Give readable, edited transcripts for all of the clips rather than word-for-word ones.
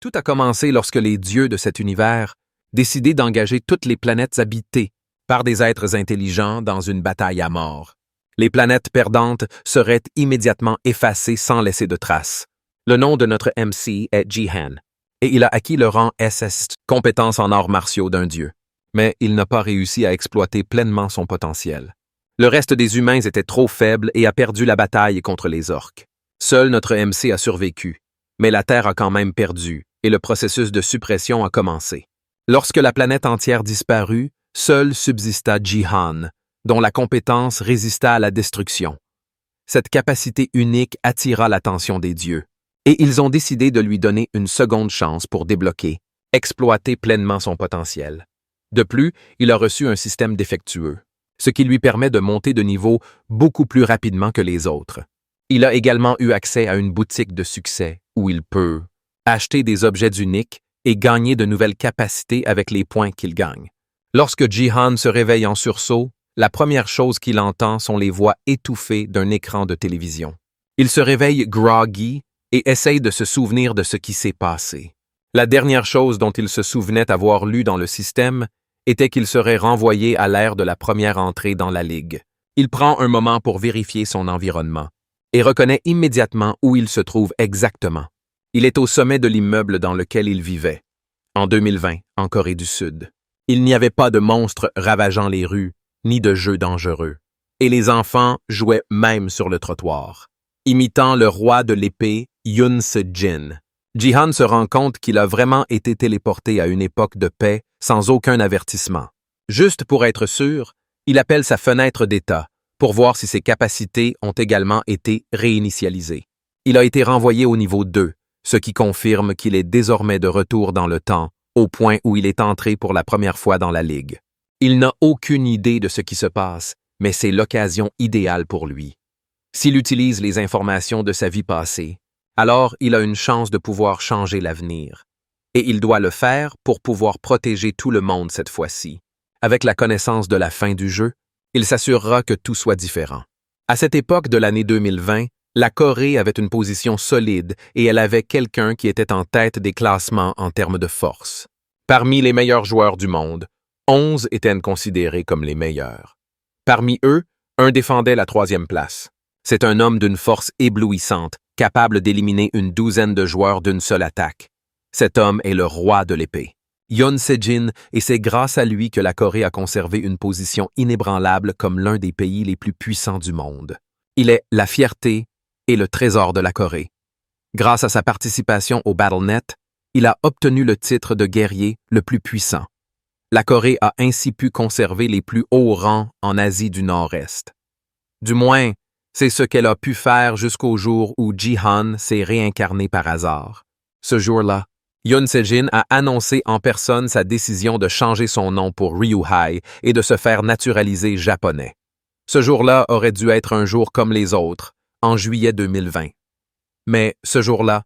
Tout a commencé lorsque les dieux de cet univers décidaient d'engager toutes les planètes habitées par des êtres intelligents dans une bataille à mort. Les planètes perdantes seraient immédiatement effacées sans laisser de traces. Le nom de notre MC est Jihan, et il a acquis le rang SS, compétence en arts martiaux d'un dieu. Mais il n'a pas réussi à exploiter pleinement son potentiel. Le reste des humains était trop faible et a perdu la bataille contre les orques. Seul notre MC a survécu, mais la Terre a quand même perdu et le processus de suppression a commencé. Lorsque la planète entière disparut, seul subsista Jihan, dont la compétence résista à la destruction. Cette capacité unique attira l'attention des dieux, et ils ont décidé de lui donner une seconde chance pour débloquer, exploiter pleinement son potentiel. De plus, il a reçu un système défectueux, ce qui lui permet de monter de niveau beaucoup plus rapidement que les autres. Il a également eu accès à une boutique de succès où il peut acheter des objets uniques et gagner de nouvelles capacités avec les points qu'il gagne. Lorsque Jihan se réveille en sursaut, la première chose qu'il entend sont les voix étouffées d'un écran de télévision. Il se réveille groggy et essaye de se souvenir de ce qui s'est passé. La dernière chose dont il se souvenait avoir lu dans le système était qu'il serait renvoyé à l'ère de la première entrée dans la Ligue. Il prend un moment pour vérifier son environnement et reconnaît immédiatement où il se trouve exactement. Il est au sommet de l'immeuble dans lequel il vivait, en 2020, en Corée du Sud. Il n'y avait pas de monstres ravageant les rues, ni de jeux dangereux. Et les enfants jouaient même sur le trottoir. Imitant le roi de l'épée, Yoon Se-jin, Jihan se rend compte qu'il a vraiment été téléporté à une époque de paix sans aucun avertissement. Juste pour être sûr, il appelle sa fenêtre d'état pour voir si ses capacités ont également été réinitialisées. Il a été renvoyé au niveau 2, ce qui confirme qu'il est désormais de retour dans le temps, au point où il est entré pour la première fois dans la Ligue. Il n'a aucune idée de ce qui se passe, mais c'est l'occasion idéale pour lui. S'il utilise les informations de sa vie passée, alors il a une chance de pouvoir changer l'avenir. Et il doit le faire pour pouvoir protéger tout le monde cette fois-ci. Avec la connaissance de la fin du jeu, il s'assurera que tout soit différent. À cette époque de l'année 2020, la Corée avait une position solide et elle avait quelqu'un qui était en tête des classements en termes de force. Parmi les meilleurs joueurs du monde, 11 étaient considérés comme les meilleurs. Parmi eux, un défendait la 3e place. C'est un homme d'une force éblouissante, capable d'éliminer une douzaine de joueurs d'une seule attaque. Cet homme est le roi de l'épée. Yoon Se-jin, et c'est grâce à lui que la Corée a conservé une position inébranlable comme l'un des pays les plus puissants du monde. Il est la fierté et le trésor de la Corée. Grâce à sa participation au BattleNet, il a obtenu le titre de guerrier le plus puissant. La Corée a ainsi pu conserver les plus hauts rangs en Asie du Nord-Est. Du moins, c'est ce qu'elle a pu faire jusqu'au jour où Jihan s'est réincarné par hasard. Ce jour-là, Yoon Se-jin a annoncé en personne sa décision de changer son nom pour Ryuhei et de se faire naturaliser japonais. Ce jour-là aurait dû être un jour comme les autres, en juillet 2020. Mais ce jour-là,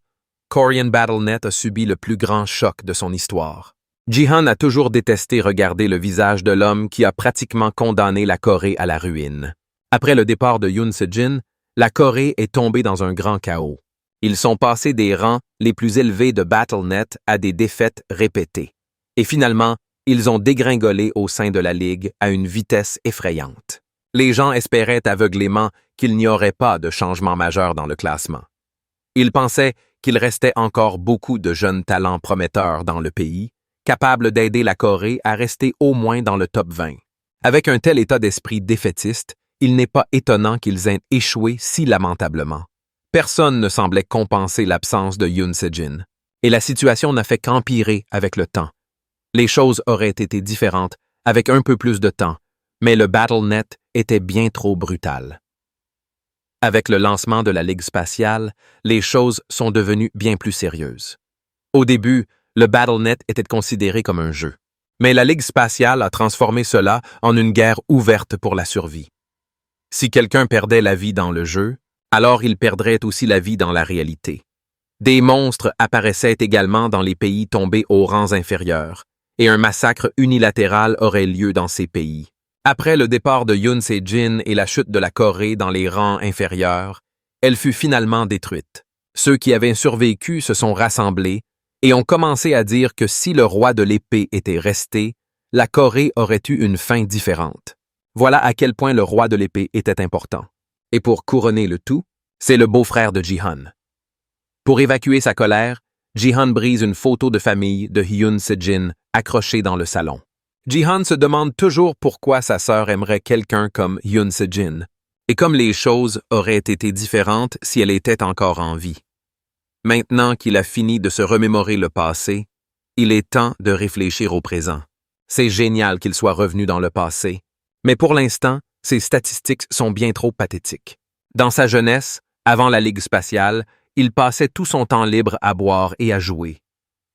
Korean BattleNet a subi le plus grand choc de son histoire. Jihan a toujours détesté regarder le visage de l'homme qui a pratiquement condamné la Corée à la ruine. Après le départ de Yoon Se-jin, la Corée est tombée dans un grand chaos. Ils sont passés des rangs les plus élevés de BattleNet à des défaites répétées. Et finalement, ils ont dégringolé au sein de la Ligue à une vitesse effrayante. Les gens espéraient aveuglément qu'il n'y aurait pas de changement majeur dans le classement. Ils pensaient qu'il restait encore beaucoup de jeunes talents prometteurs dans le pays, capables d'aider la Corée à rester au moins dans le top 20. Avec un tel état d'esprit défaitiste, il n'est pas étonnant qu'ils aient échoué si lamentablement. Personne ne semblait compenser l'absence de Yoon Se-jin, et la situation n'a fait qu'empirer avec le temps. Les choses auraient été différentes avec un peu plus de temps, mais le BattleNet était bien trop brutal. Avec le lancement de la Ligue spatiale, les choses sont devenues bien plus sérieuses. Au début, le BattleNet était considéré comme un jeu, mais la Ligue spatiale a transformé cela en une guerre ouverte pour la survie. Si quelqu'un perdait la vie dans le jeu, alors il perdrait aussi la vie dans la réalité. Des monstres apparaissaient également dans les pays tombés aux rangs inférieurs, et un massacre unilatéral aurait lieu dans ces pays. Après le départ de Yoon Se-jin et la chute de la Corée dans les rangs inférieurs, elle fut finalement détruite. Ceux qui avaient survécu se sont rassemblés et ont commencé à dire que si le roi de l'épée était resté, la Corée aurait eu une fin différente. Voilà à quel point le roi de l'épée était important. Et pour couronner le tout, c'est le beau-frère de Ji-hun. Pour évacuer sa colère, Ji-hun brise une photo de famille de Hyun Se-jin accrochée dans le salon. Ji-hun se demande toujours pourquoi sa sœur aimerait quelqu'un comme Hyun Se-jin, et comme les choses auraient été différentes si elle était encore en vie. Maintenant qu'il a fini de se remémorer le passé, il est temps de réfléchir au présent. C'est génial qu'il soit revenu dans le passé, mais pour l'instant, ses statistiques sont bien trop pathétiques. Dans sa jeunesse, avant la Ligue spatiale, il passait tout son temps libre à boire et à jouer.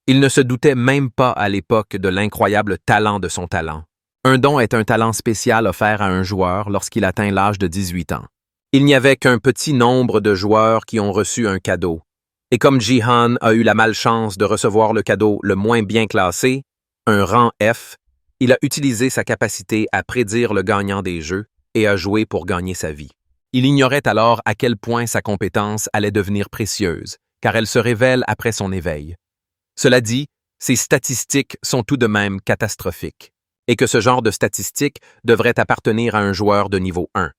Il ne se doutait même pas à l'époque de l'incroyable talent de son talent. Un don est un talent spécial offert à un joueur lorsqu'il atteint l'âge de 18 ans. Il n'y avait qu'un petit nombre de joueurs qui ont reçu un cadeau. Et comme Ji-hun a eu la malchance de recevoir le cadeau le moins bien classé, un rang F, il a utilisé sa capacité à prédire le gagnant des jeux et à jouer pour gagner sa vie. Il ignorait alors à quel point sa compétence allait devenir précieuse, car elle se révèle après son éveil. Cela dit, ses statistiques sont tout de même catastrophiques, et que ce genre de statistiques devrait appartenir à un joueur de niveau 1.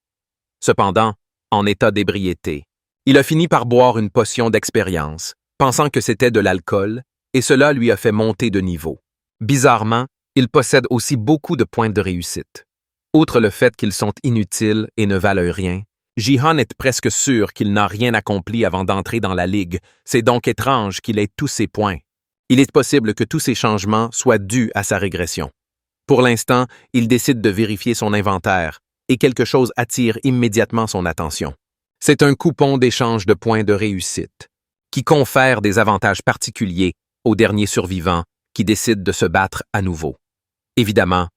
Cependant, en état d'ébriété, il a fini par boire une potion d'expérience, pensant que c'était de l'alcool, et cela lui a fait monter de niveau. Bizarrement, il possède aussi beaucoup de points de réussite. Outre le fait qu'ils sont inutiles et ne valent rien, Ji-hun est presque sûr qu'il n'a rien accompli avant d'entrer dans la Ligue. C'est donc étrange qu'il ait tous ces points. Il est possible que tous ces changements soient dus à sa régression. Pour l'instant, il décide de vérifier son inventaire, et quelque chose attire immédiatement son attention. C'est un coupon d'échange de points de réussite, qui confère des avantages particuliers aux derniers survivants qui décident de se battre à nouveau. Évidemment,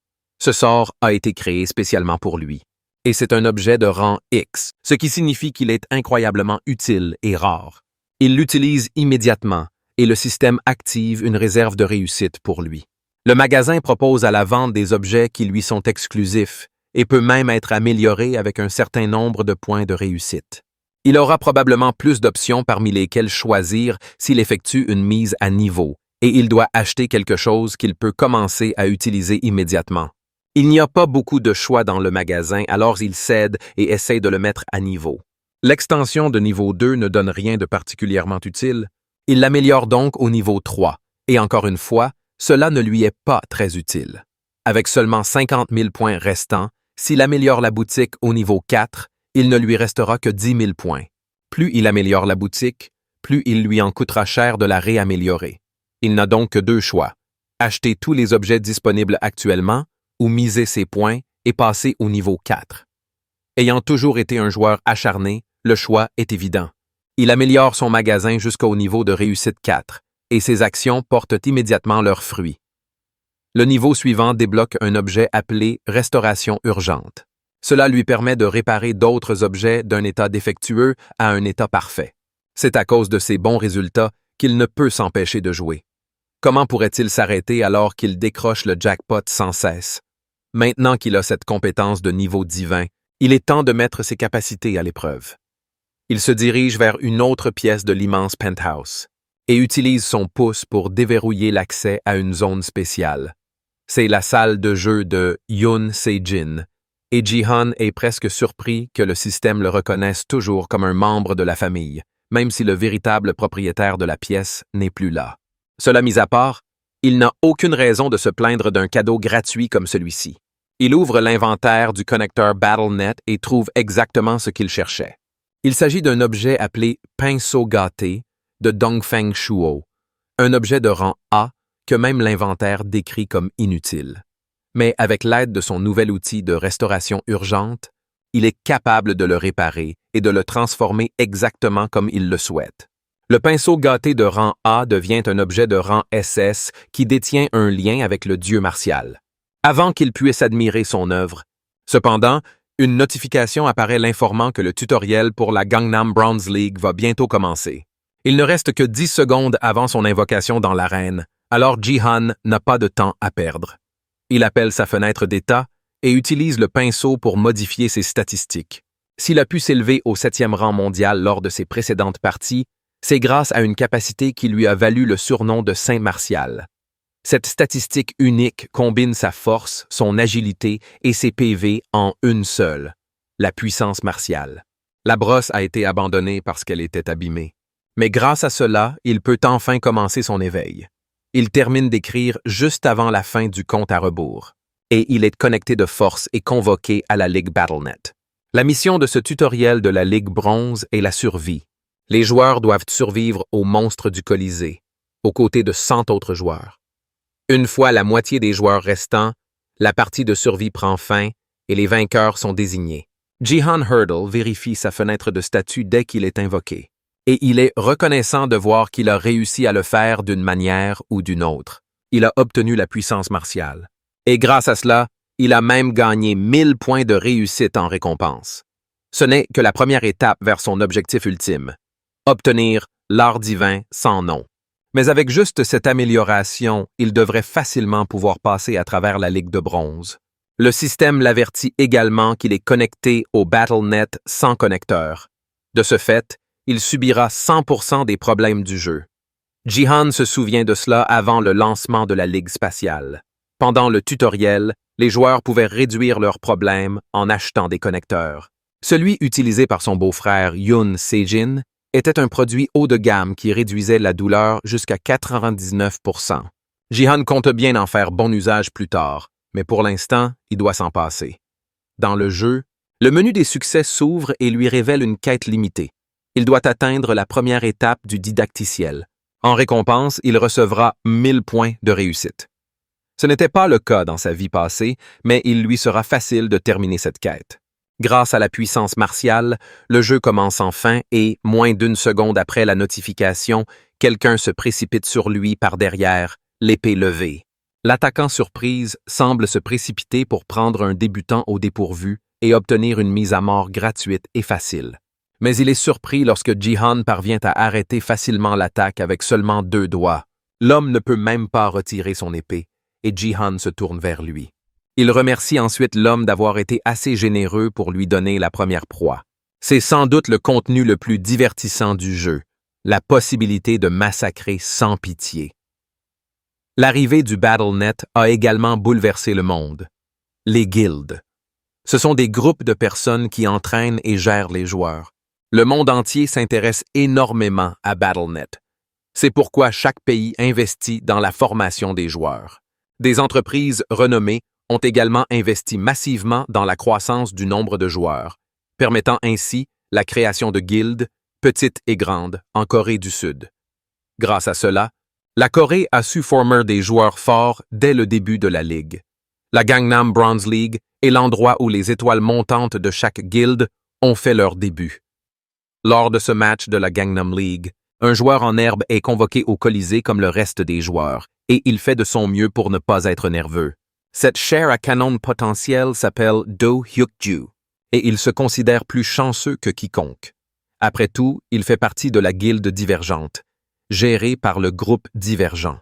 ce sort a été créé spécialement pour lui, et c'est un objet de rang X, ce qui signifie qu'il est incroyablement utile et rare. Il l'utilise immédiatement, et le système active une réserve de réussite pour lui. Le magasin propose à la vente des objets qui lui sont exclusifs, et peut même être amélioré avec un certain nombre de points de réussite. Il aura probablement plus d'options parmi lesquelles choisir s'il effectue une mise à niveau, et il doit acheter quelque chose qu'il peut commencer à utiliser immédiatement. Il n'y a pas beaucoup de choix dans le magasin, alors il cède et essaie de le mettre à niveau. L'extension de niveau 2 ne donne rien de particulièrement utile. Il l'améliore donc au niveau 3, et encore une fois, cela ne lui est pas très utile. Avec seulement 50 000 points restants, s'il améliore la boutique au niveau 4, il ne lui restera que 10 000 points. Plus il améliore la boutique, plus il lui en coûtera cher de la réaméliorer. Il n'a donc que deux choix: acheter tous les objets disponibles actuellement ou miser ses points et passer au niveau 4. Ayant toujours été un joueur acharné, le choix est évident. Il améliore son magasin jusqu'au niveau de réussite 4, et ses actions portent immédiatement leurs fruits. Le niveau suivant débloque un objet appelé « Restauration urgente ». Cela lui permet de réparer d'autres objets d'un état défectueux à un état parfait. C'est à cause de ses bons résultats qu'il ne peut s'empêcher de jouer. Comment pourrait-il s'arrêter alors qu'il décroche le jackpot sans cesse? Maintenant qu'il a cette compétence de niveau divin, il est temps de mettre ses capacités à l'épreuve. Il se dirige vers une autre pièce de l'immense penthouse et utilise son pouce pour déverrouiller l'accès à une zone spéciale. C'est la salle de jeu de Hyun Se-jin, et Ji-hun est presque surpris que le système le reconnaisse toujours comme un membre de la famille, même si le véritable propriétaire de la pièce n'est plus là. Cela mis à part, il n'a aucune raison de se plaindre d'un cadeau gratuit comme celui-ci. Il ouvre l'inventaire du connecteur BattleNet et trouve exactement ce qu'il cherchait. Il s'agit d'un objet appelé « pinceau gâté » de Dongfeng Shuo, un objet de rang A que même l'inventaire décrit comme inutile. Mais avec l'aide de son nouvel outil de restauration urgente, il est capable de le réparer et de le transformer exactement comme il le souhaite. Le pinceau gâté de rang A devient un objet de rang SS qui détient un lien avec le dieu martial, avant qu'il puisse admirer son œuvre. Cependant, une notification apparaît l'informant que le tutoriel pour la Gangnam Bronze League va bientôt commencer. Il ne reste que 10 secondes avant son invocation dans l'arène, alors Ji-hun n'a pas de temps à perdre. Il appelle sa fenêtre d'état et utilise le pinceau pour modifier ses statistiques. S'il a pu s'élever au 7e rang mondial lors de ses précédentes parties, C'est grâce à une capacité qui lui a valu le surnom de Saint Martial. Cette statistique unique combine sa force, son agilité et ses PV en une seule, la puissance martiale. La brosse a été abandonnée parce qu'elle était abîmée. Mais grâce à cela, il peut enfin commencer son éveil. Il termine d'écrire juste avant la fin du compte à rebours. Et il est connecté de force et convoqué à la Ligue Battle.net. La mission de ce tutoriel de la Ligue Bronze est la survie. Les joueurs doivent survivre aux monstres du Colisée, aux côtés de 100 autres joueurs. Une fois la moitié des joueurs restants, la partie de survie prend fin et les vainqueurs sont désignés. Jihan Hurdle vérifie sa fenêtre de statut dès qu'il est invoqué. Et il est reconnaissant de voir qu'il a réussi à le faire d'une manière ou d'une autre. Il a obtenu la puissance martiale. Et grâce à cela, il a même gagné 1000 points de réussite en récompense. Ce n'est que la première étape vers son objectif ultime, obtenir l'art divin sans nom. Mais avec juste cette amélioration, il devrait facilement pouvoir passer à travers la Ligue de Bronze. Le système l'avertit également qu'il est connecté au Battle.net sans connecteur. De ce fait, il subira 100% des problèmes du jeu. Jihan se souvient de cela avant le lancement de la Ligue spatiale. Pendant le tutoriel, les joueurs pouvaient réduire leurs problèmes en achetant des connecteurs. Celui utilisé par son beau-frère Yoon Se-jin était un produit haut de gamme qui réduisait la douleur jusqu'à 99%. Jihan compte bien en faire bon usage plus tard, mais pour l'instant, il doit s'en passer. Dans le jeu, le menu des succès s'ouvre et lui révèle une quête limitée. Il doit atteindre la première étape du didacticiel. En récompense, il recevra 1000 points de réussite. Ce n'était pas le cas dans sa vie passée, mais il lui sera facile de terminer cette quête. Grâce à la puissance martiale, le jeu commence enfin et, moins d'une seconde après la notification, quelqu'un se précipite sur lui par derrière, l'épée levée. L'attaquant surprise semble se précipiter pour prendre un débutant au dépourvu et obtenir une mise à mort gratuite et facile. Mais il est surpris lorsque Jihan parvient à arrêter facilement l'attaque avec seulement 2 doigts. L'homme ne peut même pas retirer son épée, et Jihan se tourne vers lui. Il remercie ensuite l'homme d'avoir été assez généreux pour lui donner la première proie. C'est sans doute le contenu le plus divertissant du jeu, la possibilité de massacrer sans pitié. L'arrivée du Battle.net a également bouleversé le monde. Les guildes. Ce sont des groupes de personnes qui entraînent et gèrent les joueurs. Le monde entier s'intéresse énormément à Battle.net. C'est pourquoi chaque pays investit dans la formation des joueurs. Des entreprises renommées ont également investi massivement dans la croissance du nombre de joueurs, permettant ainsi la création de guildes, petites et grandes, en Corée du Sud. Grâce à cela, la Corée a su former des joueurs forts dès le début de la Ligue. La Gangnam Bronze League est l'endroit où les étoiles montantes de chaque guilde ont fait leur début. Lors de ce match de la Gangnam League, un joueur en herbe est convoqué au Colisée comme le reste des joueurs, et il fait de son mieux pour ne pas être nerveux. Cette chair à canon potentiel s'appelle Do Hyuk-ju, et il se considère plus chanceux que quiconque. Après tout, il fait partie de la guilde divergente, gérée par le groupe Divergent.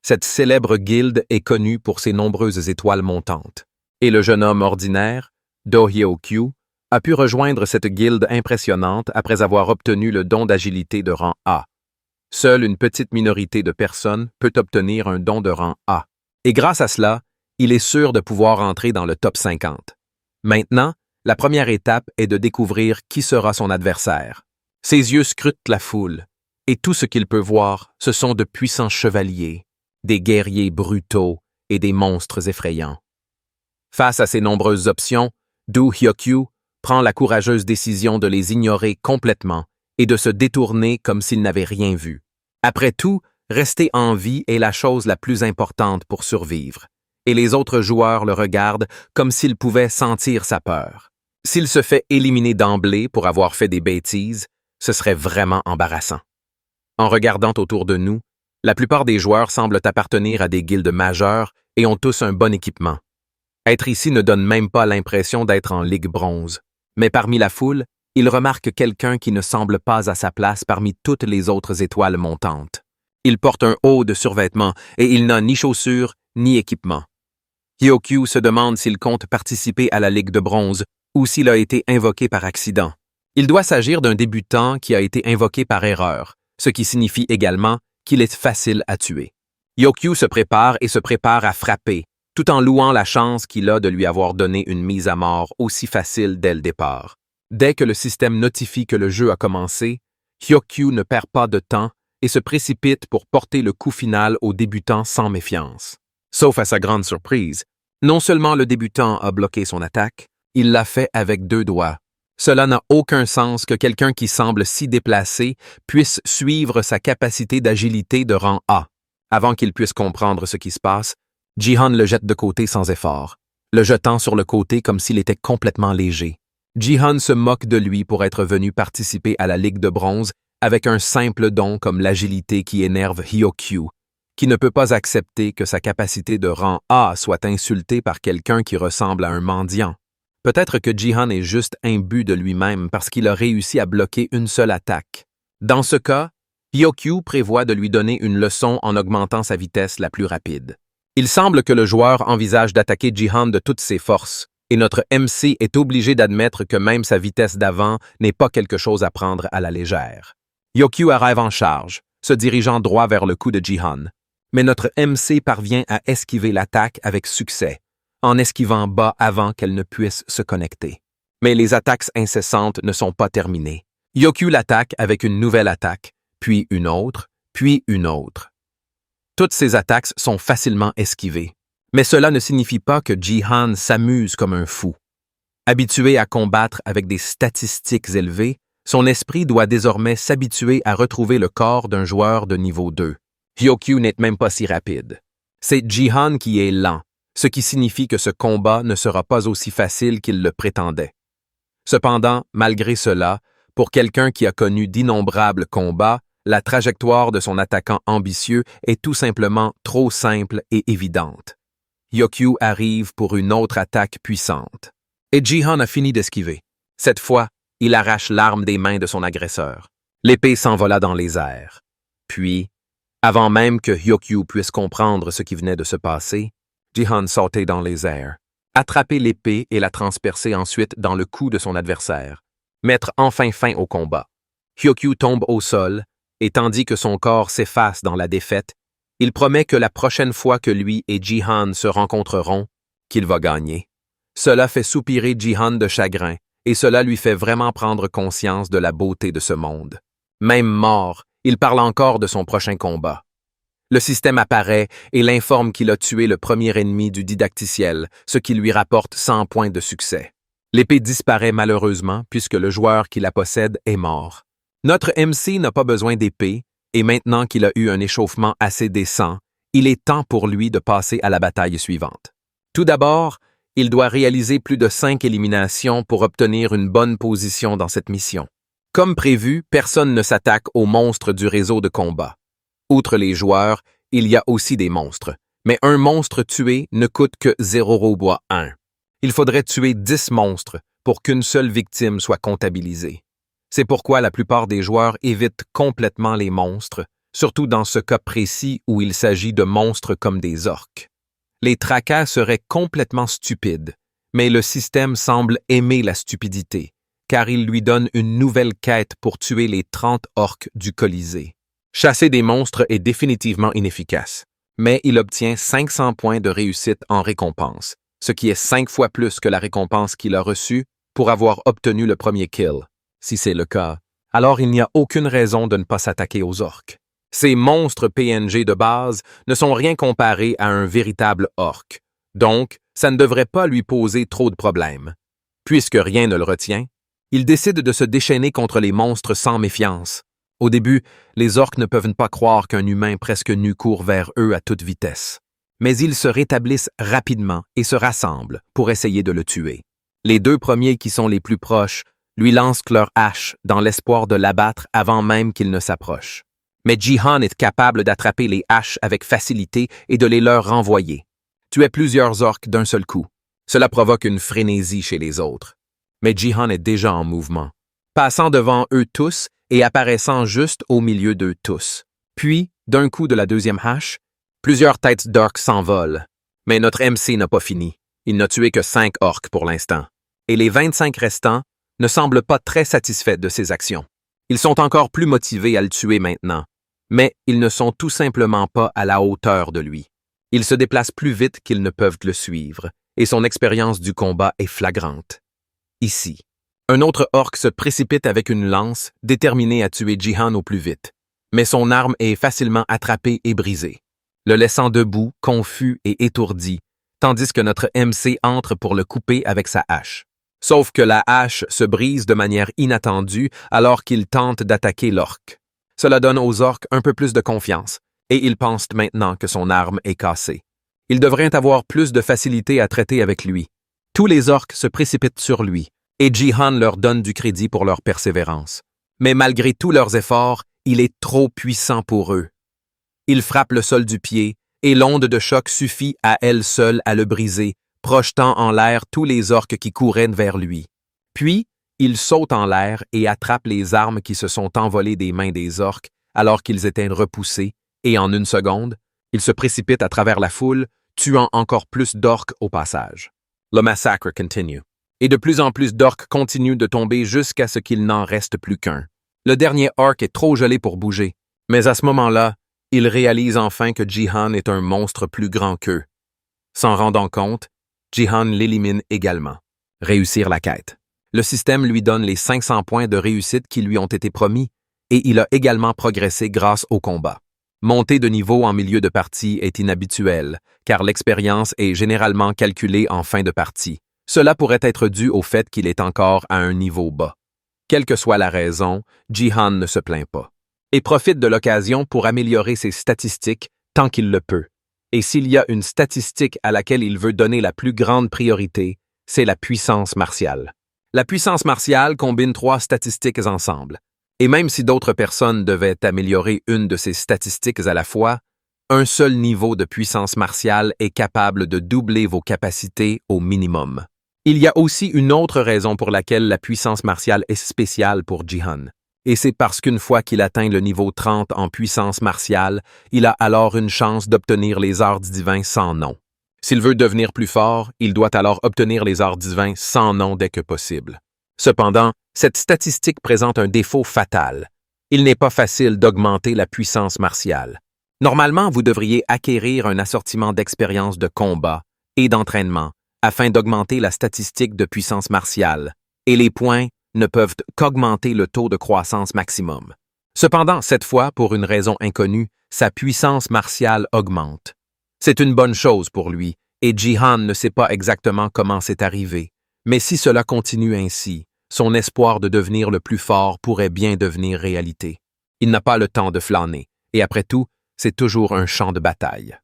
Cette célèbre guilde est connue pour ses nombreuses étoiles montantes. Et le jeune homme ordinaire, Do Hyuk-ju, a pu rejoindre cette guilde impressionnante après avoir obtenu le don d'agilité de rang A. Seule une petite minorité de personnes peut obtenir un don de rang A. Et grâce à cela, il est sûr de pouvoir entrer dans le top 50. Maintenant, la première étape est de découvrir qui sera son adversaire. Ses yeux scrutent la foule, et tout ce qu'il peut voir, ce sont de puissants chevaliers, des guerriers brutaux et des monstres effrayants. Face à ces nombreuses options, Do Hyuk-ju prend la courageuse décision de les ignorer complètement et de se détourner comme s'il n'avait rien vu. Après tout, rester en vie est la chose la plus importante pour survivre, et les autres joueurs le regardent comme s'ils pouvaient sentir sa peur. S'il se fait éliminer d'emblée pour avoir fait des bêtises, ce serait vraiment embarrassant. En regardant autour de nous, la plupart des joueurs semblent appartenir à des guildes majeures et ont tous un bon équipement. Être ici ne donne même pas l'impression d'être en Ligue Bronze. Mais parmi la foule, il remarque quelqu'un qui ne semble pas à sa place parmi toutes les autres étoiles montantes. Il porte un haut de survêtement et il n'a ni chaussures ni équipement. Hyuk-ju se demande s'il compte participer à la Ligue de Bronze ou s'il a été invoqué par accident. Il doit s'agir d'un débutant qui a été invoqué par erreur, ce qui signifie également qu'il est facile à tuer. Hyokyu se prépare à frapper, tout en louant la chance qu'il a de lui avoir donné une mise à mort aussi facile dès le départ. Dès que le système notifie que le jeu a commencé, Hyokyu ne perd pas de temps et se précipite pour porter le coup final au débutant sans méfiance. Sauf à sa grande surprise, non seulement le débutant a bloqué son attaque, il l'a fait avec 2 doigts. Cela n'a aucun sens que quelqu'un qui semble si déplacé puisse suivre sa capacité d'agilité de rang A. Avant qu'il puisse comprendre ce qui se passe, Jihan le jette de côté sans effort, le jetant sur le côté comme s'il était complètement léger. Jihan se moque de lui pour être venu participer à la Ligue de bronze avec un simple don comme l'agilité qui énerve Hyokyu, qui ne peut pas accepter que sa capacité de rang A soit insultée par quelqu'un qui ressemble à un mendiant. Peut-être que Jihan est juste imbu de lui-même parce qu'il a réussi à bloquer une seule attaque. Dans ce cas, Hyokyu prévoit de lui donner une leçon en augmentant sa vitesse la plus rapide. Il semble que le joueur envisage d'attaquer Jihan de toutes ses forces, et notre MC est obligé d'admettre que même sa vitesse d'avant n'est pas quelque chose à prendre à la légère. Hyokyu arrive en charge, se dirigeant droit vers le cou de Jihan. Mais notre MC parvient à esquiver l'attaque avec succès, en esquivant bas avant qu'elle ne puisse se connecter. Mais les attaques incessantes ne sont pas terminées. Hyokyu l'attaque avec une nouvelle attaque, puis une autre, puis une autre. Toutes ces attaques sont facilement esquivées. Mais cela ne signifie pas que Jihan s'amuse comme un fou. Habitué à combattre avec des statistiques élevées, son esprit doit désormais s'habituer à retrouver le corps d'un joueur de niveau 2. Hyokyu n'est même pas si rapide. C'est Jihan qui est lent, ce qui signifie que ce combat ne sera pas aussi facile qu'il le prétendait. Cependant, malgré cela, pour quelqu'un qui a connu d'innombrables combats, la trajectoire de son attaquant ambitieux est tout simplement trop simple et évidente. Hyokyu arrive pour une autre attaque puissante. Et Jihan a fini d'esquiver. Cette fois, il arrache l'arme des mains de son agresseur. L'épée s'envola dans les airs. Puis, avant même que Hyokyu puisse comprendre ce qui venait de se passer, Jihan sautait dans les airs, attraper l'épée et la transpercer ensuite dans le cou de son adversaire, mettre enfin fin au combat. Hyokyu tombe au sol, et tandis que son corps s'efface dans la défaite, il promet que la prochaine fois que lui et Jihan se rencontreront, qu'il va gagner. Cela fait soupirer Jihan de chagrin, et cela lui fait vraiment prendre conscience de la beauté de ce monde. Même mort, il parle encore de son prochain combat. Le système apparaît et l'informe qu'il a tué le premier ennemi du didacticiel, ce qui lui rapporte 100 points de succès. L'épée disparaît malheureusement puisque le joueur qui la possède est mort. Notre MC n'a pas besoin d'épée, et maintenant qu'il a eu un échauffement assez décent, il est temps pour lui de passer à la bataille suivante. Tout d'abord, il doit réaliser plus de 5 éliminations pour obtenir une bonne position dans cette mission. Comme prévu, personne ne s'attaque aux monstres du réseau de combat. Outre les joueurs, il y a aussi des monstres, mais un monstre tué ne coûte que 0 robot 1. Il faudrait tuer 10 monstres pour qu'une seule victime soit comptabilisée. C'est pourquoi la plupart des joueurs évitent complètement les monstres, surtout dans ce cas précis où il s'agit de monstres comme des orques. Les tracas seraient complètement stupides, mais le système semble aimer la stupidité, car il lui donne une nouvelle quête pour tuer les 30 orques du Colisée. Chasser des monstres est définitivement inefficace, mais il obtient 500 points de réussite en récompense, ce qui est 5 fois plus que la récompense qu'il a reçue pour avoir obtenu le premier kill. Si c'est le cas, alors il n'y a aucune raison de ne pas s'attaquer aux orques. Ces monstres PNG de base ne sont rien comparés à un véritable orc, donc ça ne devrait pas lui poser trop de problèmes. Puisque rien ne le retient, il décide de se déchaîner contre les monstres sans méfiance. Au début, les orques ne peuvent pas croire qu'un humain presque nu court vers eux à toute vitesse. Mais ils se rétablissent rapidement et se rassemblent pour essayer de le tuer. Les 2 premiers qui sont les plus proches lui lancent leur hache dans l'espoir de l'abattre avant même qu'il ne s'approche. Mais Jihan est capable d'attraper les haches avec facilité et de les leur renvoyer. Tuer plusieurs orques d'un seul coup. Cela provoque une frénésie chez les autres. Mais Jihan est déjà en mouvement, passant devant eux tous et apparaissant juste au milieu d'eux tous. Puis, d'un coup de la deuxième hache, plusieurs têtes d'orques s'envolent. Mais notre MC n'a pas fini. Il n'a tué que 5 orques pour l'instant. Et les 25 restants ne semblent pas très satisfaits de ses actions. Ils sont encore plus motivés à le tuer maintenant, mais ils ne sont tout simplement pas à la hauteur de lui. Il se déplace plus vite qu'ils ne peuvent le suivre, et son expérience du combat est flagrante. Ici, un autre orc se précipite avec une lance, déterminé à tuer Jihan au plus vite, mais son arme est facilement attrapée et brisée, le laissant debout, confus et étourdi, tandis que notre MC entre pour le couper avec sa hache. Sauf que la hache se brise de manière inattendue alors qu'il tente d'attaquer l'orc. Cela donne aux orcs un peu plus de confiance, et ils pensent maintenant que son arme est cassée. Ils devraient avoir plus de facilité à traiter avec lui. Tous les orcs se précipitent sur lui, et Jihan leur donne du crédit pour leur persévérance. Mais malgré tous leurs efforts, il est trop puissant pour eux. Il frappe le sol du pied, et l'onde de choc suffit à elle seule à le briser, projetant en l'air tous les orques qui couraient vers lui. Puis, il saute en l'air et attrape les armes qui se sont envolées des mains des orques alors qu'ils étaient repoussés, et en une seconde, il se précipite à travers la foule, tuant encore plus d'orques au passage. Le massacre continue, et de plus en plus d'orques continuent de tomber jusqu'à ce qu'il n'en reste plus qu'un. Le dernier orc est trop gelé pour bouger, mais à ce moment-là, il réalise enfin que Jihan est un monstre plus grand qu'eux. S'en rendant compte, Jihan l'élimine également. Réussir la quête. Le système lui donne les 500 points de réussite qui lui ont été promis, et il a également progressé grâce au combat. Monter de niveau en milieu de partie est inhabituel, car l'expérience est généralement calculée en fin de partie. Cela pourrait être dû au fait qu'il est encore à un niveau bas. Quelle que soit la raison, Jihan ne se plaint pas, et profite de l'occasion pour améliorer ses statistiques tant qu'il le peut. Et s'il y a une statistique à laquelle il veut donner la plus grande priorité, c'est la puissance martiale. La puissance martiale combine 3 statistiques ensemble. Et même si d'autres personnes devaient améliorer une de ces statistiques à la fois, un seul niveau de puissance martiale est capable de doubler vos capacités au minimum. Il y a aussi une autre raison pour laquelle la puissance martiale est spéciale pour Jihan. Et c'est parce qu'une fois qu'il atteint le niveau 30 en puissance martiale, il a alors une chance d'obtenir les arts divins sans nom. S'il veut devenir plus fort, il doit alors obtenir les arts divins sans nom dès que possible. Cependant, cette statistique présente un défaut fatal. Il n'est pas facile d'augmenter la puissance martiale. Normalement, vous devriez acquérir un assortiment d'expériences de combat et d'entraînement afin d'augmenter la statistique de puissance martiale, et les points ne peuvent qu'augmenter le taux de croissance maximum. Cependant, cette fois, pour une raison inconnue, sa puissance martiale augmente. C'est une bonne chose pour lui, et Jihan ne sait pas exactement comment c'est arrivé, mais si cela continue ainsi, son espoir de devenir le plus fort pourrait bien devenir réalité. Il n'a pas le temps de flâner, et après tout, c'est toujours un champ de bataille.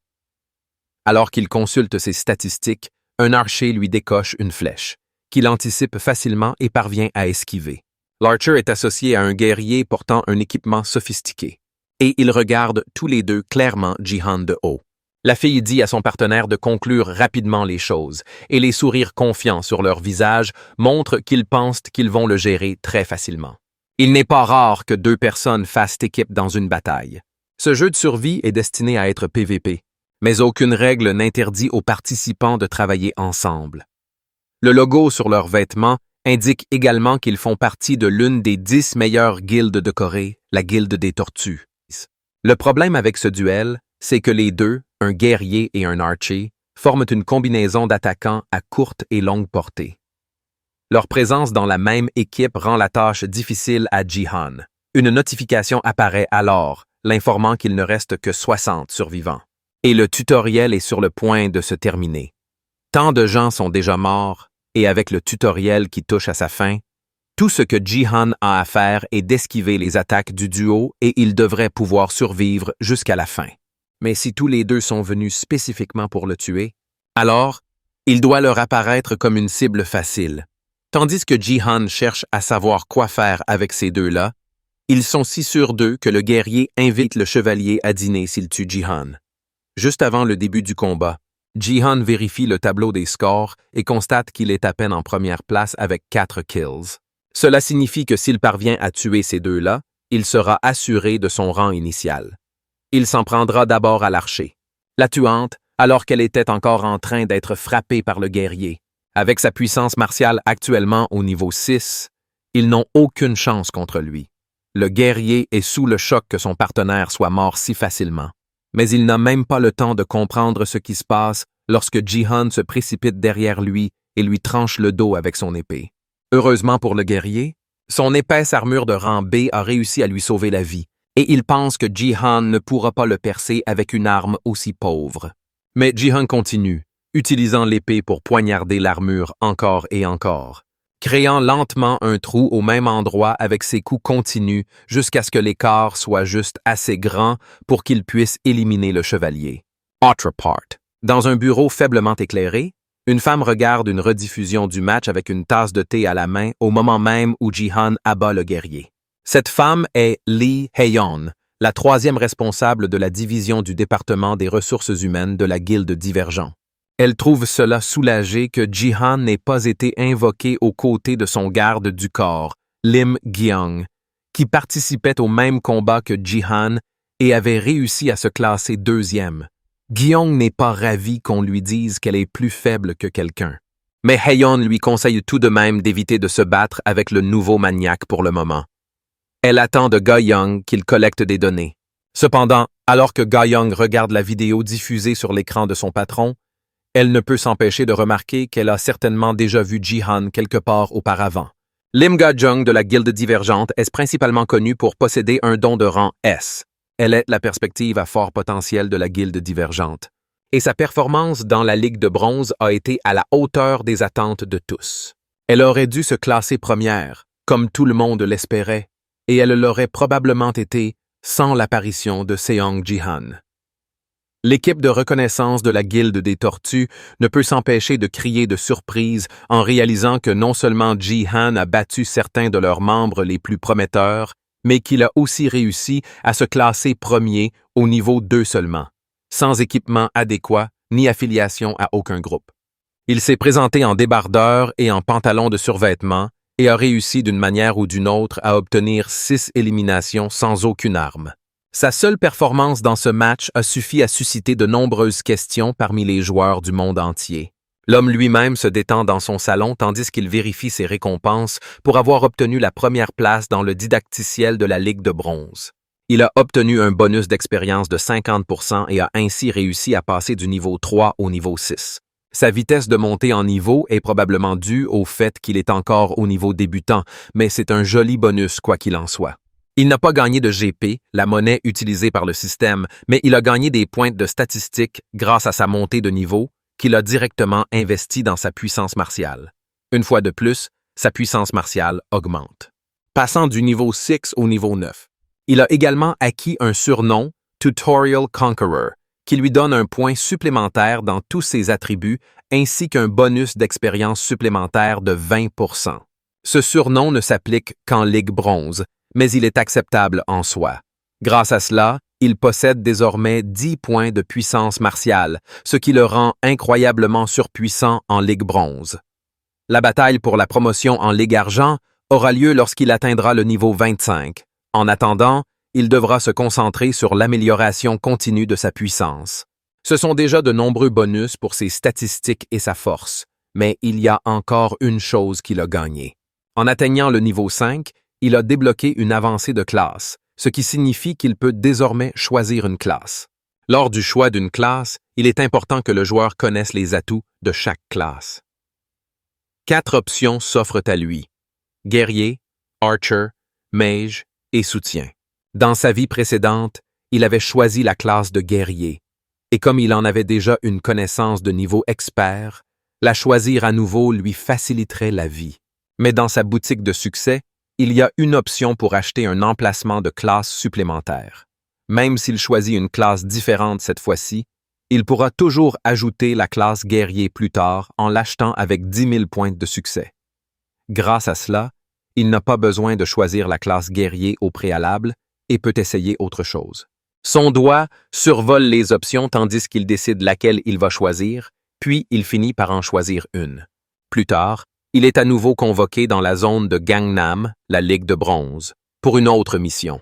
Alors qu'il consulte ses statistiques, un archer lui décoche une flèche, qu'il anticipe facilement et parvient à esquiver. L'archer est associé à un guerrier portant un équipement sophistiqué, et ils regardent tous les deux clairement Jihan de haut. La fille dit à son partenaire de conclure rapidement les choses, et les sourires confiants sur leur visage montrent qu'ils pensent qu'ils vont le gérer très facilement. Il n'est pas rare que 2 personnes fassent équipe dans une bataille. Ce jeu de survie est destiné à être PVP, mais aucune règle n'interdit aux participants de travailler ensemble. Le logo sur leurs vêtements indique également qu'ils font partie de l'une des 10 meilleures guildes de Corée, la guilde des tortues. Le problème avec ce duel, c'est que les deux, un guerrier et un archer, forment une combinaison d'attaquants à courte et longue portée. Leur présence dans la même équipe rend la tâche difficile à Jihan. Une notification apparaît alors, l'informant qu'il ne reste que 60 survivants. Et le tutoriel est sur le point de se terminer. Tant de gens sont déjà morts, et avec le tutoriel qui touche à sa fin, tout ce que Jihan a à faire est d'esquiver les attaques du duo et il devrait pouvoir survivre jusqu'à la fin. Mais si tous les deux sont venus spécifiquement pour le tuer, alors, il doit leur apparaître comme une cible facile. Tandis que Jihan cherche à savoir quoi faire avec ces deux-là, ils sont si sûrs d'eux que le guerrier invite le chevalier à dîner s'il tue Jihan. Juste avant le début du combat, Jihan vérifie le tableau des scores et constate qu'il est à peine en première place avec 4 kills. Cela signifie que s'il parvient à tuer ces deux-là, il sera assuré de son rang initial. Il s'en prendra d'abord à l'archer, la tuante, alors qu'elle était encore en train d'être frappée par le guerrier. Avec sa puissance martiale actuellement au niveau 6, ils n'ont aucune chance contre lui. Le guerrier est sous le choc que son partenaire soit mort si facilement. Mais il n'a même pas le temps de comprendre ce qui se passe lorsque Jihan se précipite derrière lui et lui tranche le dos avec son épée. Heureusement pour le guerrier, son épaisse armure de rang B a réussi à lui sauver la vie, et il pense que Jihan ne pourra pas le percer avec une arme aussi pauvre. Mais Jihan continue, utilisant l'épée pour poignarder l'armure encore et encore, créant lentement un trou au même endroit avec ses coups continus jusqu'à ce que l'écart soit juste assez grand pour qu'il puisse éliminer le chevalier. Autre part. Dans un bureau faiblement éclairé, une femme regarde une rediffusion du match avec une tasse de thé à la main au moment même où Jihan abat le guerrier. Cette femme est Lee Hae-yeon, la troisième responsable de la division du département des ressources humaines de la Guilde Divergent. Elle trouve cela soulagé que Jihan n'ait pas été invoqué aux côtés de son garde du corps, Lim Gyeong, qui participait au même combat que Jihan et avait réussi à se classer deuxième. Gyeong n'est pas ravi qu'on lui dise qu'elle est plus faible que quelqu'un. Mais Hae-yeon lui conseille tout de même d'éviter de se battre avec le nouveau maniaque pour le moment. Elle attend de Ga-young qu'il collecte des données. Cependant, alors que Ga-young regarde la vidéo diffusée sur l'écran de son patron, elle ne peut s'empêcher de remarquer qu'elle a certainement déjà vu Jihan quelque part auparavant. Lim Ga-jung de la Guilde Divergente est principalement connue pour posséder un don de rang S. Elle est la perspective à fort potentiel de la Guilde Divergente. Et sa performance dans la Ligue de Bronze a été à la hauteur des attentes de tous. Elle aurait dû se classer première, comme tout le monde l'espérait, et elle l'aurait probablement été sans l'apparition de Seong Jihan. L'équipe de reconnaissance de la Guilde des Tortues ne peut s'empêcher de crier de surprise en réalisant que non seulement Jihan a battu certains de leurs membres les plus prometteurs, mais qu'il a aussi réussi à se classer premier au niveau 2 seulement, sans équipement adéquat ni affiliation à aucun groupe. Il s'est présenté en débardeur et en pantalon de survêtement et a réussi d'une manière ou d'une autre à obtenir 6 éliminations sans aucune arme. Sa seule performance dans ce match a suffi à susciter de nombreuses questions parmi les joueurs du monde entier. L'homme lui-même se détend dans son salon tandis qu'il vérifie ses récompenses pour avoir obtenu la première place dans le didacticiel de la Ligue de Bronze. Il a obtenu un bonus d'expérience de 50% et a ainsi réussi à passer du niveau 3 au niveau 6. Sa vitesse de montée en niveau est probablement due au fait qu'il est encore au niveau débutant, mais c'est un joli bonus quoi qu'il en soit. Il n'a pas gagné de GP, la monnaie utilisée par le système, mais il a gagné des points de statistiques grâce à sa montée de niveau qu'il a directement investi dans sa puissance martiale. Une fois de plus, sa puissance martiale augmente. Passant du niveau 6 au niveau 9. Il a également acquis un surnom, Tutorial Conqueror, qui lui donne un point supplémentaire dans tous ses attributs ainsi qu'un bonus d'expérience supplémentaire de 20%. Ce surnom ne s'applique qu'en Ligue Bronze, mais il est acceptable en soi. Grâce à cela, il possède désormais 10 points de puissance martiale, ce qui le rend incroyablement surpuissant en Ligue Bronze. La bataille pour la promotion en Ligue Argent aura lieu lorsqu'il atteindra le niveau 25. En attendant, il devra se concentrer sur l'amélioration continue de sa puissance. Ce sont déjà de nombreux bonus pour ses statistiques et sa force, mais il y a encore une chose qu'il a gagnée. En atteignant le niveau 5, il a débloqué une avancée de classe, ce qui signifie qu'il peut désormais choisir une classe. Lors du choix d'une classe, il est important que le joueur connaisse les atouts de chaque classe. 4 options s'offrent à lui: guerrier, archer, mage et soutien. Dans sa vie précédente, il avait choisi la classe de guerrier, et comme il en avait déjà une connaissance de niveau expert, la choisir à nouveau lui faciliterait la vie. Mais dans sa boutique de succès, il y a une option pour acheter un emplacement de classe supplémentaire. Même s'il choisit une classe différente cette fois-ci, il pourra toujours ajouter la classe guerrier plus tard en l'achetant avec 10 000 points de succès. Grâce à cela, il n'a pas besoin de choisir la classe guerrier au préalable et peut essayer autre chose. Son doigt survole les options tandis qu'il décide laquelle il va choisir, puis il finit par en choisir une. Plus tard, il est à nouveau convoqué dans la zone de Gangnam, la Ligue de Bronze, pour une autre mission.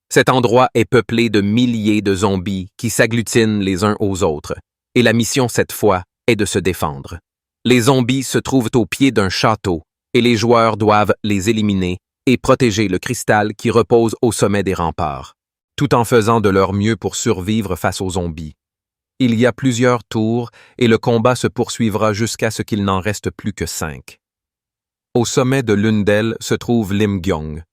Cet endroit est peuplé de milliers de zombies qui s'agglutinent les uns aux autres, et la mission cette fois est de se défendre. Les zombies se trouvent au pied d'un château, et les joueurs doivent les éliminer et protéger le cristal qui repose au sommet des remparts, tout en faisant de leur mieux pour survivre face aux zombies. Il y a plusieurs tours et le combat se poursuivra jusqu'à ce qu'il n'en reste plus que 5. Au sommet de l'une d'elles se trouve Lim Gyong,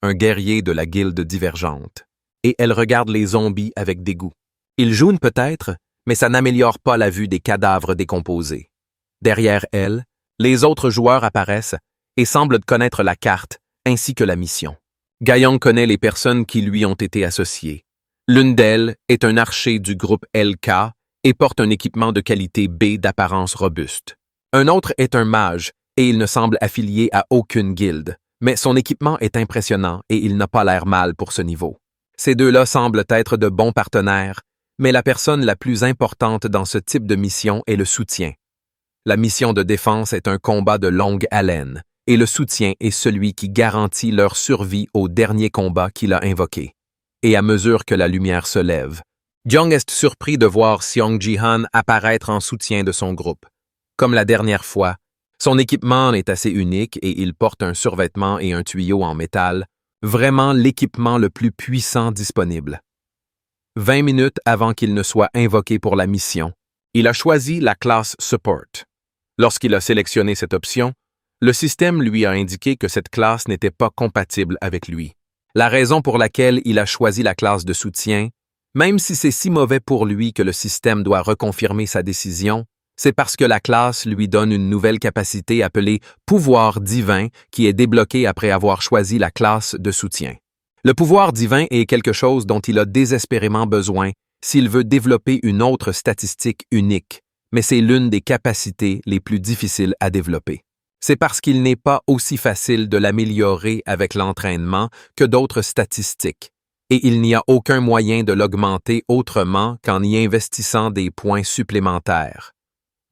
un guerrier de la guilde divergente, et elle regarde les zombies avec dégoût. Ils jouent peut-être, mais ça n'améliore pas la vue des cadavres décomposés. Derrière elle, les autres joueurs apparaissent et semblent connaître la carte ainsi que la mission. Gayong connaît les personnes qui lui ont été associées. L'une d'elles est un archer du groupe LK et porte un équipement de qualité B d'apparence robuste. Un autre est un mage et il ne semble affilié à aucune guilde, mais son équipement est impressionnant et il n'a pas l'air mal pour ce niveau. Ces deux-là semblent être de bons partenaires, mais la personne la plus importante dans ce type de mission est le soutien. La mission de défense est un combat de longue haleine, et le soutien est celui qui garantit leur survie au dernier combat qu'il a invoqué. Et à mesure que la lumière se lève, Gyong est surpris de voir Seong Ji-han apparaître en soutien de son groupe. Comme la dernière fois, son équipement est assez unique et il porte un survêtement et un tuyau en métal, vraiment l'équipement le plus puissant disponible. 20 minutes avant qu'il ne soit invoqué pour la mission, il a choisi la classe Support. Lorsqu'il a sélectionné cette option, le système lui a indiqué que cette classe n'était pas compatible avec lui. La raison pour laquelle il a choisi la classe de soutien, même si c'est si mauvais pour lui que le système doit reconfirmer sa décision, c'est parce que la classe lui donne une nouvelle capacité appelée pouvoir divin qui est débloquée après avoir choisi la classe de soutien. Le pouvoir divin est quelque chose dont il a désespérément besoin s'il veut développer une autre statistique unique, mais c'est l'une des capacités les plus difficiles à développer. C'est parce qu'il n'est pas aussi facile de l'améliorer avec l'entraînement que d'autres statistiques, et il n'y a aucun moyen de l'augmenter autrement qu'en y investissant des points supplémentaires.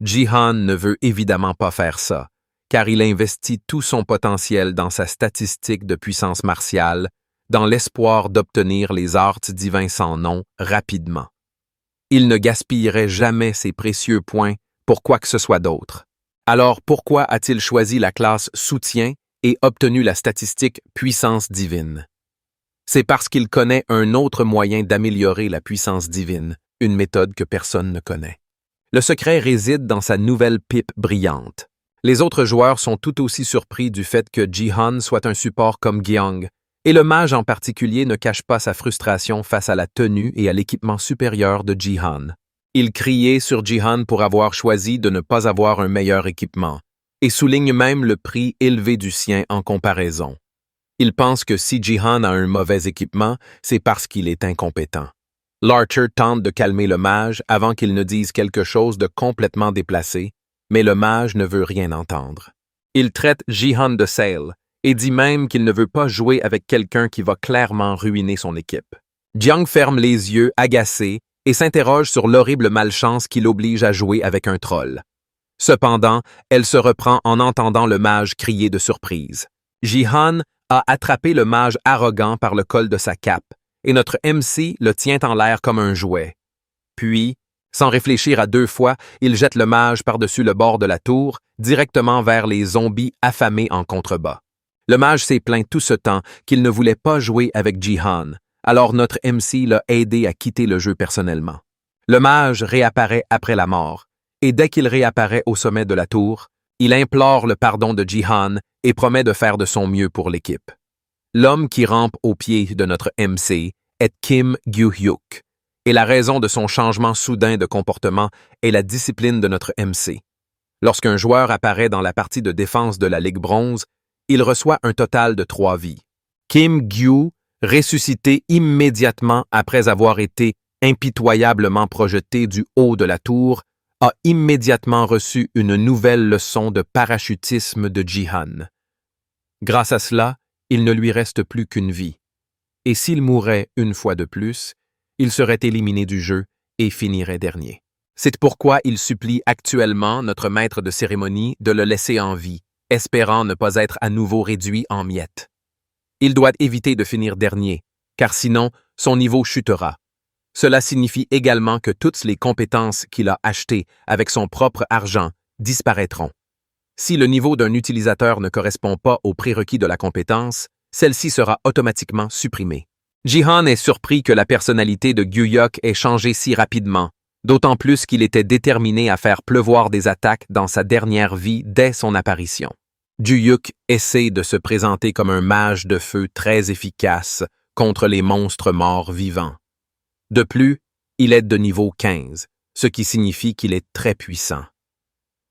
Ji-han ne veut évidemment pas faire ça, car il investit tout son potentiel dans sa statistique de puissance martiale, dans l'espoir d'obtenir les arts divins sans nom rapidement. Il ne gaspillerait jamais ses précieux points pour quoi que ce soit d'autre. Alors pourquoi a-t-il choisi la classe soutien et obtenu la statistique puissance divine? C'est parce qu'il connaît un autre moyen d'améliorer la puissance divine, une méthode que personne ne connaît. Le secret réside dans sa nouvelle pipe brillante. Les autres joueurs sont tout aussi surpris du fait que Ji-han soit un support comme Gyong, et le mage en particulier ne cache pas sa frustration face à la tenue et à l'équipement supérieur de Ji-han. Il criait sur Ji-han pour avoir choisi de ne pas avoir un meilleur équipement, et souligne même le prix élevé du sien en comparaison. Il pense que si Ji-han a un mauvais équipement, c'est parce qu'il est incompétent. L'archer tente de calmer le mage avant qu'il ne dise quelque chose de complètement déplacé, mais le mage ne veut rien entendre. Il traite Ji-han de sale et dit même qu'il ne veut pas jouer avec quelqu'un qui va clairement ruiner son équipe. Jiang ferme les yeux, agacé, et s'interroge sur l'horrible malchance qui l'oblige à jouer avec un troll. Cependant, elle se reprend en entendant le mage crier de surprise. Ji-han a attrapé le mage arrogant par le col de sa cape, et notre MC le tient en l'air comme un jouet. Puis, sans réfléchir à deux fois, il jette le mage par-dessus le bord de la tour, directement vers les zombies affamés en contrebas. Le mage s'est plaint tout ce temps qu'il ne voulait pas jouer avec Ji-han, alors notre MC l'a aidé à quitter le jeu personnellement. Le mage réapparaît après la mort, et dès qu'il réapparaît au sommet de la tour, il implore le pardon de Ji-han et promet de faire de son mieux pour l'équipe. L'homme qui rampe au pied de notre MC est Kim Gyu-hyuk, et la raison de son changement soudain de comportement est la discipline de notre MC. Lorsqu'un joueur apparaît dans la partie de défense de la Ligue Bronze, il reçoit un total de 3 vies. Kim Gyu, ressuscité immédiatement après avoir été impitoyablement projeté du haut de la tour, a immédiatement reçu une nouvelle leçon de parachutisme de Ji-han. Grâce à cela, il ne lui reste plus qu'une vie. Et s'il mourait une fois de plus, il serait éliminé du jeu et finirait dernier. C'est pourquoi il supplie actuellement notre maître de cérémonie de le laisser en vie, espérant ne pas être à nouveau réduit en miettes. Il doit éviter de finir dernier, car sinon, son niveau chutera. Cela signifie également que toutes les compétences qu'il a achetées avec son propre argent disparaîtront. Si le niveau d'un utilisateur ne correspond pas aux prérequis de la compétence, celle-ci sera automatiquement supprimée. Jihan est surpris que la personnalité de Gyuyok ait changé si rapidement, d'autant plus qu'il était déterminé à faire pleuvoir des attaques dans sa dernière vie dès son apparition. Gyuyok essaie de se présenter comme un mage de feu très efficace contre les monstres morts vivants. De plus, il est de niveau 15, ce qui signifie qu'il est très puissant.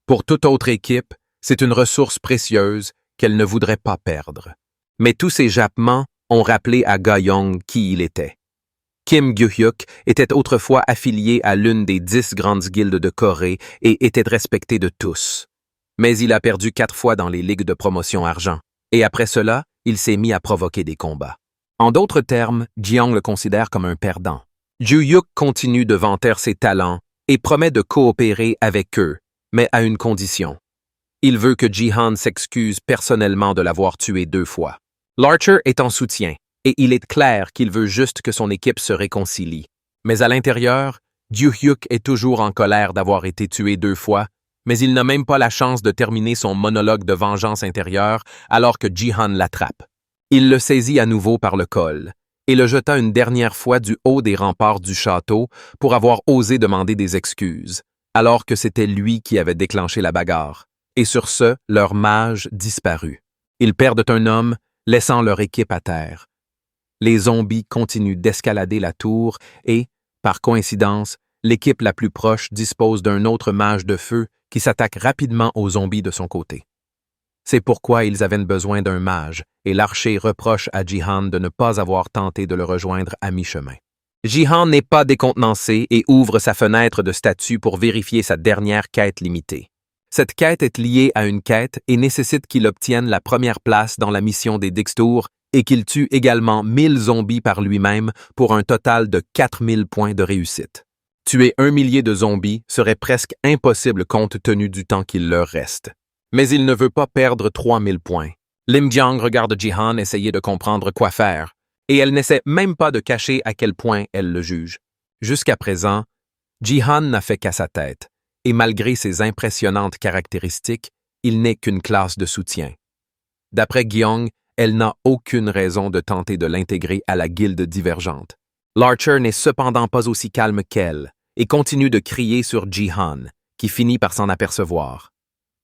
Pour toute autre équipe, c'est une ressource précieuse qu'elle ne voudrait pas perdre. Mais tous ces jappements ont rappelé à Ga-young qui il était. Kim Gyuyok était autrefois affilié à l'une des 10 grandes guildes de Corée et était respecté de tous. Mais il a perdu 4 fois dans les ligues de promotion argent, et après cela, il s'est mis à provoquer des combats. En d'autres termes, Jiang le considère comme un perdant. Gyuyok continue de vanter ses talents et promet de coopérer avec eux, mais à une condition. Il veut que Jihan s'excuse personnellement de l'avoir tué 2 fois. Larcher est en soutien, et il est clair qu'il veut juste que son équipe se réconcilie. Mais à l'intérieur, Gyuyok est toujours en colère d'avoir été tué 2 fois, mais il n'a même pas la chance de terminer son monologue de vengeance intérieure alors que Jihan l'attrape. Il le saisit à nouveau par le col et le jeta une dernière fois du haut des remparts du château pour avoir osé demander des excuses, alors que c'était lui qui avait déclenché la bagarre. Et sur ce, leur mage disparut. Ils perdent un homme, laissant leur équipe à terre. Les zombies continuent d'escalader la tour et, par coïncidence, l'équipe la plus proche dispose d'un autre mage de feu qui s'attaque rapidement aux zombies de son côté. C'est pourquoi ils avaient besoin d'un mage, et l'archer reproche à Jihan de ne pas avoir tenté de le rejoindre à mi-chemin. Jihan n'est pas décontenancé et ouvre sa fenêtre de statue pour vérifier sa dernière quête limitée. Cette quête est liée à une quête et nécessite qu'il obtienne la première place dans la mission des Dixtours et qu'il tue également 1000 zombies par lui-même pour un total de 4000 points de réussite. Tuer 1 millier de zombies serait presque impossible compte tenu du temps qu'il leur reste. Mais il ne veut pas perdre 3000 points. Lim Jiang regarde Jihan essayer de comprendre quoi faire, et elle n'essaie même pas de cacher à quel point elle le juge. Jusqu'à présent, Jihan n'a fait qu'à sa tête, et malgré ses impressionnantes caractéristiques, il n'est qu'une classe de soutien. D'après Gyeong, elle n'a aucune raison de tenter de l'intégrer à la guilde divergente. Larcher n'est cependant pas aussi calme qu'elle, et continue de crier sur Jihan, qui finit par s'en apercevoir.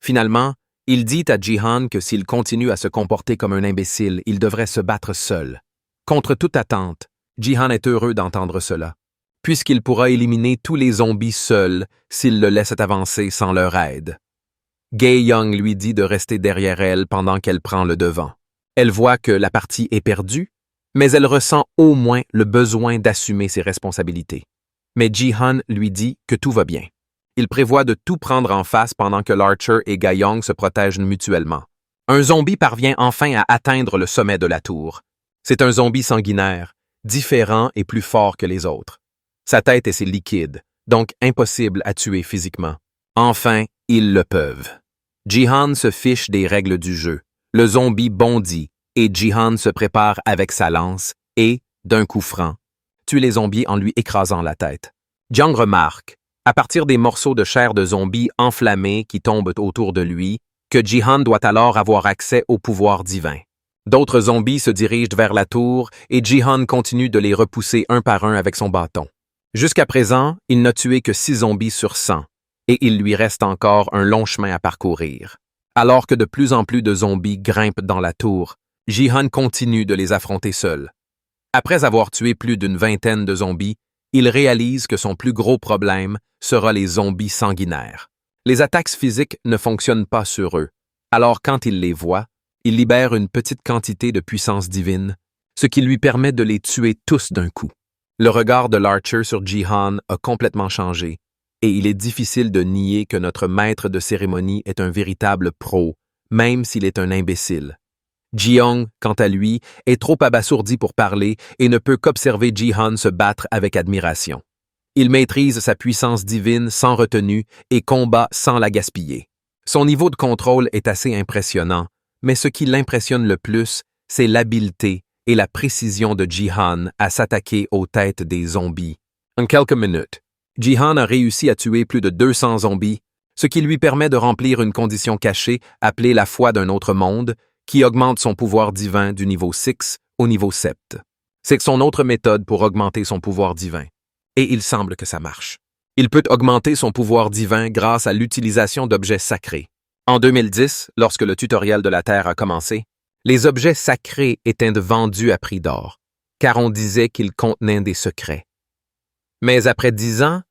Finalement, il dit à Jihan que s'il continue à se comporter comme un imbécile, il devrait se battre seul. Contre toute attente, Jihan est heureux d'entendre cela, puisqu'il pourra éliminer tous les zombies seul s'il le laisse avancer sans leur aide. Ga-young lui dit de rester derrière elle pendant qu'elle prend le devant. Elle voit que la partie est perdue, mais elle ressent au moins le besoin d'assumer ses responsabilités. Mais Jihan lui dit que tout va bien. Il prévoit de tout prendre en face pendant que Larcher et Ga-young se protègent mutuellement. Un zombie parvient enfin à atteindre le sommet de la tour. C'est un zombie sanguinaire, différent et plus fort que les autres. Sa tête est liquide, donc impossible à tuer physiquement. Enfin, ils le peuvent. Jihan se fiche des règles du jeu. Le zombie bondit et Jihan se prépare avec sa lance et, d'un coup franc, tue les zombies en lui écrasant la tête. Jiang remarque, à partir des morceaux de chair de zombies enflammés qui tombent autour de lui, que Jihan doit alors avoir accès au pouvoir divin. D'autres zombies se dirigent vers la tour et Jihan continue de les repousser un par un avec son bâton. Jusqu'à présent, il n'a tué que 6 zombies sur 100, et il lui reste encore un long chemin à parcourir. Alors que de plus en plus de zombies grimpent dans la tour, Jihan continue de les affronter seul. Après avoir tué plus d'une vingtaine de zombies, il réalise que son plus gros problème sera les zombies sanguinaires. Les attaques physiques ne fonctionnent pas sur eux, alors quand il les voit, il libère une petite quantité de puissance divine, ce qui lui permet de les tuer tous d'un coup. Le regard de Larcher sur Jihan a complètement changé, et il est difficile de nier que notre maître de cérémonie est un véritable pro, même s'il est un imbécile. Gyeong, quant à lui, est trop abasourdi pour parler et ne peut qu'observer Jihan se battre avec admiration. Il maîtrise sa puissance divine sans retenue et combat sans la gaspiller. Son niveau de contrôle est assez impressionnant, mais ce qui l'impressionne le plus, c'est l'habileté et la précision de Jihan à s'attaquer aux têtes des zombies. En quelques minutes, Jihan a réussi à tuer plus de 200 zombies, ce qui lui permet de remplir une condition cachée appelée la foi d'un autre monde, qui augmente son pouvoir divin du niveau 6 au niveau 7. C'est son autre méthode pour augmenter son pouvoir divin. Et il semble que ça marche. Il peut augmenter son pouvoir divin grâce à l'utilisation d'objets sacrés. En 2010, lorsque le tutoriel de la Terre a commencé, les objets sacrés étaient vendus à prix d'or, car on disait qu'ils contenaient des secrets. Mais après 10 ans,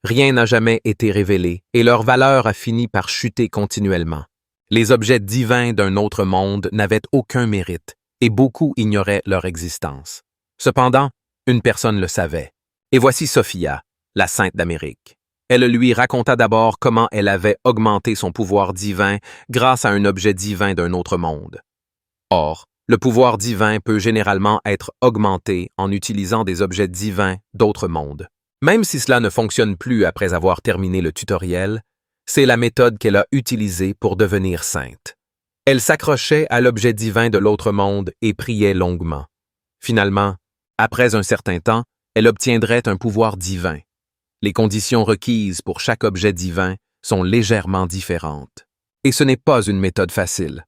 rien n'a jamais été révélé et leur valeur a fini par chuter continuellement. Les objets divins d'un autre monde n'avaient aucun mérite et beaucoup ignoraient leur existence. Cependant, une personne le savait. Et voici Sophia, la Sainte d'Amérique. Elle lui raconta d'abord comment elle avait augmenté son pouvoir divin grâce à un objet divin d'un autre monde. Or, le pouvoir divin peut généralement être augmenté en utilisant des objets divins d'autres mondes. Même si cela ne fonctionne plus après avoir terminé le tutoriel, c'est la méthode qu'elle a utilisée pour devenir sainte. Elle s'accrochait à l'objet divin de l'autre monde et priait longuement. Finalement, après un certain temps, elle obtiendrait un pouvoir divin. Les conditions requises pour chaque objet divin sont légèrement différentes. Et ce n'est pas une méthode facile.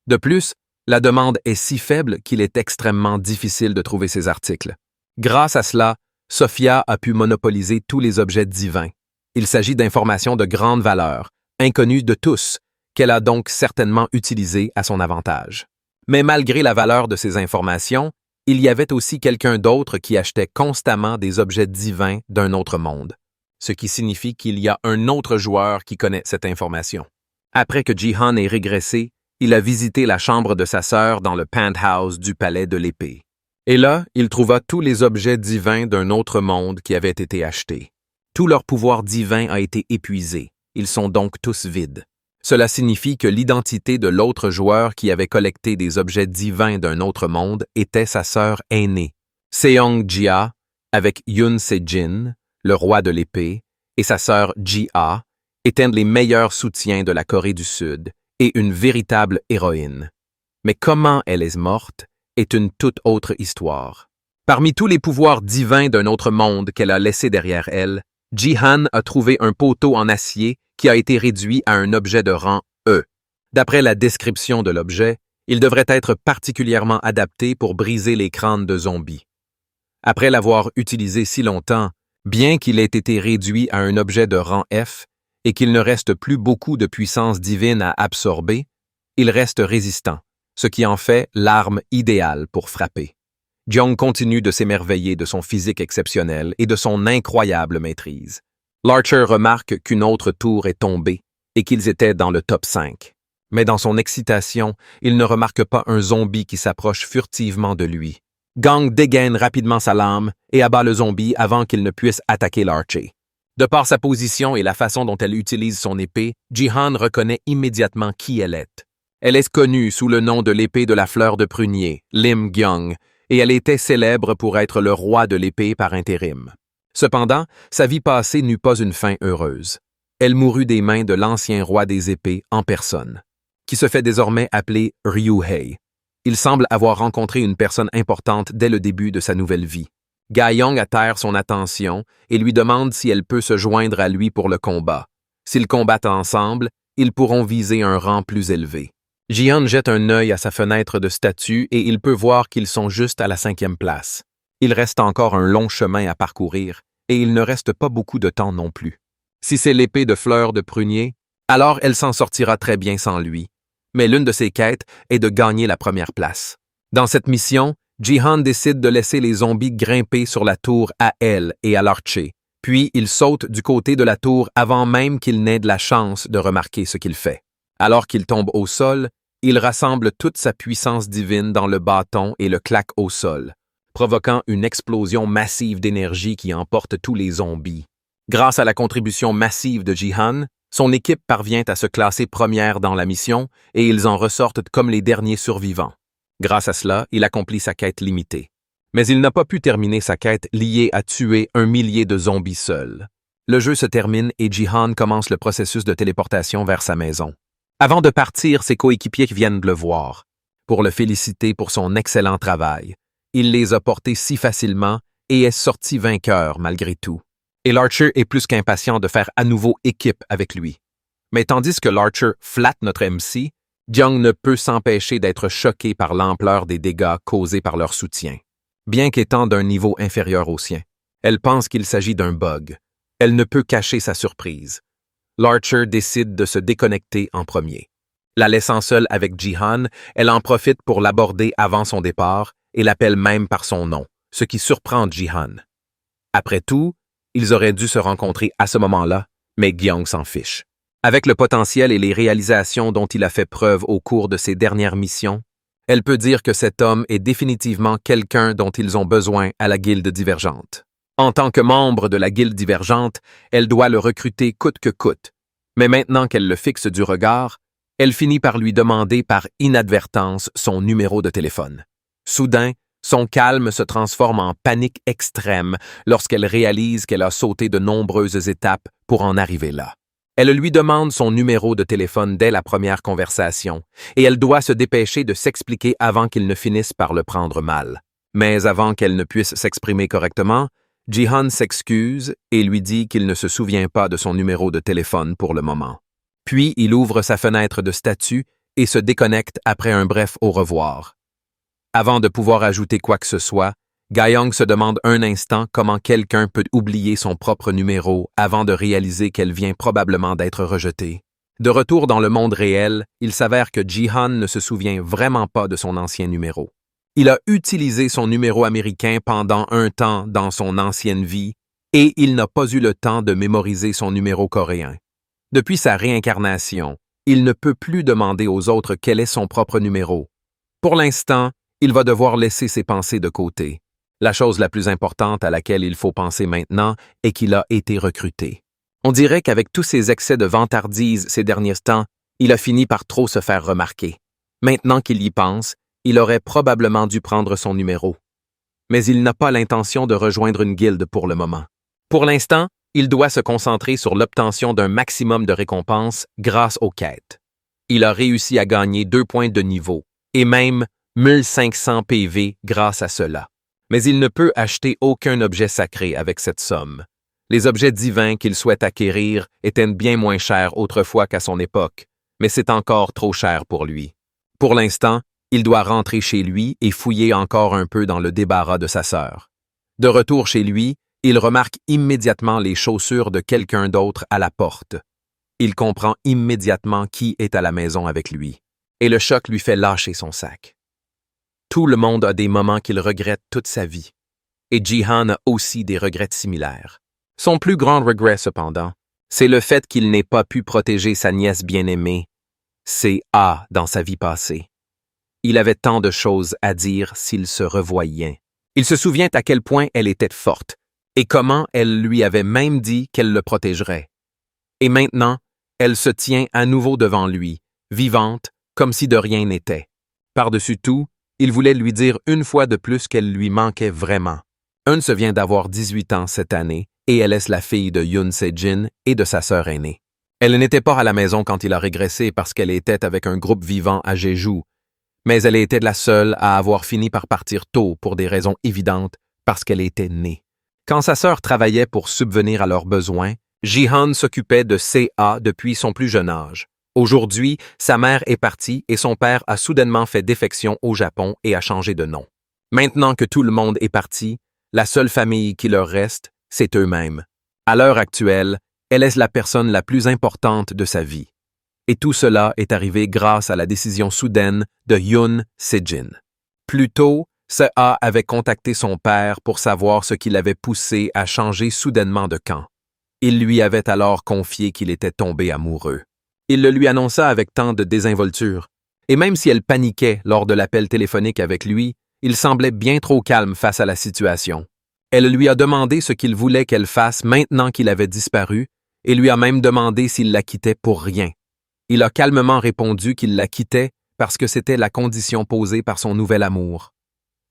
De plus, la demande est si faible qu'il est extrêmement difficile de trouver ces articles. Grâce à cela, Sophia a pu monopoliser tous les objets divins. Il s'agit d'informations de grande valeur, inconnues de tous, qu'elle a donc certainement utilisées à son avantage. Mais malgré la valeur de ces informations, il y avait aussi quelqu'un d'autre qui achetait constamment des objets divins d'un autre monde, ce qui signifie qu'il y a un autre joueur qui connaît cette information. Après que Jihan ait régressé, il a visité la chambre de sa sœur dans le penthouse du palais de l'épée. Et là, il trouva tous les objets divins d'un autre monde qui avaient été achetés. Tout leur pouvoir divin a été épuisé, ils sont donc tous vides. Cela signifie que l'identité de l'autre joueur qui avait collecté des objets divins d'un autre monde était sa sœur aînée, Seong-jia, avec Yoon Se-jin, le roi de l'épée, et sa sœur Ji-ah, étaient les meilleurs soutiens de la Corée du Sud et une véritable héroïne. Mais comment elle est morte est une toute autre histoire. Parmi tous les pouvoirs divins d'un autre monde qu'elle a laissés derrière elle, Jihan a trouvé un poteau en acier qui a été réduit à un objet de rang E. D'après la description de l'objet, il devrait être particulièrement adapté pour briser les crânes de zombies. Après l'avoir utilisé si longtemps, bien qu'il ait été réduit à un objet de rang F et qu'il ne reste plus beaucoup de puissance divine à absorber, il reste résistant, ce qui en fait l'arme idéale pour frapper. Jeong continue de s'émerveiller de son physique exceptionnel et de son incroyable maîtrise. L'archer remarque qu'une autre tour est tombée et qu'ils étaient dans le top 5. Mais dans son excitation, il ne remarque pas un zombie qui s'approche furtivement de lui. Gang dégaine rapidement sa lame et abat le zombie avant qu'il ne puisse attaquer l'archer. De par sa position et la façon dont elle utilise son épée, Jihan reconnaît immédiatement qui elle est. Elle est connue sous le nom de l'épée de la fleur de prunier, Lim Gyeong, et elle était célèbre pour être le roi de l'épée par intérim. Cependant, sa vie passée n'eut pas une fin heureuse. Elle mourut des mains de l'ancien roi des épées en personne, qui se fait désormais appeler Ryuhei. Il semble avoir rencontré une personne importante dès le début de sa nouvelle vie. Ga-young attire son attention et lui demande si elle peut se joindre à lui pour le combat. S'ils combattent ensemble, ils pourront viser un rang plus élevé. Jihan jette un œil à sa fenêtre de statue et il peut voir qu'ils sont juste à la 5e place. Il reste encore un long chemin à parcourir et il ne reste pas beaucoup de temps non plus. Si c'est l'épée de fleur de prunier, alors elle s'en sortira très bien sans lui. Mais l'une de ses quêtes est de gagner la première place. Dans cette mission, Jihan décide de laisser les zombies grimper sur la tour à elle et à l'archer, puis il saute du côté de la tour avant même qu'il n'ait de la chance de remarquer ce qu'il fait. Alors qu'il tombe au sol, il rassemble toute sa puissance divine dans le bâton et le claque au sol, provoquant une explosion massive d'énergie qui emporte tous les zombies. Grâce à la contribution massive de Jihan, son équipe parvient à se classer première dans la mission et ils en ressortent comme les derniers survivants. Grâce à cela, il accomplit sa quête limitée. Mais il n'a pas pu terminer sa quête liée à tuer 1 millier de zombies seuls. Le jeu se termine et Jihan commence le processus de téléportation vers sa maison. Avant de partir, ses coéquipiers viennent le voir, pour le féliciter pour son excellent travail. Il les a portés si facilement et est sorti vainqueur malgré tout. Et l'Archer est plus qu'impatient de faire à nouveau équipe avec lui. Mais tandis que l'Archer flatte notre MC, Jiang ne peut s'empêcher d'être choquée par l'ampleur des dégâts causés par leur soutien. Bien qu'étant d'un niveau inférieur au sien, elle pense qu'il s'agit d'un bug. Elle ne peut cacher sa surprise. L'Archer décide de se déconnecter en premier. La laissant seule avec Jihan, elle en profite pour l'aborder avant son départ et l'appelle même par son nom, ce qui surprend Jihan. Après tout, ils auraient dû se rencontrer à ce moment-là, mais Gyeong s'en fiche. Avec le potentiel et les réalisations dont il a fait preuve au cours de ses dernières missions, elle peut dire que cet homme est définitivement quelqu'un dont ils ont besoin à la Guilde Divergente. En tant que membre de la Guilde Divergente, elle doit le recruter coûte que coûte. Mais maintenant qu'elle le fixe du regard, elle finit par lui demander par inadvertance son numéro de téléphone. Soudain, son calme se transforme en panique extrême lorsqu'elle réalise qu'elle a sauté de nombreuses étapes pour en arriver là. Elle lui demande son numéro de téléphone dès la première conversation, et elle doit se dépêcher de s'expliquer avant qu'il ne finisse par le prendre mal. Mais avant qu'elle ne puisse s'exprimer correctement, Jihan s'excuse et lui dit qu'il ne se souvient pas de son numéro de téléphone pour le moment. Puis il ouvre sa fenêtre de statut et se déconnecte après un bref au revoir. Avant de pouvoir ajouter quoi que ce soit, Gyeong se demande un instant comment quelqu'un peut oublier son propre numéro avant de réaliser qu'elle vient probablement d'être rejetée. De retour dans le monde réel, il s'avère que Jihan ne se souvient vraiment pas de son ancien numéro. Il a utilisé son numéro américain pendant un temps dans son ancienne vie et il n'a pas eu le temps de mémoriser son numéro coréen. Depuis sa réincarnation, il ne peut plus demander aux autres quel est son propre numéro. Pour l'instant, il va devoir laisser ses pensées de côté. La chose la plus importante à laquelle il faut penser maintenant est qu'il a été recruté. On dirait qu'avec tous ses excès de vantardise ces derniers temps, il a fini par trop se faire remarquer. Maintenant qu'il y pense, il aurait probablement dû prendre son numéro. Mais il n'a pas l'intention de rejoindre une guilde pour le moment. Pour l'instant, il doit se concentrer sur l'obtention d'un maximum de récompenses grâce aux quêtes. Il a réussi à gagner 2 points de niveau, et même 1500 PV grâce à cela. Mais il ne peut acheter aucun objet sacré avec cette somme. Les objets divins qu'il souhaite acquérir étaient bien moins chers autrefois qu'à son époque, mais c'est encore trop cher pour lui. Pour l'instant, il doit rentrer chez lui et fouiller encore un peu dans le débarras de sa sœur. De retour chez lui, il remarque immédiatement les chaussures de quelqu'un d'autre à la porte. Il comprend immédiatement qui est à la maison avec lui, et le choc lui fait lâcher son sac. Tout le monde a des moments qu'il regrette toute sa vie, et Jihan a aussi des regrets similaires. Son plus grand regret, cependant, c'est le fait qu'il n'ait pas pu protéger sa nièce bien-aimée, C.A. dans sa vie passée. Il avait tant de choses à dire s'il se revoyait. Il se souvient à quel point elle était forte, et comment elle lui avait même dit qu'elle le protégerait. Et maintenant, elle se tient à nouveau devant lui, vivante, comme si de rien n'était. Par-dessus tout, il voulait lui dire une fois de plus qu'elle lui manquait vraiment. Eun se vient d'avoir 18 ans cette année, et elle est la fille de Yoon Se-jin et de sa sœur aînée. Elle n'était pas à la maison quand il a régressé parce qu'elle était avec un groupe vivant à Jeju, mais elle était la seule à avoir fini par partir tôt pour des raisons évidentes parce qu'elle était née. Quand sa sœur travaillait pour subvenir à leurs besoins, Jihan s'occupait de C.A. depuis son plus jeune âge. Aujourd'hui, sa mère est partie et son père a soudainement fait défection au Japon et a changé de nom. Maintenant que tout le monde est parti, la seule famille qui leur reste, c'est eux-mêmes. À l'heure actuelle, elle est la personne la plus importante de sa vie. Et tout cela est arrivé grâce à la décision soudaine de Yoon Se-jin. Plus tôt, Se-a avait contacté son père pour savoir ce qui l'avait poussé à changer soudainement de camp. Il lui avait alors confié qu'il était tombé amoureux. Il le lui annonça avec tant de désinvolture. Et même si elle paniquait lors de l'appel téléphonique avec lui, il semblait bien trop calme face à la situation. Elle lui a demandé ce qu'il voulait qu'elle fasse maintenant qu'il avait disparu et lui a même demandé s'il la quittait pour rien. Il a calmement répondu qu'il la quittait parce que c'était la condition posée par son nouvel amour.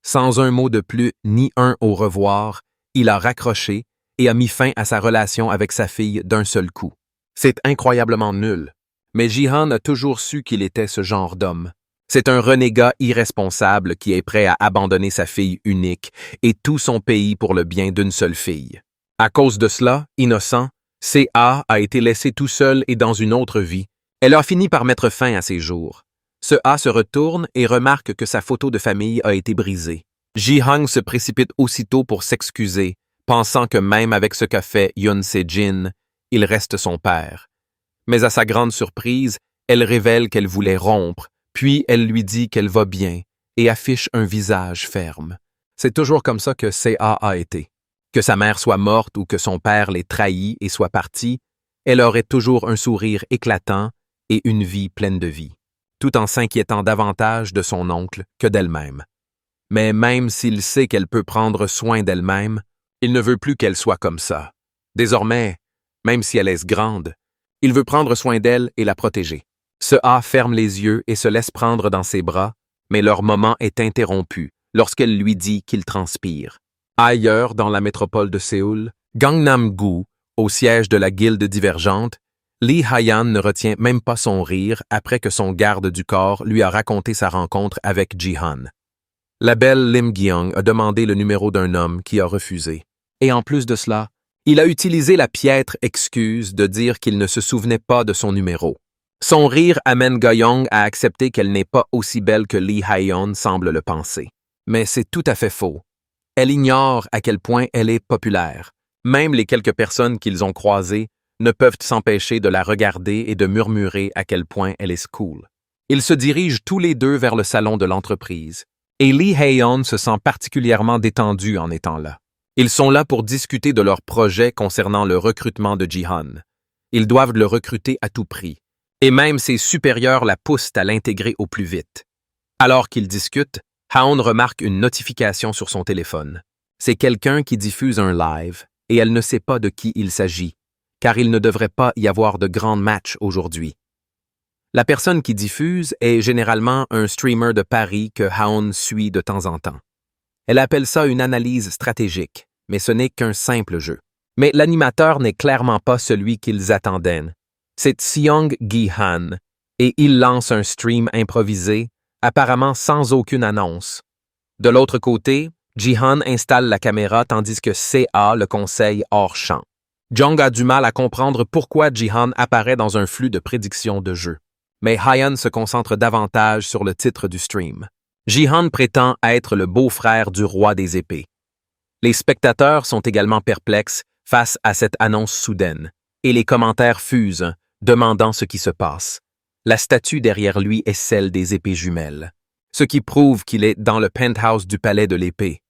Sans un mot de plus ni un au revoir, il a raccroché et a mis fin à sa relation avec sa fille d'un seul coup. C'est incroyablement nul, mais Jihan a toujours su qu'il était ce genre d'homme. C'est un renégat irresponsable qui est prêt à abandonner sa fille unique et tout son pays pour le bien d'une seule fille. À cause de cela, innocent, C.A. a été laissé tout seul et dans une autre vie. Elle a fini par mettre fin à ses jours. Se-a se retourne et remarque que sa photo de famille a été brisée. Ji-hang se précipite aussitôt pour s'excuser, pensant que même avec ce qu'a fait Yoon Se-jin, il reste son père. Mais à sa grande surprise, elle révèle qu'elle voulait rompre, puis elle lui dit qu'elle va bien et affiche un visage ferme. C'est toujours comme ça que Se-a a été. Que sa mère soit morte ou que son père l'ait trahi et soit parti, elle aurait toujours un sourire éclatant et une vie pleine de vie, tout en s'inquiétant davantage de son oncle que d'elle-même. Mais même s'il sait qu'elle peut prendre soin d'elle-même, il ne veut plus qu'elle soit comme ça. Désormais, même si elle est grande, il veut prendre soin d'elle et la protéger. Se-a ferme les yeux et se laisse prendre dans ses bras, mais leur moment est interrompu lorsqu'elle lui dit qu'il transpire. Ailleurs dans la métropole de Séoul, Gangnam-gu, au siège de la guilde divergente, Lee Ha-yeon ne retient même pas son rire après que son garde du corps lui a raconté sa rencontre avec Ji-han. La belle Lim Gi-young a demandé le numéro d'un homme qui a refusé. Et en plus de cela, il a utilisé la piètre excuse de dire qu'il ne se souvenait pas de son numéro. Son rire amène Ga-young à accepter qu'elle n'est pas aussi belle que Lee Ha-yeon semble le penser. Mais c'est tout à fait faux. Elle ignore à quel point elle est populaire. Même les quelques personnes qu'ils ont croisées ne peuvent s'empêcher de la regarder et de murmurer à quel point elle est cool. Ils se dirigent tous les deux vers le salon de l'entreprise, et Lee Ha-yeon se sent particulièrement détendu en étant là. Ils sont là pour discuter de leur projet concernant le recrutement de Ji-han. Ils doivent le recruter à tout prix, et même ses supérieurs la poussent à l'intégrer au plus vite. Alors qu'ils discutent, Ha-yeon remarque une notification sur son téléphone. C'est quelqu'un qui diffuse un live, et elle ne sait pas de qui il s'agit, car il ne devrait pas y avoir de grands matchs aujourd'hui. La personne qui diffuse est généralement un streamer de Paris que Ha-yeon suit de temps en temps. Elle appelle ça une analyse stratégique, mais ce n'est qu'un simple jeu. Mais l'animateur n'est clairement pas celui qu'ils attendaient. C'est Seong Gi-han, et il lance un stream improvisé, apparemment sans aucune annonce. De l'autre côté, Ji-han installe la caméra tandis que Se-a le conseille hors champ. Jung a du mal à comprendre pourquoi Ji-han apparaît dans un flux de prédictions de jeu. Mais Ha-yeon se concentre davantage sur le titre du stream. Ji-han prétend être le beau-frère du roi des épées. Les spectateurs sont également perplexes face à cette annonce soudaine, et les commentaires fusent, demandant ce qui se passe. La statue derrière lui est celle des épées jumelles, ce qui prouve qu'il est dans le penthouse du palais de l'épée.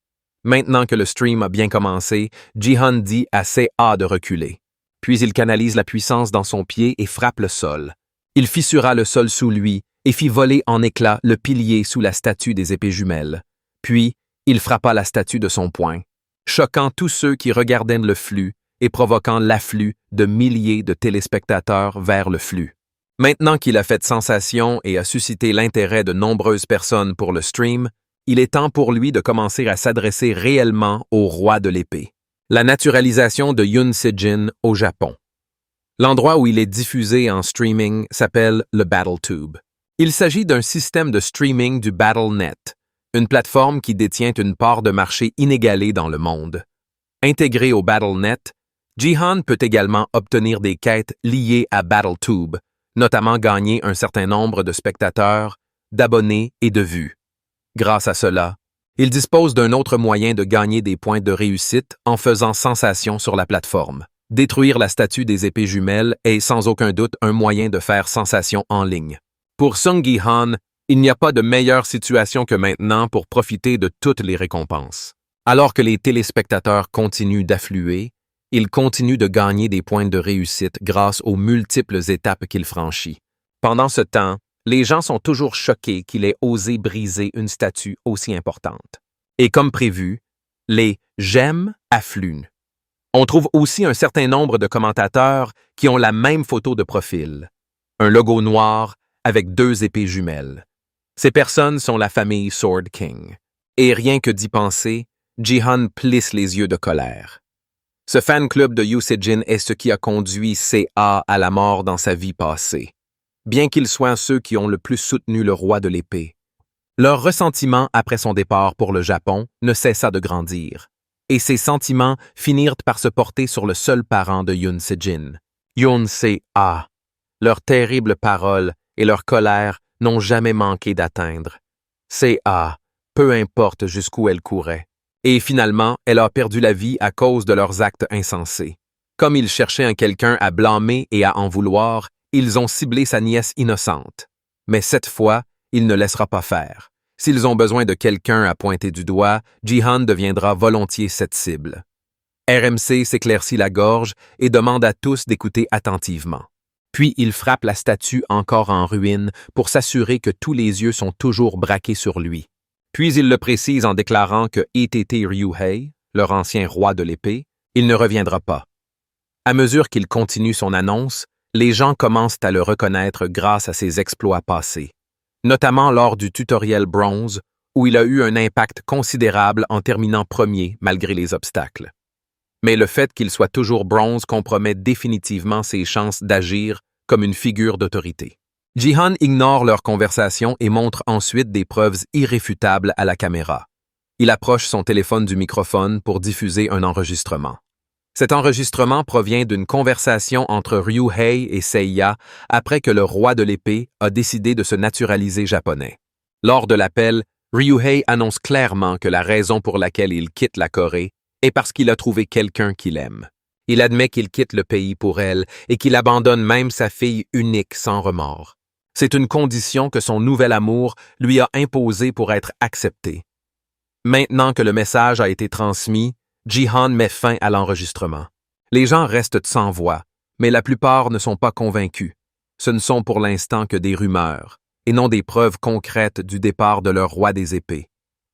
Maintenant que le stream a bien commencé, Ji-han dit à Se-a de reculer. Puis il canalise la puissance dans son pied et frappe le sol. Il fissura le sol sous lui et fit voler en éclats le pilier sous la statue des épées jumelles. Puis, il frappa la statue de son poing, choquant tous ceux qui regardaient le flux et provoquant l'afflux de milliers de téléspectateurs vers le flux. Maintenant qu'il a fait sensation et a suscité l'intérêt de nombreuses personnes pour le stream, il est temps pour lui de commencer à s'adresser réellement au roi de l'épée. La naturalisation de Yoon Se-jin au Japon. L'endroit où il est diffusé en streaming s'appelle le BattleTube. Il s'agit d'un système de streaming du BattleNet, une plateforme qui détient une part de marché inégalée dans le monde. Intégré au BattleNet, Ji-han peut également obtenir des quêtes liées à BattleTube, notamment gagner un certain nombre de spectateurs, d'abonnés et de vues. Grâce à cela, il dispose d'un autre moyen de gagner des points de réussite en faisant sensation sur la plateforme. Détruire la statue des épées jumelles est sans aucun doute un moyen de faire sensation en ligne. Pour Sung Gi-han, il n'y a pas de meilleure situation que maintenant pour profiter de toutes les récompenses. Alors que les téléspectateurs continuent d'affluer, il continue de gagner des points de réussite grâce aux multiples étapes qu'il franchit. Pendant ce temps, les gens sont toujours choqués qu'il ait osé briser une statue aussi importante. Et comme prévu, les « j'aime » affluent. On trouve aussi un certain nombre de commentateurs qui ont la même photo de profil, un logo noir avec 2 épées jumelles. Ces personnes sont la famille Sword King. Et rien que d'y penser, Ji-han plisse les yeux de colère. Ce fan club de Yoon Se-jin est ce qui a conduit Se-a à la mort dans sa vie passée, bien qu'ils soient ceux qui ont le plus soutenu le roi de l'épée. Leur ressentiment après son départ pour le Japon ne cessa de grandir, et ces sentiments finirent par se porter sur le seul parent de Yoon Se-jin, Yoon Se-a. Leurs terribles paroles et leur colère n'ont jamais manqué d'atteindre C.A., peu importe jusqu'où elle courait. Et finalement, elle a perdu la vie à cause de leurs actes insensés. Comme ils cherchaient un quelqu'un à blâmer et à en vouloir, ils ont ciblé sa nièce innocente. Mais cette fois, il ne laissera pas faire. S'ils ont besoin de quelqu'un à pointer du doigt, Jihan deviendra volontiers cette cible. RMC s'éclaircit la gorge et demande à tous d'écouter attentivement. Puis il frappe la statue encore en ruine pour s'assurer que tous les yeux sont toujours braqués sur lui. Puis il le précise en déclarant que ETT Ryuhei, leur ancien roi de l'épée, il ne reviendra pas. À mesure qu'il continue son annonce, les gens commencent à le reconnaître grâce à ses exploits passés, notamment lors du tutoriel Bronze, où il a eu un impact considérable en terminant premier malgré les obstacles. Mais le fait qu'il soit toujours Bronze compromet définitivement ses chances d'agir comme une figure d'autorité. Jihan ignore leur conversation et montre ensuite des preuves irréfutables à la caméra. Il approche son téléphone du microphone pour diffuser un enregistrement. Cet enregistrement provient d'une conversation entre Ryuhei et Seiya après que le roi de l'épée a décidé de se naturaliser japonais. Lors de l'appel, Ryuhei annonce clairement que la raison pour laquelle il quitte la Corée est parce qu'il a trouvé quelqu'un qu'il aime. Il admet qu'il quitte le pays pour elle et qu'il abandonne même sa fille unique sans remords. C'est une condition que son nouvel amour lui a imposée pour être accepté. Maintenant que le message a été transmis, Jihan met fin à l'enregistrement. Les gens restent sans voix, mais la plupart ne sont pas convaincus. Ce ne sont pour l'instant que des rumeurs, et non des preuves concrètes du départ de leur roi des épées.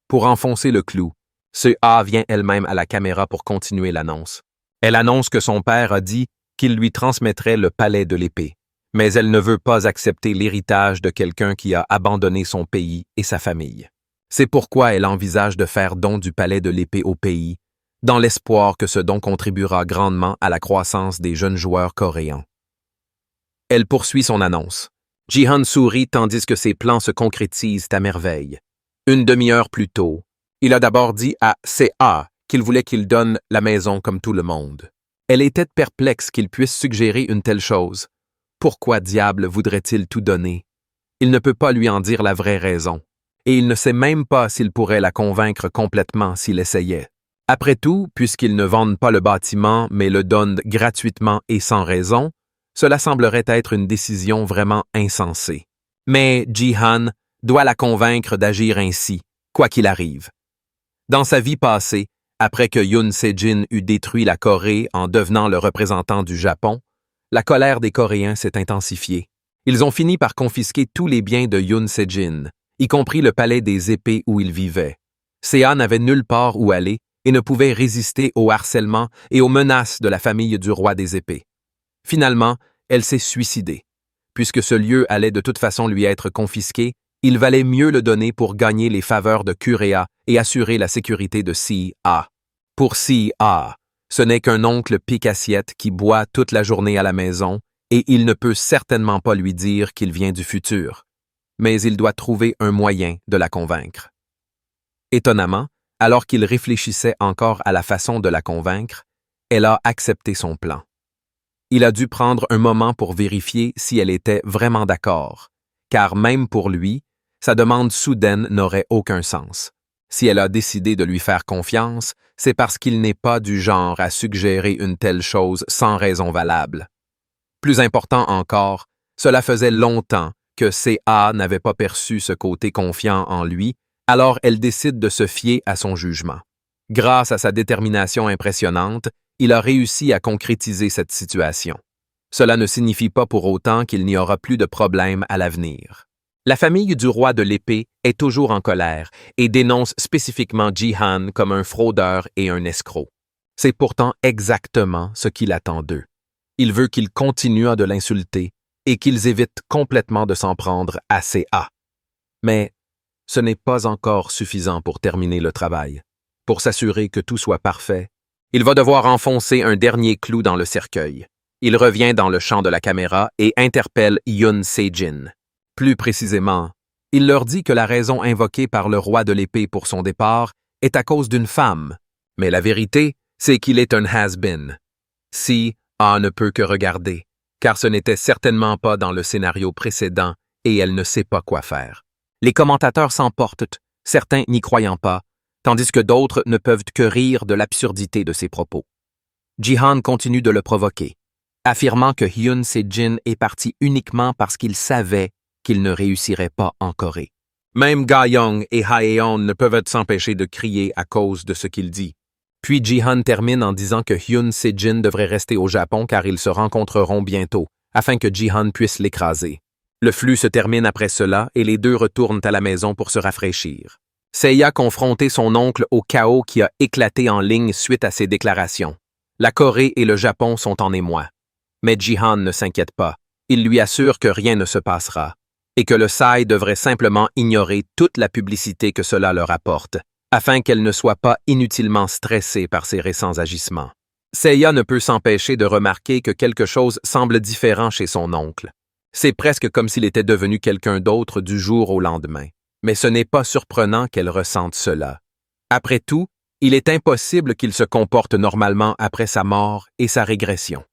Pour enfoncer le clou, C.A. vient elle-même à la caméra pour continuer l'annonce. Elle annonce que son père a dit qu'il lui transmettrait le palais de l'épée, mais elle ne veut pas accepter l'héritage de quelqu'un qui a abandonné son pays et sa famille. C'est pourquoi elle envisage de faire don du palais de l'épée au pays, dans l'espoir que ce don contribuera grandement à la croissance des jeunes joueurs coréens. Elle poursuit son annonce. Jihan sourit tandis que ses plans se concrétisent à merveille. Une demi-heure plus tôt, il a d'abord dit à C.A. qu'il voulait qu'il donne la maison comme tout le monde. Elle était perplexe qu'il puisse suggérer une telle chose. Pourquoi diable voudrait-il tout donner? Il ne peut pas lui en dire la vraie raison, et il ne sait même pas s'il pourrait la convaincre complètement s'il essayait. Après tout, puisqu'ils ne vendent pas le bâtiment mais le donnent gratuitement et sans raison, cela semblerait être une décision vraiment insensée. Mais Jihan doit la convaincre d'agir ainsi, quoi qu'il arrive. Dans sa vie passée, après que Yoon Se-jin eut détruit la Corée en devenant le représentant du Japon, la colère des Coréens s'est intensifiée. Ils ont fini par confisquer tous les biens de Yoon Se-jin, y compris le palais des épées où il vivait. Sea n'avait nulle part où aller et ne pouvait résister au harcèlement et aux menaces de la famille du roi des épées. Finalement, elle s'est suicidée. Puisque ce lieu allait de toute façon lui être confisqué, il valait mieux le donner pour gagner les faveurs de Kurea et assurer la sécurité de C.A. Pour C.A., ce n'est qu'un oncle pique-assiette qui boit toute la journée à la maison et il ne peut certainement pas lui dire qu'il vient du futur. Mais il doit trouver un moyen de la convaincre. Étonnamment, alors qu'il réfléchissait encore à la façon de la convaincre, elle a accepté son plan. Il a dû prendre un moment pour vérifier si elle était vraiment d'accord, car même pour lui, sa demande soudaine n'aurait aucun sens. Si elle a décidé de lui faire confiance, c'est parce qu'il n'est pas du genre à suggérer une telle chose sans raison valable. Plus important encore, cela faisait longtemps que C.A. n'avait pas perçu ce côté confiant en lui, alors elle décide de se fier à son jugement. Grâce à sa détermination impressionnante, il a réussi à concrétiser cette situation. Cela ne signifie pas pour autant qu'il n'y aura plus de problème à l'avenir. La famille du roi de l'épée est toujours en colère et dénonce spécifiquement Jihan comme un fraudeur et un escroc. C'est pourtant exactement ce qu'il attend d'eux. Il veut qu'ils continuent de l'insulter et qu'ils évitent complètement de s'en prendre à C.A. Mais ce n'est pas encore suffisant pour terminer le travail. Pour s'assurer que tout soit parfait, il va devoir enfoncer un dernier clou dans le cercueil. Il revient dans le champ de la caméra et interpelle Yoon Se-jin. Plus précisément, il leur dit que la raison invoquée par le roi de l'épée pour son départ est à cause d'une femme. Mais la vérité, c'est qu'il est un has-been. C.A. ne peut que regarder, car ce n'était certainement pas dans le scénario précédent et elle ne sait pas quoi faire. Les commentateurs s'emportent, certains n'y croyant pas, tandis que d'autres ne peuvent que rire de l'absurdité de ses propos. Jihan continue de le provoquer, affirmant que Hyun Se-jin est parti uniquement parce qu'il savait qu'il ne réussirait pas en Corée. Même Ga-young et Haeon ne peuvent s'empêcher de crier à cause de ce qu'il dit. Puis Jihan termine en disant que Hyun Se-jin devrait rester au Japon car ils se rencontreront bientôt, afin que Jihan puisse l'écraser. Le flux se termine après cela et les deux retournent à la maison pour se rafraîchir. Seiya a confronté son oncle au chaos qui a éclaté en ligne suite à ses déclarations. La Corée et le Japon sont en émoi. Mais Jihan ne s'inquiète pas. Il lui assure que rien ne se passera et que le Psy devrait simplement ignorer toute la publicité que cela leur apporte, afin qu'elle ne soit pas inutilement stressée par ses récents agissements. Seiya ne peut s'empêcher de remarquer que quelque chose semble différent chez son oncle. C'est presque comme s'il était devenu quelqu'un d'autre du jour au lendemain. Mais ce n'est pas surprenant qu'elle ressente cela. Après tout, il est impossible qu'il se comporte normalement après sa mort et sa régression.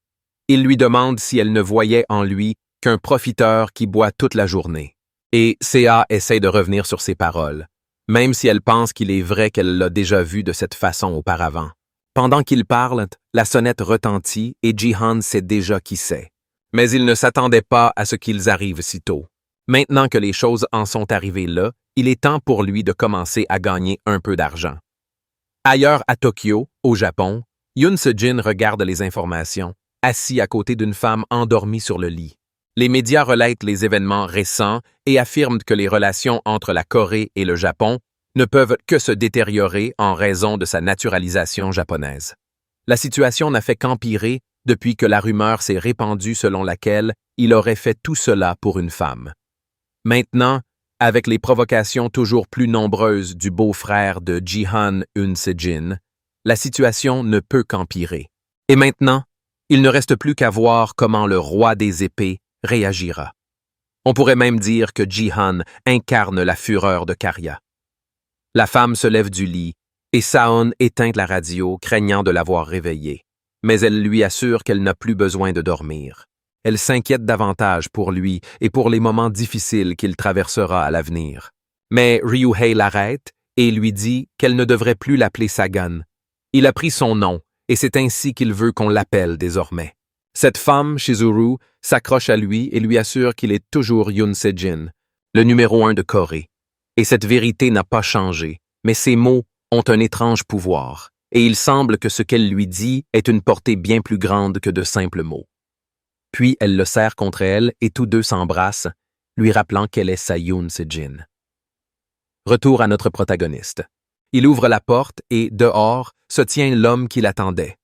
Il lui demande si elle ne voyait en lui qu'un profiteur qui boit toute la journée. Et Seiya essaie de revenir sur ses paroles, même si elle pense qu'il est vrai qu'elle l'a déjà vu de cette façon auparavant. Pendant qu'il parle, la sonnette retentit et Jihan sait déjà qui c'est. Mais il ne s'attendait pas à ce qu'ils arrivent si tôt. Maintenant que les choses en sont arrivées là, il est temps pour lui de commencer à gagner un peu d'argent. Ailleurs à Tokyo, au Japon, Hyun Se-jin regarde les informations, assis à côté d'une femme endormie sur le lit. Les médias relatent les événements récents et affirment que les relations entre la Corée et le Japon ne peuvent que se détériorer en raison de sa naturalisation japonaise. La situation n'a fait qu'empirer depuis que la rumeur s'est répandue selon laquelle il aurait fait tout cela pour une femme. Maintenant, avec les provocations toujours plus nombreuses du beau-frère de Jihan, Hyun Se-jin, la situation ne peut qu'empirer. Et maintenant, il ne reste plus qu'à voir comment le roi des épées réagira. On pourrait même dire que Jihan incarne la fureur de Karya. La femme se lève du lit et Saon éteint la radio, craignant de l'avoir réveillée. Mais elle lui assure qu'elle n'a plus besoin de dormir. Elle s'inquiète davantage pour lui et pour les moments difficiles qu'il traversera à l'avenir. Mais Ryuhei l'arrête et lui dit qu'elle ne devrait plus l'appeler Sagan. Il a pris son nom et c'est ainsi qu'il veut qu'on l'appelle désormais. Cette femme, Shizuru, s'accroche à lui et lui assure qu'il est toujours Hyun Se-jin, le numéro 1 de Corée. Et cette vérité n'a pas changé, mais ses mots ont un étrange pouvoir, et il semble que ce qu'elle lui dit ait une portée bien plus grande que de simples mots. Puis elle le serre contre elle et tous deux s'embrassent, lui rappelant qu'elle est sa Hyun Se-jin. Retour à notre protagoniste. Il ouvre la porte et, dehors, se tient l'homme qui l'attendait.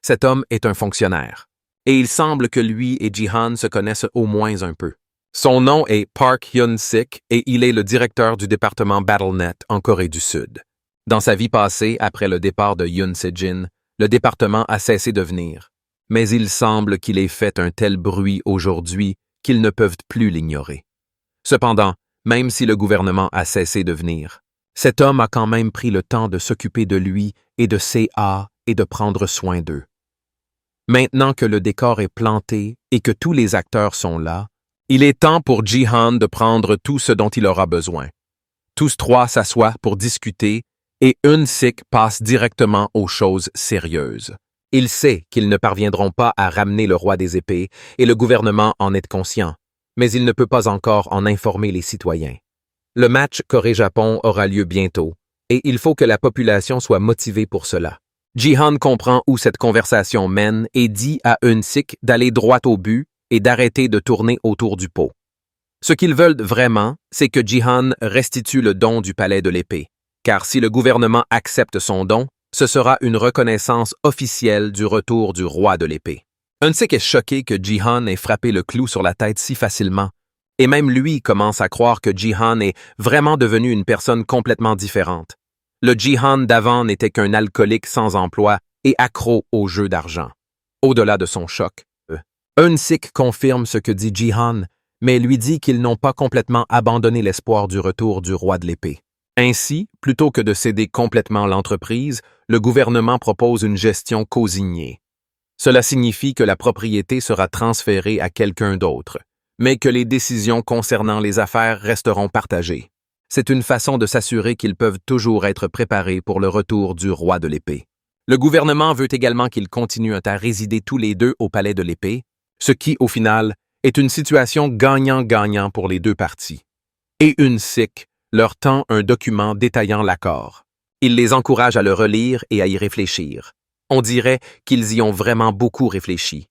Cet homme est un fonctionnaire, et il semble que lui et Jihan se connaissent au moins un peu. Son nom est Park Hyun-sik et il est le directeur du département BattleNet en Corée du Sud. Dans sa vie passée, après le départ de Hyun Se-jin, le département a cessé de venir. Mais il semble qu'il ait fait un tel bruit aujourd'hui qu'ils ne peuvent plus l'ignorer. Cependant, même si le gouvernement a cessé de venir, cet homme a quand même pris le temps de s'occuper de lui et de Seiya et de prendre soin d'eux. Maintenant que le décor est planté et que tous les acteurs sont là, il est temps pour Jihan de prendre tout ce dont il aura besoin. Tous trois s'assoient pour discuter et Hyun-sik passe directement aux choses sérieuses. Il sait qu'ils ne parviendront pas à ramener le roi des épées et le gouvernement en est conscient, mais il ne peut pas encore en informer les citoyens. Le match Corée-Japon aura lieu bientôt et il faut que la population soit motivée pour cela. Jihan comprend où cette conversation mène et dit à Hyun-sik d'aller droit au but et d'arrêter de tourner autour du pot. Ce qu'ils veulent vraiment, c'est que Jihan restitue le don du palais de l'épée, car si le gouvernement accepte son don, ce sera une reconnaissance officielle du retour du roi de l'épée. Hyun-sik est choqué que Jihan ait frappé le clou sur la tête si facilement, et même lui commence à croire que Jihan est vraiment devenu une personne complètement différente. Le Jihan d'avant n'était qu'un alcoolique sans emploi et accro aux jeux d'argent. Au-delà de son choc, Hyun-sik confirme ce que dit Jihan, mais lui dit qu'ils n'ont pas complètement abandonné l'espoir du retour du roi de l'épée. Ainsi, plutôt que de céder complètement l'entreprise, le gouvernement propose une gestion cosignée. Cela signifie que la propriété sera transférée à quelqu'un d'autre, mais que les décisions concernant les affaires resteront partagées. C'est une façon de s'assurer qu'ils peuvent toujours être préparés pour le retour du roi de l'épée. Le gouvernement veut également qu'ils continuent à résider tous les deux au palais de l'épée, ce qui, au final, est une situation gagnant-gagnant pour les deux parties. Et une sikh leur tend un document détaillant l'accord. Il les encourage à le relire et à y réfléchir. On dirait qu'ils y ont vraiment beaucoup réfléchi.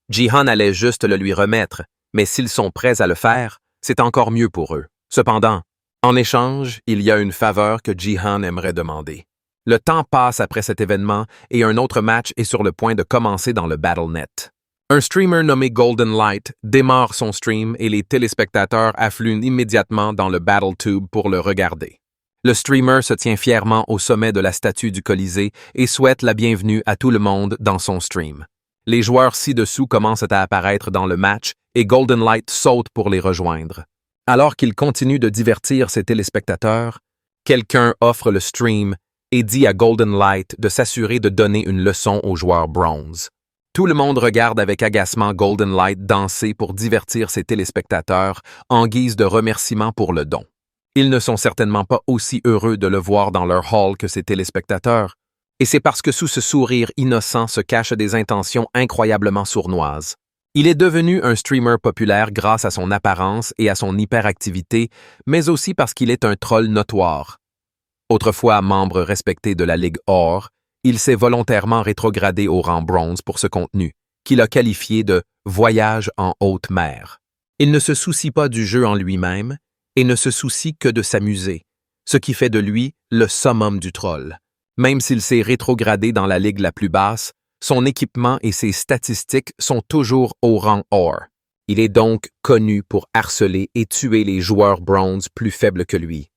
Jihan allait juste le lui remettre, mais s'ils sont prêts à le faire, c'est encore mieux pour eux. Cependant, en échange, il y a une faveur que Jihan aimerait demander. Le temps passe après cet événement et un autre match est sur le point de commencer dans le BattleNet. Un streamer nommé Golden Light démarre son stream et les téléspectateurs affluent immédiatement dans le BattleTube pour le regarder. Le streamer se tient fièrement au sommet de la statue du Colisée et souhaite la bienvenue à tout le monde dans son stream. Les joueurs ci-dessous commencent à apparaître dans le match et Golden Light saute pour les rejoindre. Alors qu'il continue de divertir ses téléspectateurs, quelqu'un offre le stream et dit à Golden Light de s'assurer de donner une leçon aux joueurs bronze. Tout le monde regarde avec agacement Golden Light danser pour divertir ses téléspectateurs en guise de remerciement pour le don. Ils ne sont certainement pas aussi heureux de le voir dans leur hall que ses téléspectateurs, et c'est parce que sous ce sourire innocent se cachent des intentions incroyablement sournoises. Il est devenu un streamer populaire grâce à son apparence et à son hyperactivité, mais aussi parce qu'il est un troll notoire. Autrefois membre respecté de la Ligue Or, il s'est volontairement rétrogradé au rang bronze pour ce contenu, qu'il a qualifié de « voyage en haute mer ». Il ne se soucie pas du jeu en lui-même et ne se soucie que de s'amuser, ce qui fait de lui le summum du troll. Même s'il s'est rétrogradé dans la ligue la plus basse, son équipement et ses statistiques sont toujours au rang Or. Il est donc connu pour harceler et tuer les joueurs bronze plus faibles que lui.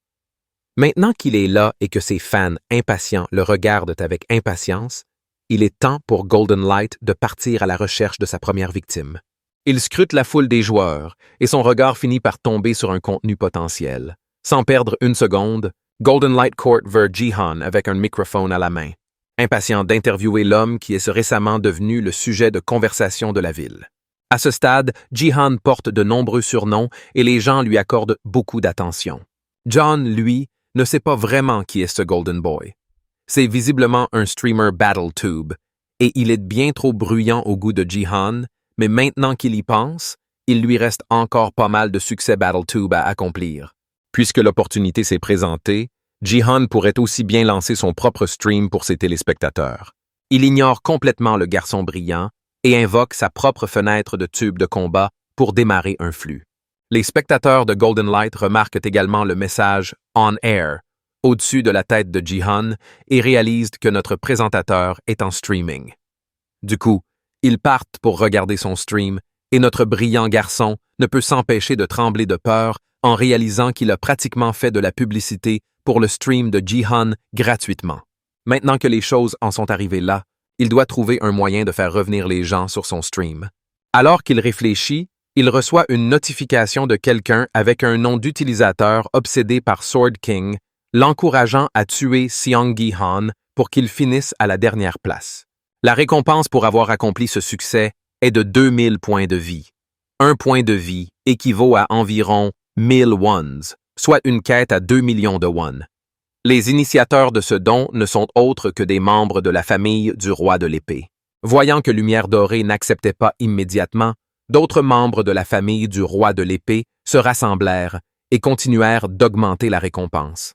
Maintenant qu'il est là et que ses fans impatients le regardent avec impatience, il est temps pour Golden Light de partir à la recherche de sa première victime. Il scrute la foule des joueurs et son regard finit par tomber sur un contenu potentiel. Sans perdre une seconde, Golden Light court vers Jihan avec un microphone à la main, impatient d'interviewer l'homme qui est récemment devenu le sujet de conversation de la ville. À ce stade, Jihan porte de nombreux surnoms et les gens lui accordent beaucoup d'attention. John, lui, ne sait pas vraiment qui est ce Golden Boy. C'est visiblement un streamer BattleTube, et il est bien trop bruyant au goût de Jihan, mais maintenant qu'il y pense, il lui reste encore pas mal de succès BattleTube à accomplir. Puisque l'opportunité s'est présentée, Jihan pourrait aussi bien lancer son propre stream pour ses téléspectateurs. Il ignore complètement le garçon brillant et invoque sa propre fenêtre de tube de combat pour démarrer un flux. Les spectateurs de Golden Light remarquent également le message « On Air » au-dessus de la tête de Jihan et réalisent que notre présentateur est en streaming. Du coup, ils partent pour regarder son stream et notre brillant garçon ne peut s'empêcher de trembler de peur en réalisant qu'il a pratiquement fait de la publicité pour le stream de Jihan gratuitement. Maintenant que les choses en sont arrivées là, il doit trouver un moyen de faire revenir les gens sur son stream. Alors qu'il réfléchit, il reçoit une notification de quelqu'un avec un nom d'utilisateur obsédé par Sword King, l'encourageant à tuer Seonggi Han pour qu'il finisse à la dernière place. La récompense pour avoir accompli ce succès est de 2000 points de vie. Un point de vie équivaut à environ 1000 wons, soit une quête à 2 millions de wons. Les initiateurs de ce don ne sont autres que des membres de la famille du roi de l'épée. Voyant que Lumière Dorée n'acceptait pas immédiatement, d'autres membres de la famille du roi de l'épée se rassemblèrent et continuèrent d'augmenter la récompense.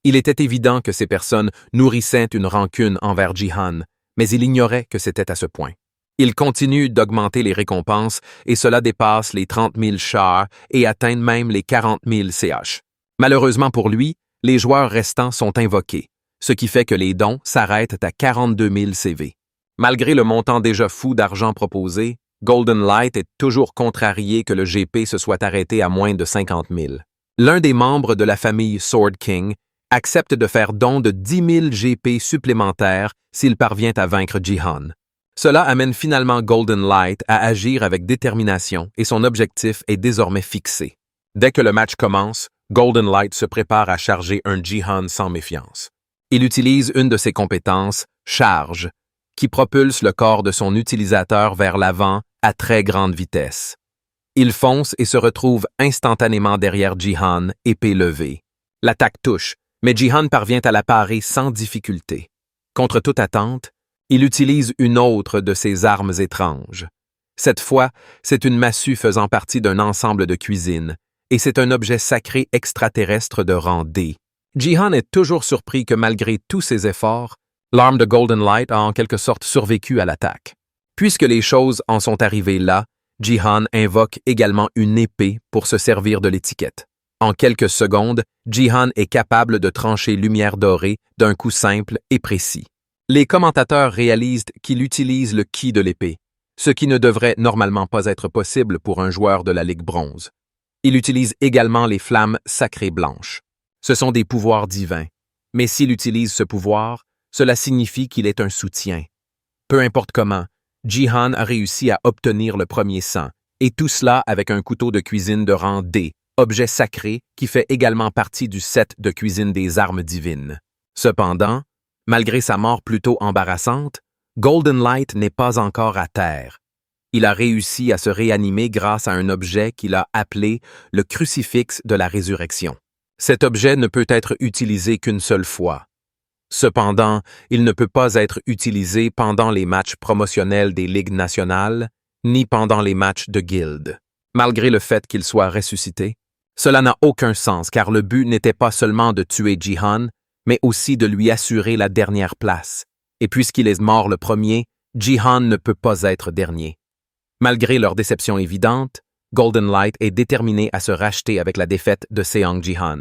Il était évident que ces personnes nourrissaient une rancune envers Jihan, mais il ignorait que c'était à ce point. Ils continuent d'augmenter les récompenses et cela dépasse les 30 000 chars et atteint même les 40 000 CH. Malheureusement pour lui, les joueurs restants sont invoqués, ce qui fait que les dons s'arrêtent à 42 000 CV. Malgré le montant déjà fou d'argent proposé, Golden Light est toujours contrarié que le GP se soit arrêté à moins de 50 000. L'un des membres de la famille Sword King accepte de faire don de 10 000 GP supplémentaires s'il parvient à vaincre Jihan. Cela amène finalement Golden Light à agir avec détermination et son objectif est désormais fixé. Dès que le match commence, Golden Light se prépare à charger un Jihan sans méfiance. Il utilise une de ses compétences, Charge, qui propulse le corps de son utilisateur vers l'avant à très grande vitesse. Il fonce et se retrouve instantanément derrière Jihan, épée levée. L'attaque touche, mais Jihan parvient à la parer sans difficulté. Contre toute attente, il utilise une autre de ses armes étranges. Cette fois, c'est une massue faisant partie d'un ensemble de cuisine, et c'est un objet sacré extraterrestre de rang D. Jihan est toujours surpris que malgré tous ses efforts, l'arme de Golden Light a en quelque sorte survécu à l'attaque. Puisque les choses en sont arrivées là, Jihan invoque également une épée pour se servir de l'étiquette. En quelques secondes, Jihan est capable de trancher Lumière Dorée d'un coup simple et précis. Les commentateurs réalisent qu'il utilise le ki de l'épée, ce qui ne devrait normalement pas être possible pour un joueur de la Ligue Bronze. Il utilise également les flammes sacrées blanches. Ce sont des pouvoirs divins, mais s'il utilise ce pouvoir, cela signifie qu'il est un soutien. Peu importe comment, Jihan a réussi à obtenir le premier sang, et tout cela avec un couteau de cuisine de rang D, objet sacré qui fait également partie du set de cuisine des armes divines. Cependant, malgré sa mort plutôt embarrassante, Golden Light n'est pas encore à terre. Il a réussi à se réanimer grâce à un objet qu'il a appelé le crucifix de la résurrection. Cet objet ne peut être utilisé qu'une seule fois. Cependant, il ne peut pas être utilisé pendant les matchs promotionnels des ligues nationales, ni pendant les matchs de guilde. Malgré le fait qu'il soit ressuscité, cela n'a aucun sens car le but n'était pas seulement de tuer Jihan, mais aussi de lui assurer la dernière place. Et puisqu'il est mort le premier, Jihan ne peut pas être dernier. Malgré leur déception évidente, Golden Light est déterminé à se racheter avec la défaite de Seong Jihan.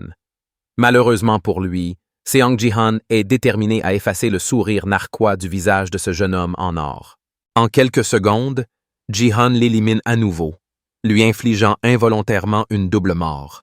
Malheureusement pour lui, Seong Jihan est déterminé à effacer le sourire narquois du visage de ce jeune homme en or. En quelques secondes, Jihan l'élimine à nouveau, lui infligeant involontairement une double mort.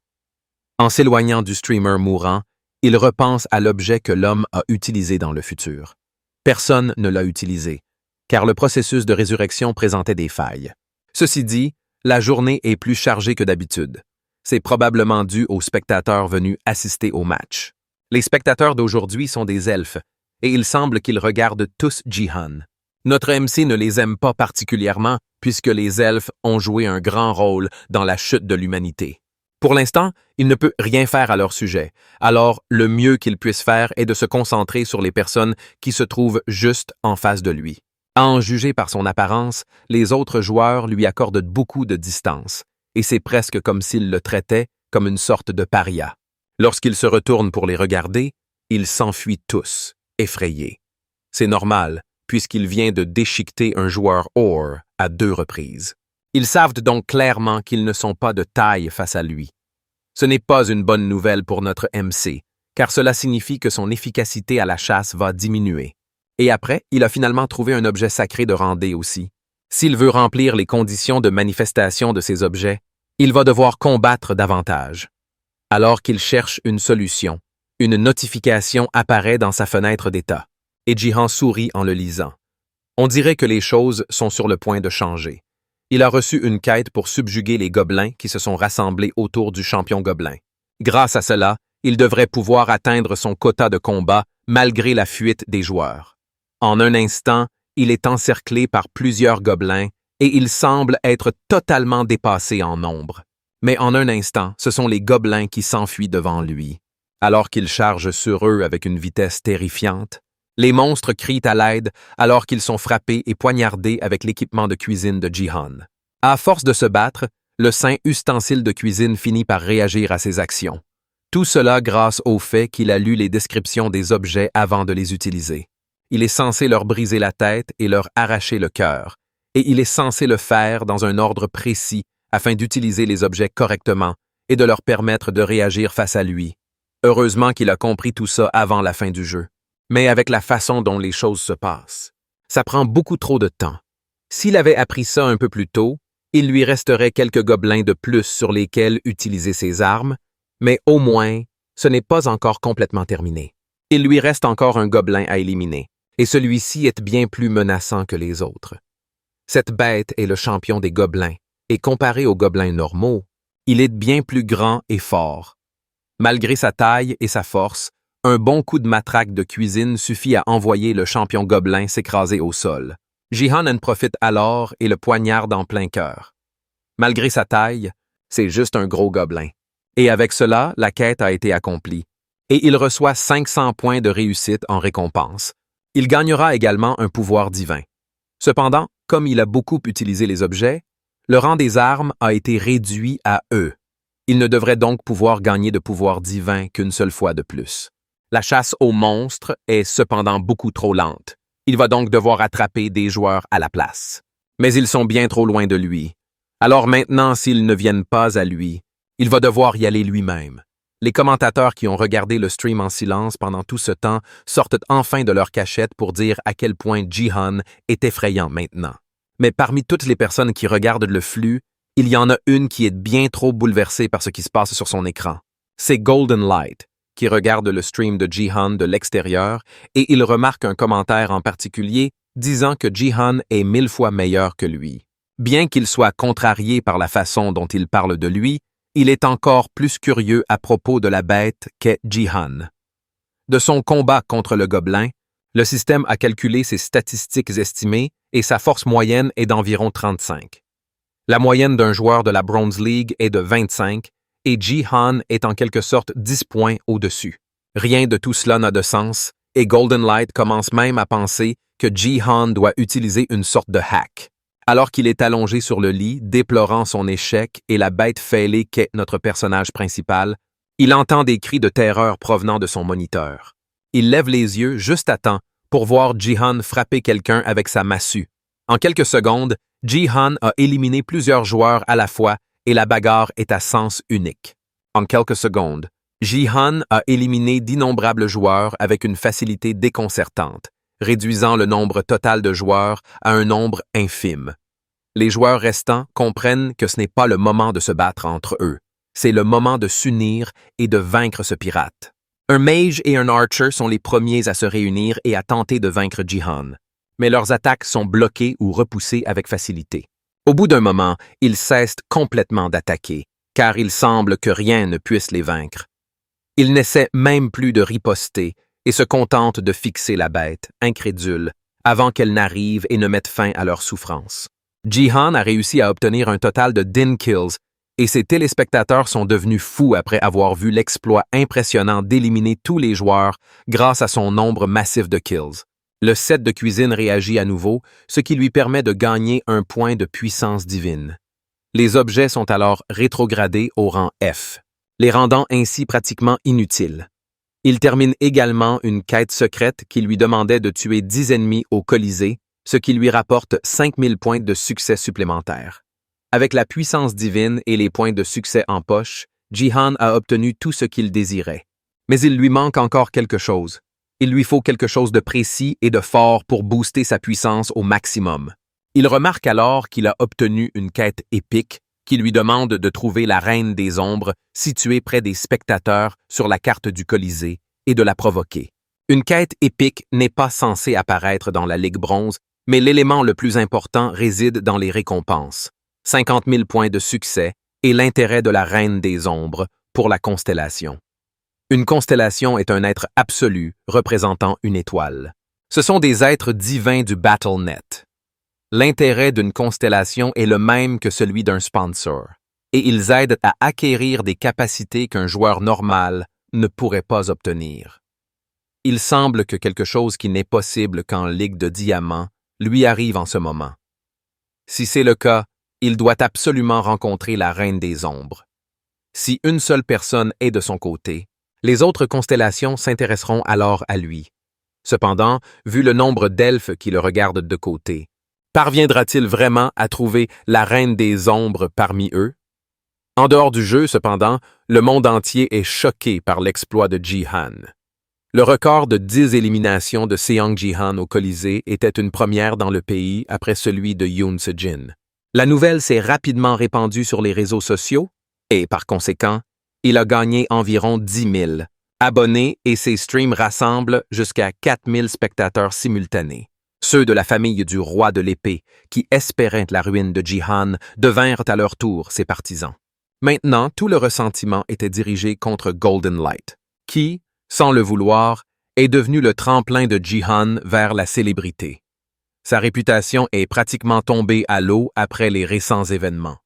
En s'éloignant du streamer mourant, il repense à l'objet que l'homme a utilisé dans le futur. Personne ne l'a utilisé, car le processus de résurrection présentait des failles. Ceci dit, la journée est plus chargée que d'habitude. C'est probablement dû aux spectateurs venus assister au match. Les spectateurs d'aujourd'hui sont des elfes, et il semble qu'ils regardent tous Jihan. Notre MC ne les aime pas particulièrement, puisque les elfes ont joué un grand rôle dans la chute de l'humanité. Pour l'instant, il ne peut rien faire à leur sujet, alors le mieux qu'il puisse faire est de se concentrer sur les personnes qui se trouvent juste en face de lui. À en juger par son apparence, les autres joueurs lui accordent beaucoup de distance, et c'est presque comme s'ils le traitaient comme une sorte de paria. Lorsqu'il se retourne pour les regarder, ils s'enfuient tous, effrayés. C'est normal, puisqu'il vient de déchiqueter un joueur Or à 2 reprises. Ils savent donc clairement qu'ils ne sont pas de taille face à lui. Ce n'est pas une bonne nouvelle pour notre MC, car cela signifie que son efficacité à la chasse va diminuer. Et après, il a finalement trouvé un objet sacré de rang D aussi. S'il veut remplir les conditions de manifestation de ces objets, il va devoir combattre davantage. Alors qu'il cherche une solution, une notification apparaît dans sa fenêtre d'état, et Jihan sourit en le lisant. On dirait que les choses sont sur le point de changer. Il a reçu une quête pour subjuguer les gobelins qui se sont rassemblés autour du champion gobelin. Grâce à cela, il devrait pouvoir atteindre son quota de combat malgré la fuite des joueurs. En un instant, il est encerclé par plusieurs gobelins et il semble être totalement dépassé en nombre. Mais en un instant, ce sont les gobelins qui s'enfuient devant lui. Alors qu'il charge sur eux avec une vitesse terrifiante, les monstres crient à l'aide alors qu'ils sont frappés et poignardés avec l'équipement de cuisine de Jihan. À force de se battre, le saint ustensile de cuisine finit par réagir à ses actions. Tout cela grâce au fait qu'il a lu les descriptions des objets avant de les utiliser. Il est censé leur briser la tête et leur arracher le cœur, et il est censé le faire dans un ordre précis afin d'utiliser les objets correctement et de leur permettre de réagir face à lui. Heureusement qu'il a compris tout ça avant la fin du jeu. Mais avec la façon dont les choses se passent, ça prend beaucoup trop de temps. S'il avait appris ça un peu plus tôt, il lui resterait quelques gobelins de plus sur lesquels utiliser ses armes, mais au moins, ce n'est pas encore complètement terminé. Il lui reste encore un gobelin à éliminer, et celui-ci est bien plus menaçant que les autres. Cette bête est le champion des gobelins, et comparé aux gobelins normaux, il est bien plus grand et fort. Malgré sa taille et sa force, un bon coup de matraque de cuisine suffit à envoyer le champion gobelin s'écraser au sol. Jihan en profite alors et le poignarde en plein cœur. Malgré sa taille, c'est juste un gros gobelin. Et avec cela, la quête a été accomplie. Et il reçoit 500 points de réussite en récompense. Il gagnera également un pouvoir divin. Cependant, comme il a beaucoup utilisé les objets, le rang des armes a été réduit à E. Il ne devrait donc pouvoir gagner de pouvoir divin qu'une seule fois de plus. La chasse aux monstres est cependant beaucoup trop lente. Il va donc devoir attraper des joueurs à la place. Mais ils sont bien trop loin de lui. Alors maintenant, s'ils ne viennent pas à lui, il va devoir y aller lui-même. Les commentateurs qui ont regardé le stream en silence pendant tout ce temps sortent enfin de leur cachette pour dire à quel point Jihan est effrayant maintenant. Mais parmi toutes les personnes qui regardent le flux, il y en a une qui est bien trop bouleversée par ce qui se passe sur son écran. C'est Golden Light, qui regarde le stream de Jihan de l'extérieur et il remarque un commentaire en particulier disant que Jihan est 1000 fois meilleur que lui. Bien qu'il soit contrarié par la façon dont il parle de lui, il est encore plus curieux à propos de la bête qu'est Jihan. De son combat contre le gobelin, le système a calculé ses statistiques estimées et sa force moyenne est d'environ 35. La moyenne d'un joueur de la Bronze League est de 25 et Jihan est en quelque sorte 10 points au-dessus. Rien de tout cela n'a de sens et Golden Light commence même à penser que Jihan doit utiliser une sorte de hack. Alors qu'il est allongé sur le lit, déplorant son échec et la bête fêlée qu'est notre personnage principal, il entend des cris de terreur provenant de son moniteur. Il lève les yeux juste à temps pour voir Jihan frapper quelqu'un avec sa massue. En quelques secondes, Jihan a éliminé plusieurs joueurs à la fois et la bagarre est à sens unique. En quelques secondes, Jihan a éliminé d'innombrables joueurs avec une facilité déconcertante, réduisant le nombre total de joueurs à un nombre infime. Les joueurs restants comprennent que ce n'est pas le moment de se battre entre eux, c'est le moment de s'unir et de vaincre ce pirate. Un mage et un archer sont les premiers à se réunir et à tenter de vaincre Jihan, mais leurs attaques sont bloquées ou repoussées avec facilité. Au bout d'un moment, ils cessent complètement d'attaquer, car il semble que rien ne puisse les vaincre. Ils n'essaient même plus de riposter et se contentent de fixer la bête, incrédule, avant qu'elle n'arrive et ne mette fin à leur souffrance. Jihan a réussi à obtenir un total de 10 kills et ses téléspectateurs sont devenus fous après avoir vu l'exploit impressionnant d'éliminer tous les joueurs grâce à son nombre massif de kills. Le set de cuisine réagit à nouveau, ce qui lui permet de gagner un point de puissance divine. Les objets sont alors rétrogradés au rang F, les rendant ainsi pratiquement inutiles. Il termine également une quête secrète qui lui demandait de tuer 10 ennemis au Colisée, ce qui lui rapporte 5000 points de succès supplémentaires. Avec la puissance divine et les points de succès en poche, Jihan a obtenu tout ce qu'il désirait. Mais il lui manque encore quelque chose. Il lui faut quelque chose de précis et de fort pour booster sa puissance au maximum. Il remarque alors qu'il a obtenu une quête épique qui lui demande de trouver la Reine des Ombres située près des spectateurs sur la carte du Colisée et de la provoquer. Une quête épique n'est pas censée apparaître dans la Ligue Bronze, mais l'élément le plus important réside dans les récompenses. 50 000 points de succès et l'intérêt de la Reine des Ombres pour la constellation. Une constellation est un être absolu représentant une étoile. Ce sont des êtres divins du BattleNet. L'intérêt d'une constellation est le même que celui d'un sponsor, et ils aident à acquérir des capacités qu'un joueur normal ne pourrait pas obtenir. Il semble que quelque chose qui n'est possible qu'en Ligue de Diamant lui arrive en ce moment. Si c'est le cas, il doit absolument rencontrer la Reine des Ombres. Si une seule personne est de son côté, les autres constellations s'intéresseront alors à lui. Cependant, vu le nombre d'elfes qui le regardent de côté, parviendra-t-il vraiment à trouver la Reine des Ombres parmi eux? En dehors du jeu, cependant, le monde entier est choqué par l'exploit de Jihan. Le record de 10 éliminations de Seong Jihan au Colisée était une première dans le pays après celui de Yoon Se-jin. La nouvelle s'est rapidement répandue sur les réseaux sociaux et, par conséquent, il a gagné environ 10 000 abonnés et ses streams rassemblent jusqu'à 4 000 spectateurs simultanés. Ceux de la famille du roi de l'épée, qui espéraient la ruine de Jihan, devinrent à leur tour ses partisans. Maintenant, tout le ressentiment était dirigé contre Golden Light, qui, sans le vouloir, est devenu le tremplin de Jihan vers la célébrité. Sa réputation est pratiquement tombée à l'eau après les récents événements.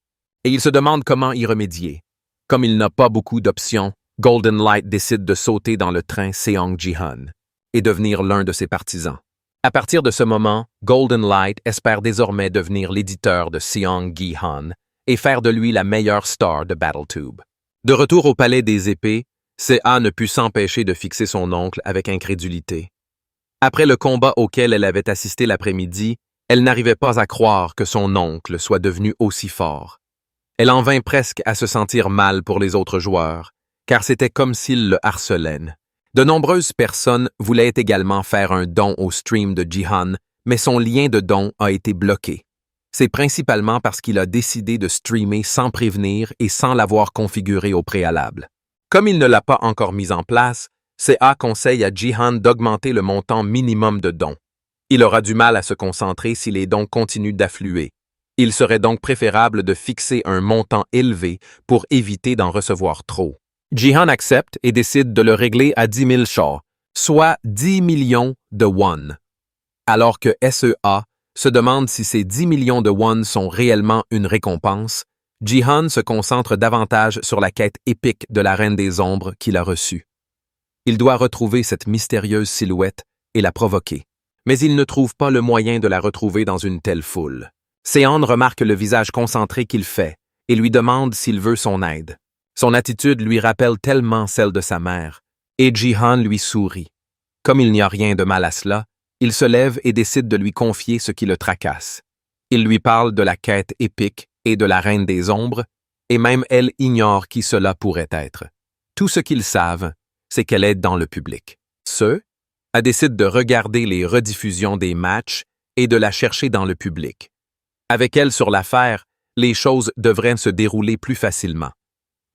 et il se demande comment y remédier. Comme il n'a pas beaucoup d'options, Golden Light décide de sauter dans le train Seong Ji-han et devenir l'un de ses partisans. À partir de ce moment, Golden Light espère désormais devenir l'éditeur de Seong Gi-han et faire de lui la meilleure star de BattleTube. De retour au palais des épées, Sea ne put s'empêcher de fixer son oncle avec incrédulité. Après le combat auquel elle avait assisté l'après-midi, elle n'arrivait pas à croire que son oncle soit devenu aussi fort. Elle en vint presque à se sentir mal pour les autres joueurs, car c'était comme s'ils le harcelaient. De nombreuses personnes voulaient également faire un don au stream de Ji-han, mais son lien de don a été bloqué. C'est principalement parce qu'il a décidé de streamer sans prévenir et sans l'avoir configuré au préalable. Comme il ne l'a pas encore mis en place, Sea conseille à Ji-han d'augmenter le montant minimum de dons. Il aura du mal à se concentrer si les dons continuent d'affluer. Il serait donc préférable de fixer un montant élevé pour éviter d'en recevoir trop. Ji-han accepte et décide de le régler à 10 000 Shaw, soit 10 millions de won. Alors que SEA se demande si ces 10 millions de won sont réellement une récompense, Ji-han se concentre davantage sur la quête épique de la Reine des Ombres qu'il a reçue. Il doit retrouver cette mystérieuse silhouette et la provoquer. Mais il ne trouve pas le moyen de la retrouver dans une telle foule. Seon remarque le visage concentré qu'il fait et lui demande s'il veut son aide. Son attitude lui rappelle tellement celle de sa mère, et Ji-han lui sourit. Comme il n'y a rien de mal à cela, il se lève et décide de lui confier ce qui le tracasse. Il lui parle de la quête épique et de la Reine des Ombres, et même elle ignore qui cela pourrait être. Tout ce qu'ils savent, c'est qu'elle est dans le public. Elle décide de regarder les rediffusions des matchs et de la chercher dans le public. Avec elle sur l'affaire, les choses devraient se dérouler plus facilement.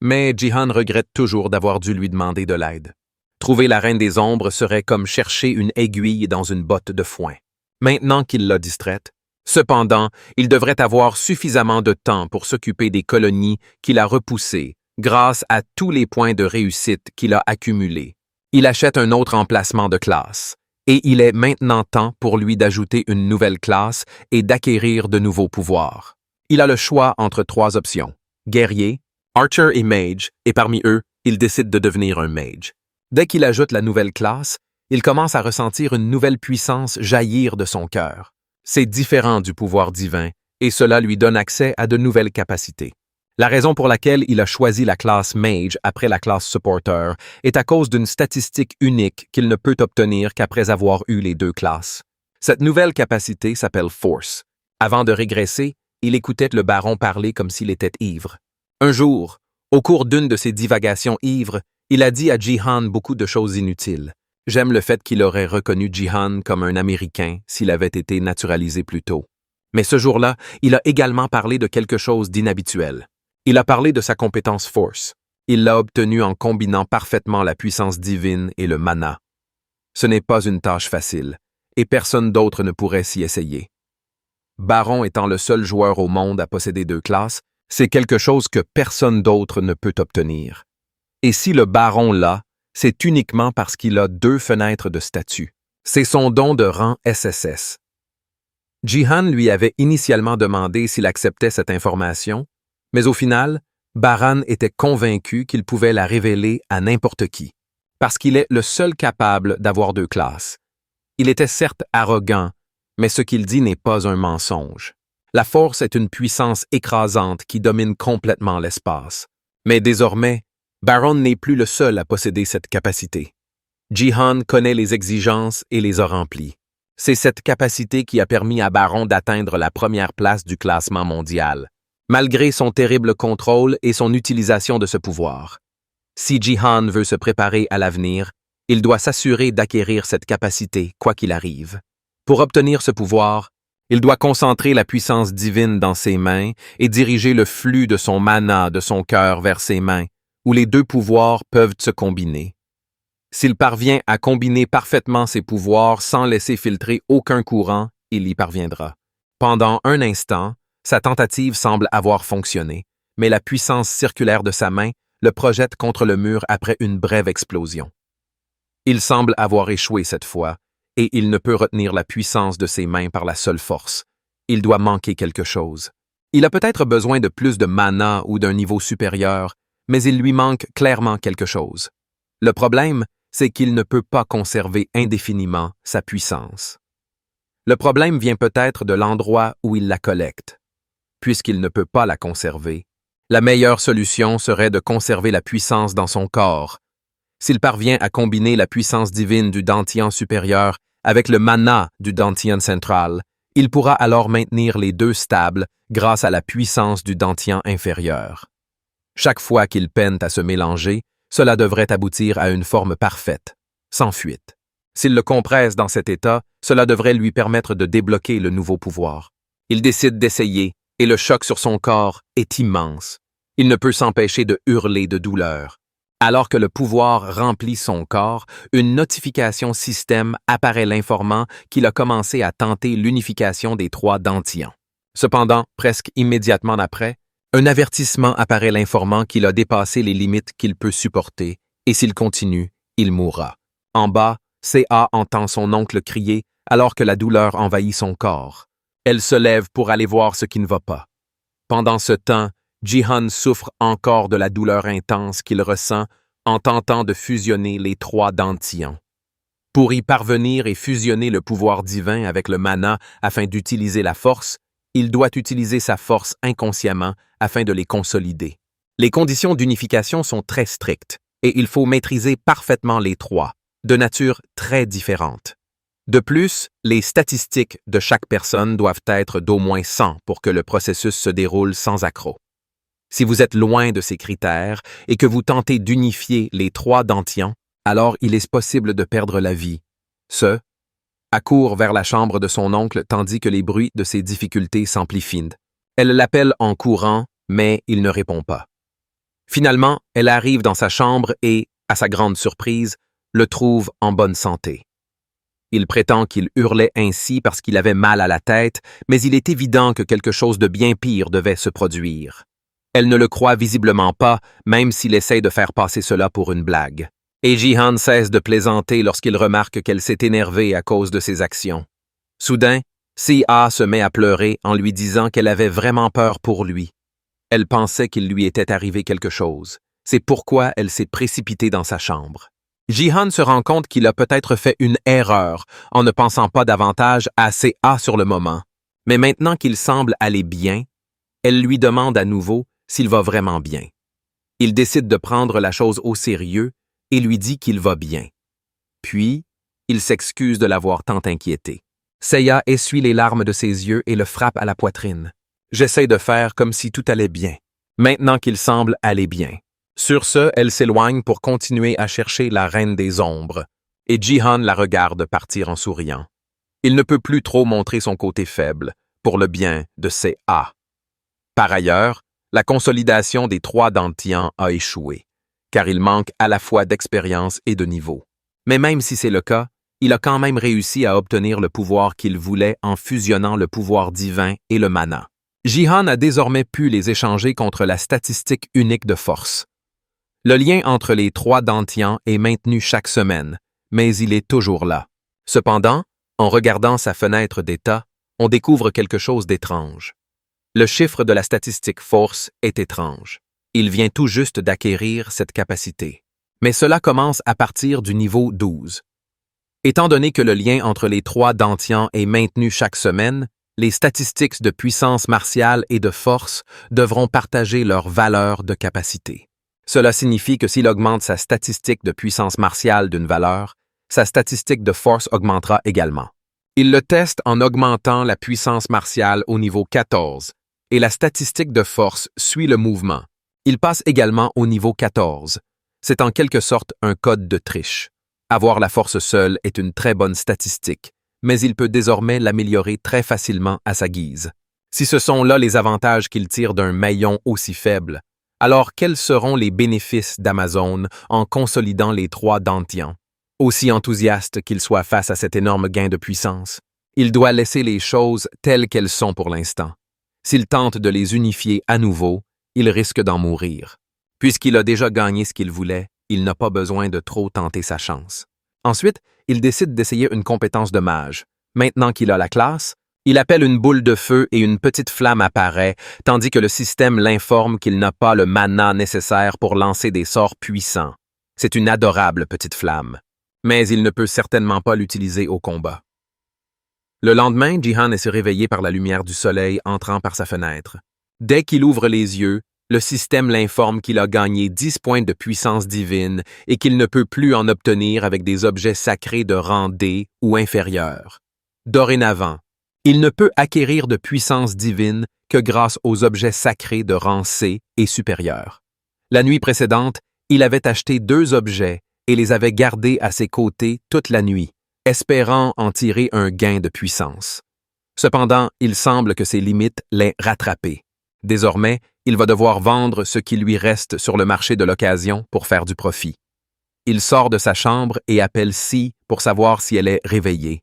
Mais Ji-han regrette toujours d'avoir dû lui demander de l'aide. Trouver la Reine des Ombres serait comme chercher une aiguille dans une botte de foin. Maintenant qu'il l'a distraite, cependant, il devrait avoir suffisamment de temps pour s'occuper des colonies qu'il a repoussées grâce à tous les points de réussite qu'il a accumulés. Il achète un autre emplacement de classe, et il est maintenant temps pour lui d'ajouter une nouvelle classe et d'acquérir de nouveaux pouvoirs. Il a le choix entre 3 options: guerrier, archer et mage, et parmi eux, il décide de devenir un mage. Dès qu'il ajoute la nouvelle classe, il commence à ressentir une nouvelle puissance jaillir de son cœur. C'est différent du pouvoir divin, et cela lui donne accès à de nouvelles capacités. La raison pour laquelle il a choisi la classe Mage après la classe Supporter est à cause d'une statistique unique qu'il ne peut obtenir qu'après avoir eu les 2 classes. Cette nouvelle capacité s'appelle Force. Avant de régresser, il écoutait le baron parler comme s'il était ivre. Un jour, au cours d'une de ses divagations ivres, il a dit à Ji-han beaucoup de choses inutiles. J'aime le fait qu'il aurait reconnu Ji-han comme un Américain s'il avait été naturalisé plus tôt. Mais ce jour-là, il a également parlé de quelque chose d'inhabituel. Il a parlé de sa compétence Force. Il l'a obtenue en combinant parfaitement la puissance divine et le mana. Ce n'est pas une tâche facile, et personne d'autre ne pourrait s'y essayer. Baron étant le seul joueur au monde à posséder 2 classes, c'est quelque chose que personne d'autre ne peut obtenir. Et si le baron l'a, c'est uniquement parce qu'il a 2 fenêtres de statut. C'est son don de rang SSS. Ji-han lui avait initialement demandé s'il acceptait cette information, mais au final, Baran était convaincu qu'il pouvait la révéler à n'importe qui, parce qu'il est le seul capable d'avoir 2 classes. Il était certes arrogant, mais ce qu'il dit n'est pas un mensonge. La force est une puissance écrasante qui domine complètement l'espace. Mais désormais, Baron n'est plus le seul à posséder cette capacité. Ji-han connaît les exigences et les a remplies. C'est cette capacité qui a permis à Baron d'atteindre la première place du classement mondial, malgré son terrible contrôle et son utilisation de ce pouvoir. Si Ji-han veut se préparer à l'avenir, il doit s'assurer d'acquérir cette capacité, quoi qu'il arrive. Pour obtenir ce pouvoir, il doit concentrer la puissance divine dans ses mains et diriger le flux de son mana de son cœur vers ses mains, où les 2 pouvoirs peuvent se combiner. S'il parvient à combiner parfaitement ses pouvoirs sans laisser filtrer aucun courant, il y parviendra. Pendant un instant, sa tentative semble avoir fonctionné, mais la puissance circulaire de sa main le projette contre le mur après une brève explosion. Il semble avoir échoué cette fois, et il ne peut retenir la puissance de ses mains par la seule force. Il doit manquer quelque chose. Il a peut-être besoin de plus de mana ou d'un niveau supérieur, mais il lui manque clairement quelque chose. Le problème, c'est qu'il ne peut pas conserver indéfiniment sa puissance. Le problème vient peut-être de l'endroit où il la collecte. Puisqu'il ne peut pas la conserver, la meilleure solution serait de conserver la puissance dans son corps. S'il parvient à combiner la puissance divine du Dantian supérieur avec le mana du Dantian central, il pourra alors maintenir les deux stables grâce à la puissance du Dantian inférieur. Chaque fois qu'il peine à se mélanger, cela devrait aboutir à une forme parfaite, sans fuite. S'il le compresse dans cet état, cela devrait lui permettre de débloquer le nouveau pouvoir. Il décide d'essayer, et le choc sur son corps est immense. Il ne peut s'empêcher de hurler de douleur. Alors que le pouvoir remplit son corps, une notification système apparaît l'informant qu'il a commencé à tenter l'unification des trois Dantians. Cependant, presque immédiatement après, un avertissement apparaît l'informant qu'il a dépassé les limites qu'il peut supporter, et s'il continue, il mourra. En bas, C.A. entend son oncle crier alors que la douleur envahit son corps. Elle se lève pour aller voir ce qui ne va pas. Pendant ce temps, Jihan souffre encore de la douleur intense qu'il ressent en tentant de fusionner les trois Dantians. Pour y parvenir et fusionner le pouvoir divin avec le mana afin d'utiliser la force, il doit utiliser sa force inconsciemment afin de les consolider. Les conditions d'unification sont très strictes et il faut maîtriser parfaitement les trois, de nature très différente. De plus, les statistiques de chaque personne doivent être d'au moins 100 pour que le processus se déroule sans accroc. Si vous êtes loin de ces critères et que vous tentez d'unifier les trois Dantians, alors il est possible de perdre la vie. Accourt vers la chambre de son oncle tandis que les bruits de ses difficultés s'amplifient. Elle l'appelle en courant, mais il ne répond pas. Finalement, elle arrive dans sa chambre et, à sa grande surprise, le trouve en bonne santé. Il prétend qu'il hurlait ainsi parce qu'il avait mal à la tête, mais il est évident que quelque chose de bien pire devait se produire. Elle ne le croit visiblement pas, même s'il essaie de faire passer cela pour une blague. Et Jihan cesse de plaisanter lorsqu'il remarque qu'elle s'est énervée à cause de ses actions. Soudain, C.A. se met à pleurer en lui disant qu'elle avait vraiment peur pour lui. Elle pensait qu'il lui était arrivé quelque chose. C'est pourquoi elle s'est précipitée dans sa chambre. Jihan se rend compte qu'il a peut-être fait une erreur en ne pensant pas davantage à C.A. sur le moment. Mais maintenant qu'il semble aller bien, elle lui demande à nouveau s'il va vraiment bien. Il décide de prendre la chose au sérieux et lui dit qu'il va bien. Puis, il s'excuse de l'avoir tant inquiété. Seiya essuie les larmes de ses yeux et le frappe à la poitrine. J'essaie de faire comme si tout allait bien, maintenant qu'il semble aller bien. Sur ce, elle s'éloigne pour continuer à chercher la reine des ombres, et Jihan la regarde partir en souriant. Il ne peut plus trop montrer son côté faible, pour le bien de C.A. Par ailleurs, la consolidation des trois Dantians a échoué, car il manque à la fois d'expérience et de niveau. Mais même si c'est le cas, il a quand même réussi à obtenir le pouvoir qu'il voulait en fusionnant le pouvoir divin et le mana. Jihan a désormais pu les échanger contre la statistique unique de force. Le lien entre les trois Dantians est maintenu chaque semaine, mais il est toujours là. Cependant, en regardant sa fenêtre d'état, on découvre quelque chose d'étrange. Le chiffre de la statistique force est étrange. Il vient tout juste d'acquérir cette capacité. Mais cela commence à partir du niveau 12. Étant donné que le lien entre les trois Dantians est maintenu chaque semaine, les statistiques de puissance martiale et de force devront partager leur valeur de capacité. Cela signifie que s'il augmente sa statistique de puissance martiale d'une valeur, sa statistique de force augmentera également. Il le teste en augmentant la puissance martiale au niveau 14, et la statistique de force suit le mouvement. Il passe également au niveau 14. C'est en quelque sorte un code de triche. Avoir la force seule est une très bonne statistique, mais il peut désormais l'améliorer très facilement à sa guise. Si ce sont là les avantages qu'il tire d'un maillon aussi faible, alors quels seront les bénéfices d'Amazon en consolidant les trois Dantians? Aussi enthousiaste qu'il soit face à cet énorme gain de puissance, il doit laisser les choses telles qu'elles sont pour l'instant. S'il tente de les unifier à nouveau, il risque d'en mourir. Puisqu'il a déjà gagné ce qu'il voulait, il n'a pas besoin de trop tenter sa chance. Ensuite, il décide d'essayer une compétence de mage. Maintenant qu'il a la classe, Il appelle une boule de feu et une petite flamme apparaît, tandis que le système l'informe qu'il n'a pas le mana nécessaire pour lancer des sorts puissants. C'est une adorable petite flamme. Mais il ne peut certainement pas l'utiliser au combat. Le lendemain, Jihan est réveillé par la lumière du soleil entrant par sa fenêtre. Dès qu'il ouvre les yeux, le système l'informe qu'il a gagné 10 points de puissance divine et qu'il ne peut plus en obtenir avec des objets sacrés de rang D ou inférieur. Dorénavant, il ne peut acquérir de puissance divine que grâce aux objets sacrés de rang C et supérieur. La nuit précédente, il avait acheté 2 objets et les avait gardés à ses côtés toute la nuit, espérant en tirer un gain de puissance. Cependant, il semble que ses limites l'aient rattrapé. Désormais, il va devoir vendre ce qui lui reste sur le marché de l'occasion pour faire du profit. Il sort de sa chambre et appelle Si pour savoir si elle est réveillée.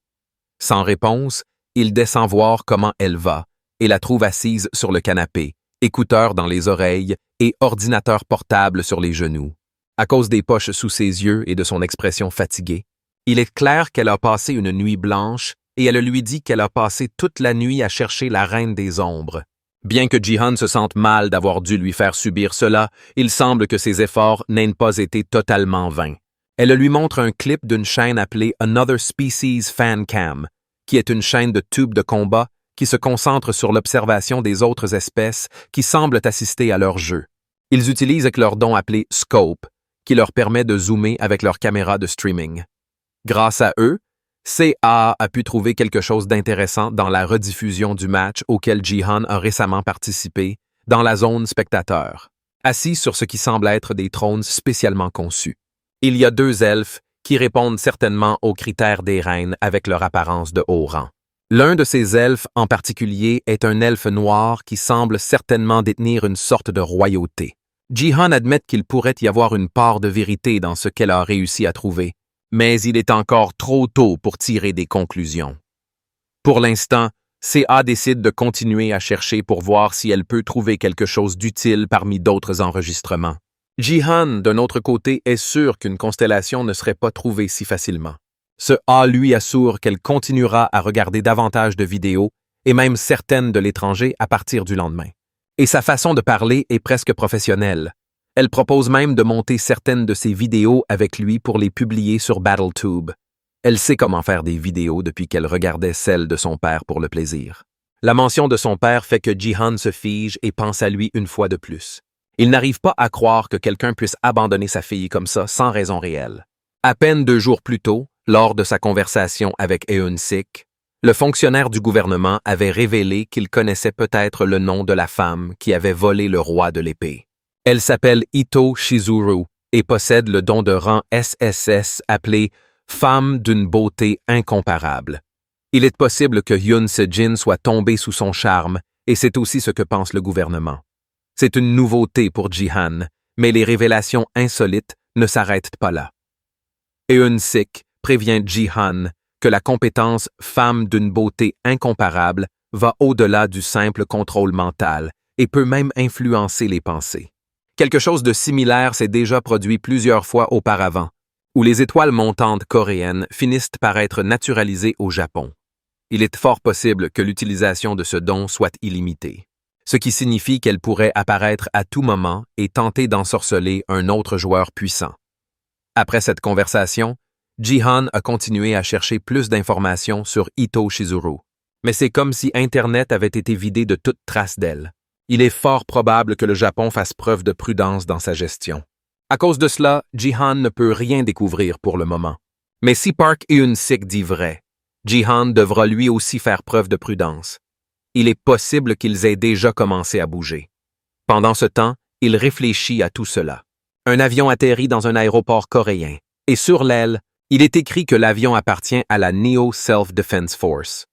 Sans réponse, il descend voir comment elle va et la trouve assise sur le canapé, écouteurs dans les oreilles et ordinateur portable sur les genoux. À cause des poches sous ses yeux et de son expression fatiguée, il est clair qu'elle a passé une nuit blanche et elle lui dit qu'elle a passé toute la nuit à chercher la reine des ombres. Bien que Jihan se sente mal d'avoir dû lui faire subir cela, il semble que ses efforts n'aient pas été totalement vains. Elle lui montre un clip d'une chaîne appelée Another Species Fan Cam, qui est une chaîne de tubes de combat qui se concentre sur l'observation des autres espèces qui semblent assister à leur jeu. Ils utilisent leur don appelé Scope, qui leur permet de zoomer avec leur caméra de streaming. Grâce à eux, CA a pu trouver quelque chose d'intéressant dans la rediffusion du match auquel Jihan a récemment participé, dans la zone spectateur, assis sur ce qui semble être des trônes spécialement conçus. Il y a 2 elfes qui répondent certainement aux critères des reines avec leur apparence de haut rang. L'un de ces elfes en particulier est un elfe noir qui semble certainement détenir une sorte de royauté. Jihan admet qu'il pourrait y avoir une part de vérité dans ce qu'elle a réussi à trouver, mais il est encore trop tôt pour tirer des conclusions. Pour l'instant, CA décide de continuer à chercher pour voir si elle peut trouver quelque chose d'utile parmi d'autres enregistrements. Jihan, d'un autre côté, est sûr qu'une constellation ne serait pas trouvée si facilement. Ce A lui assure qu'elle continuera à regarder davantage de vidéos et même certaines de l'étranger à partir du lendemain. Et sa façon de parler est presque professionnelle. Elle propose même de monter certaines de ses vidéos avec lui pour les publier sur BattleTube. Elle sait comment faire des vidéos depuis qu'elle regardait celles de son père pour le plaisir. La mention de son père fait que Jihan se fige et pense à lui une fois de plus. Il n'arrive pas à croire que quelqu'un puisse abandonner sa fille comme ça sans raison réelle. À peine 2 jours plus tôt, lors de sa conversation avec Eun-Sik, le fonctionnaire du gouvernement avait révélé qu'il connaissait peut-être le nom de la femme qui avait volé le roi de l'épée. Elle s'appelle Ito Shizuru et possède le don de rang SSS appelé « Femme d'une beauté incomparable ». Il est possible que Yoon Se-jin soit tombé sous son charme et c'est aussi ce que pense le gouvernement. C'est une nouveauté pour Jihan, mais les révélations insolites ne s'arrêtent pas là. Eun-Sik prévient Jihan que la compétence « femme d'une beauté incomparable » va au-delà du simple contrôle mental et peut même influencer les pensées. Quelque chose de similaire s'est déjà produit plusieurs fois auparavant, où les étoiles montantes coréennes finissent par être naturalisées au Japon. Il est fort possible que l'utilisation de ce don soit illimitée, ce qui signifie qu'elle pourrait apparaître à tout moment et tenter d'ensorceler un autre joueur puissant. Après cette conversation, Jihan a continué à chercher plus d'informations sur Ito Shizuru, mais c'est comme si Internet avait été vidé de toute trace d'elle. Il est fort probable que le Japon fasse preuve de prudence dans sa gestion. À cause de cela, Jihan ne peut rien découvrir pour le moment. Mais si Park Eun-Sik dit vrai, Jihan devra lui aussi faire preuve de prudence. Il est possible qu'ils aient déjà commencé à bouger. Pendant ce temps, il réfléchit à tout cela. Un avion atterrit dans un aéroport coréen, et sur l'aile, il est écrit que l'avion appartient à la Neo Self-Defense Force.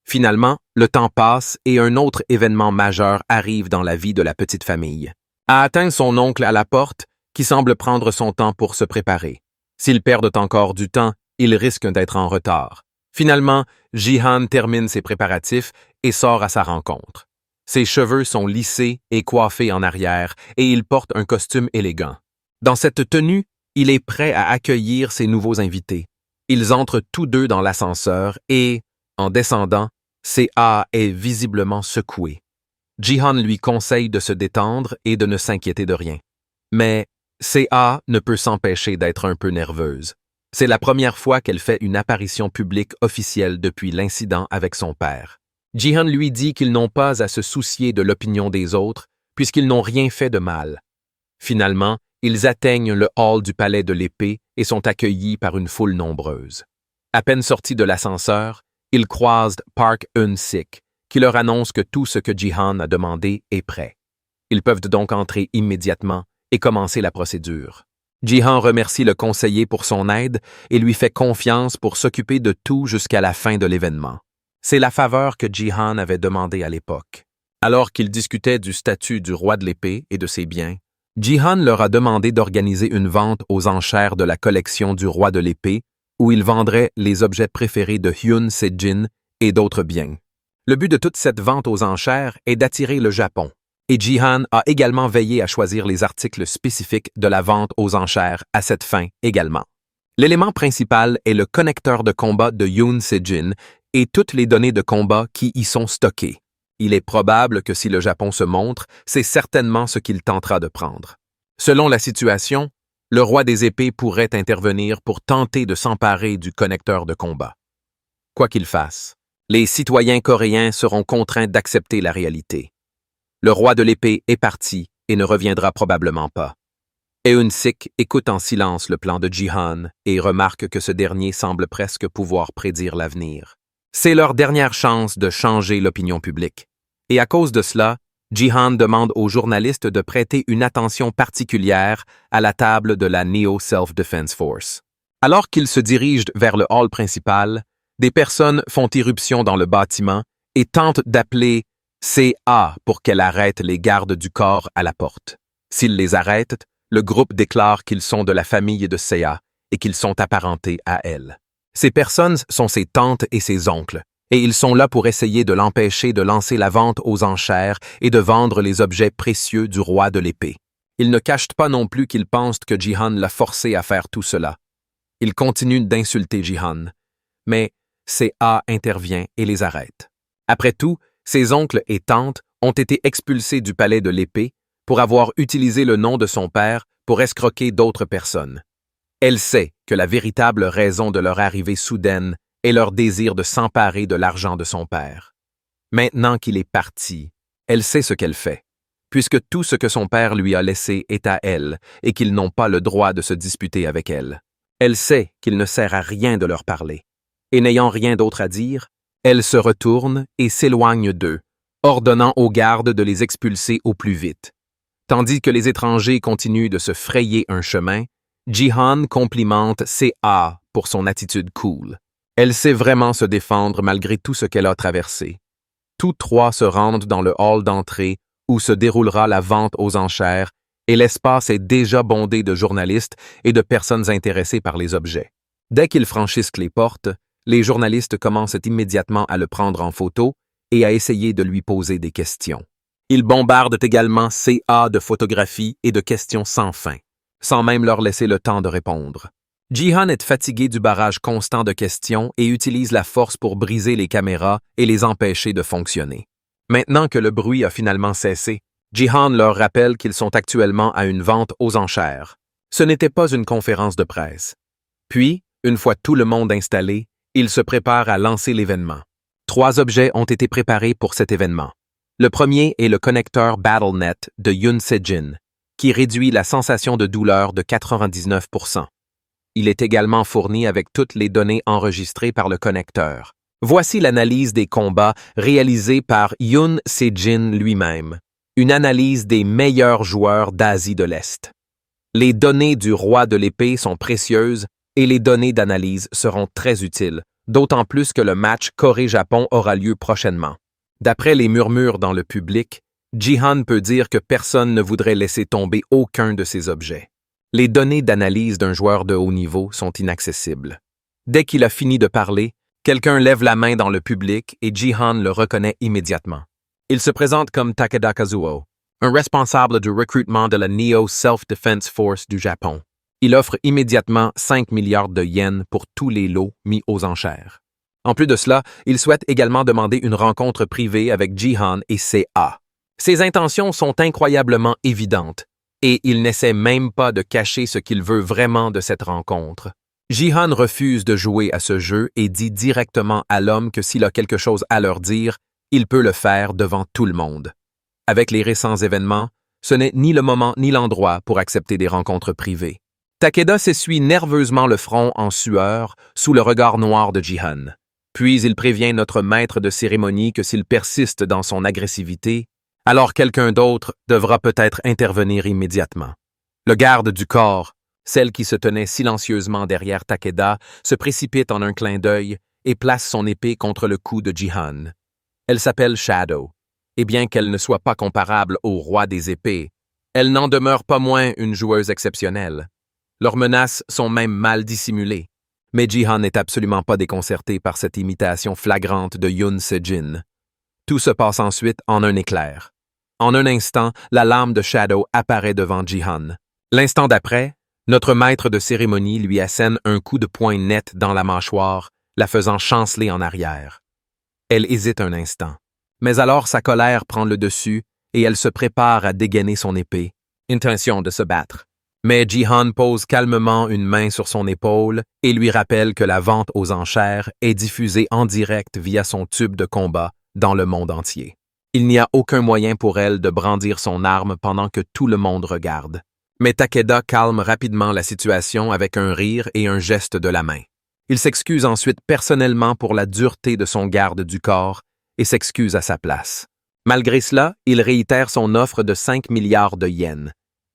Finalement, le temps passe et un autre événement majeur arrive dans la vie de la petite famille. A atteint son oncle à la porte, qui semble prendre son temps pour se préparer. S'ils perdent encore du temps, ils risquent d'être en retard. Finalement, Jihan termine ses préparatifs et sort à sa rencontre. Ses cheveux sont lissés et coiffés en arrière et il porte un costume élégant. Dans cette tenue, il est prêt à accueillir ses nouveaux invités. Ils entrent tous deux dans l'ascenseur et, en descendant, CA est visiblement secoué. Jihan lui conseille de se détendre et de ne s'inquiéter de rien. Mais CA ne peut s'empêcher d'être un peu nerveuse. C'est la première fois qu'elle fait une apparition publique officielle depuis l'incident avec son père. Jihan lui dit qu'ils n'ont pas à se soucier de l'opinion des autres puisqu'ils n'ont rien fait de mal. Finalement, ils atteignent le hall du palais de l'épée et sont accueillis par une foule nombreuse. À peine sortis de l'ascenseur, ils croisent Park Eun-sik, qui leur annonce que tout ce que Jihan a demandé est prêt. Ils peuvent donc entrer immédiatement et commencer la procédure. Jihan remercie le conseiller pour son aide et lui fait confiance pour s'occuper de tout jusqu'à la fin de l'événement. C'est la faveur que Jihan avait demandée à l'époque. Alors qu'ils discutaient du statut du roi de l'épée et de ses biens, Jihan leur a demandé d'organiser une vente aux enchères de la collection du roi de l'épée où il vendrait les objets préférés de Yoon Se-jin et d'autres biens. Le but de toute cette vente aux enchères est d'attirer le Japon, et Jihan a également veillé à choisir les articles spécifiques de la vente aux enchères à cette fin également. L'élément principal est le connecteur de combat de Yoon Se-jin et toutes les données de combat qui y sont stockées. Il est probable que si le Japon se montre, c'est certainement ce qu'il tentera de prendre. Selon la situation, le roi des épées pourrait intervenir pour tenter de s'emparer du connecteur de combat. Quoi qu'il fasse, les citoyens coréens seront contraints d'accepter la réalité. Le roi de l'épée est parti et ne reviendra probablement pas. Eun-sik écoute en silence le plan de Jihan et remarque que ce dernier semble presque pouvoir prédire l'avenir. C'est leur dernière chance de changer l'opinion publique. Et à cause de cela, Jihan demande aux journalistes de prêter une attention particulière à la table de la Neo Self-Defense Force. Alors qu'ils se dirigent vers le hall principal, des personnes font irruption dans le bâtiment et tentent d'appeler CA pour qu'elle arrête les gardes du corps à la porte. S'ils les arrêtent, le groupe déclare qu'ils sont de la famille de CA et qu'ils sont apparentés à elle. Ces personnes sont ses tantes et ses oncles, et ils sont là pour essayer de l'empêcher de lancer la vente aux enchères et de vendre les objets précieux du roi de l'épée. Ils ne cachent pas non plus qu'ils pensent que Jihan l'a forcé à faire tout cela. Ils continuent d'insulter Jihan, mais CA intervient et les arrête. Après tout, ses oncles et tantes ont été expulsés du palais de l'épée pour avoir utilisé le nom de son père pour escroquer d'autres personnes. Elle sait que la véritable raison de leur arrivée soudaine est leur désir de s'emparer de l'argent de son père. Maintenant qu'il est parti, elle sait ce qu'elle fait, puisque tout ce que son père lui a laissé est à elle et qu'ils n'ont pas le droit de se disputer avec elle. Elle sait qu'il ne sert à rien de leur parler. Et n'ayant rien d'autre à dire, elle se retourne et s'éloigne d'eux, ordonnant aux gardes de les expulser au plus vite. Tandis que les étrangers continuent de se frayer un chemin, Jihan complimente CA pour son attitude cool. Elle sait vraiment se défendre malgré tout ce qu'elle a traversé. Tous trois se rendent dans le hall d'entrée où se déroulera la vente aux enchères et l'espace est déjà bondé de journalistes et de personnes intéressées par les objets. Dès qu'ils franchissent les portes, les journalistes commencent immédiatement à le prendre en photo et à essayer de lui poser des questions. Ils bombardent également CA de photographies et de questions sans fin, sans même leur laisser le temps de répondre. Jihan est fatigué du barrage constant de questions et utilise la force pour briser les caméras et les empêcher de fonctionner. Maintenant que le bruit a finalement cessé, Jihan leur rappelle qu'ils sont actuellement à une vente aux enchères. Ce n'était pas une conférence de presse. Puis, une fois tout le monde installé, ils se préparent à lancer l'événement. 3 objets ont été préparés pour cet événement. Le premier est le connecteur BattleNet de Yoon Se-jin, qui réduit la sensation de douleur de 99%. Il est également fourni avec toutes les données enregistrées par le connecteur. Voici l'analyse des combats réalisée par Yoon Se-jin lui-même, une analyse des meilleurs joueurs d'Asie de l'Est. Les données du roi de l'épée sont précieuses et les données d'analyse seront très utiles, d'autant plus que le match Corée-Japon aura lieu prochainement. D'après les murmures dans le public, Jihan peut dire que personne ne voudrait laisser tomber aucun de ces objets. Les données d'analyse d'un joueur de haut niveau sont inaccessibles. Dès qu'il a fini de parler, quelqu'un lève la main dans le public et Jihan le reconnaît immédiatement. Il se présente comme Takeda Kazuo, un responsable du recrutement de la Neo Self-Defense Force du Japon. Il offre immédiatement 5 milliards de yens pour tous les lots mis aux enchères. En plus de cela, il souhaite également demander une rencontre privée avec Jihan et CA. Ses intentions sont incroyablement évidentes, et il n'essaie même pas de cacher ce qu'il veut vraiment de cette rencontre. Jihan refuse de jouer à ce jeu et dit directement à l'homme que s'il a quelque chose à leur dire, il peut le faire devant tout le monde. Avec les récents événements, ce n'est ni le moment ni l'endroit pour accepter des rencontres privées. Takeda s'essuie nerveusement le front en sueur sous le regard noir de Jihan. Puis il prévient notre maître de cérémonie que s'il persiste dans son agressivité, alors quelqu'un d'autre devra peut-être intervenir immédiatement. Le garde du corps, celle qui se tenait silencieusement derrière Takeda, se précipite en un clin d'œil et place son épée contre le cou de Jihan. Elle s'appelle Shadow, et bien qu'elle ne soit pas comparable au roi des épées, elle n'en demeure pas moins une joueuse exceptionnelle. Leurs menaces sont même mal dissimulées, mais Jihan n'est absolument pas déconcerté par cette imitation flagrante de Yoon Se-jin. Tout se passe ensuite en un éclair. En un instant, la lame de Shadow apparaît devant Jihan. L'instant d'après, notre maître de cérémonie lui assène un coup de poing net dans la mâchoire, la faisant chanceler en arrière. Elle hésite un instant. Mais alors sa colère prend le dessus et elle se prépare à dégainer son épée, intention de se battre. Mais Jihan pose calmement une main sur son épaule et lui rappelle que la vente aux enchères est diffusée en direct via son tube de combat dans le monde entier. Il n'y a aucun moyen pour elle de brandir son arme pendant que tout le monde regarde. Mais Takeda calme rapidement la situation avec un rire et un geste de la main. Il s'excuse ensuite personnellement pour la dureté de son garde du corps et s'excuse à sa place. Malgré cela, il réitère son offre de 5 milliards de yens.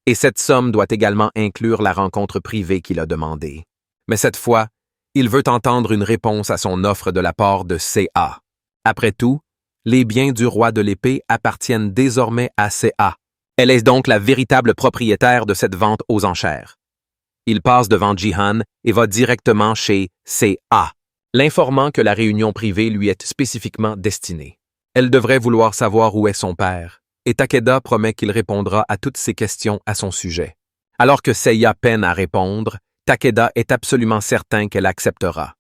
Et cette somme doit également inclure la rencontre privée qu'il a demandée. Mais cette fois, il veut entendre une réponse à son offre de la part de CA. Après tout, les biens du roi de l'épée appartiennent désormais à CA. Elle est donc la véritable propriétaire de cette vente aux enchères. Il passe devant Jihan et va directement chez CA, l'informant que la réunion privée lui est spécifiquement destinée. Elle devrait vouloir savoir où est son père, et Takeda promet qu'il répondra à toutes ses questions à son sujet. Alors que Seiya peine à répondre, Takeda est absolument certain qu'elle acceptera.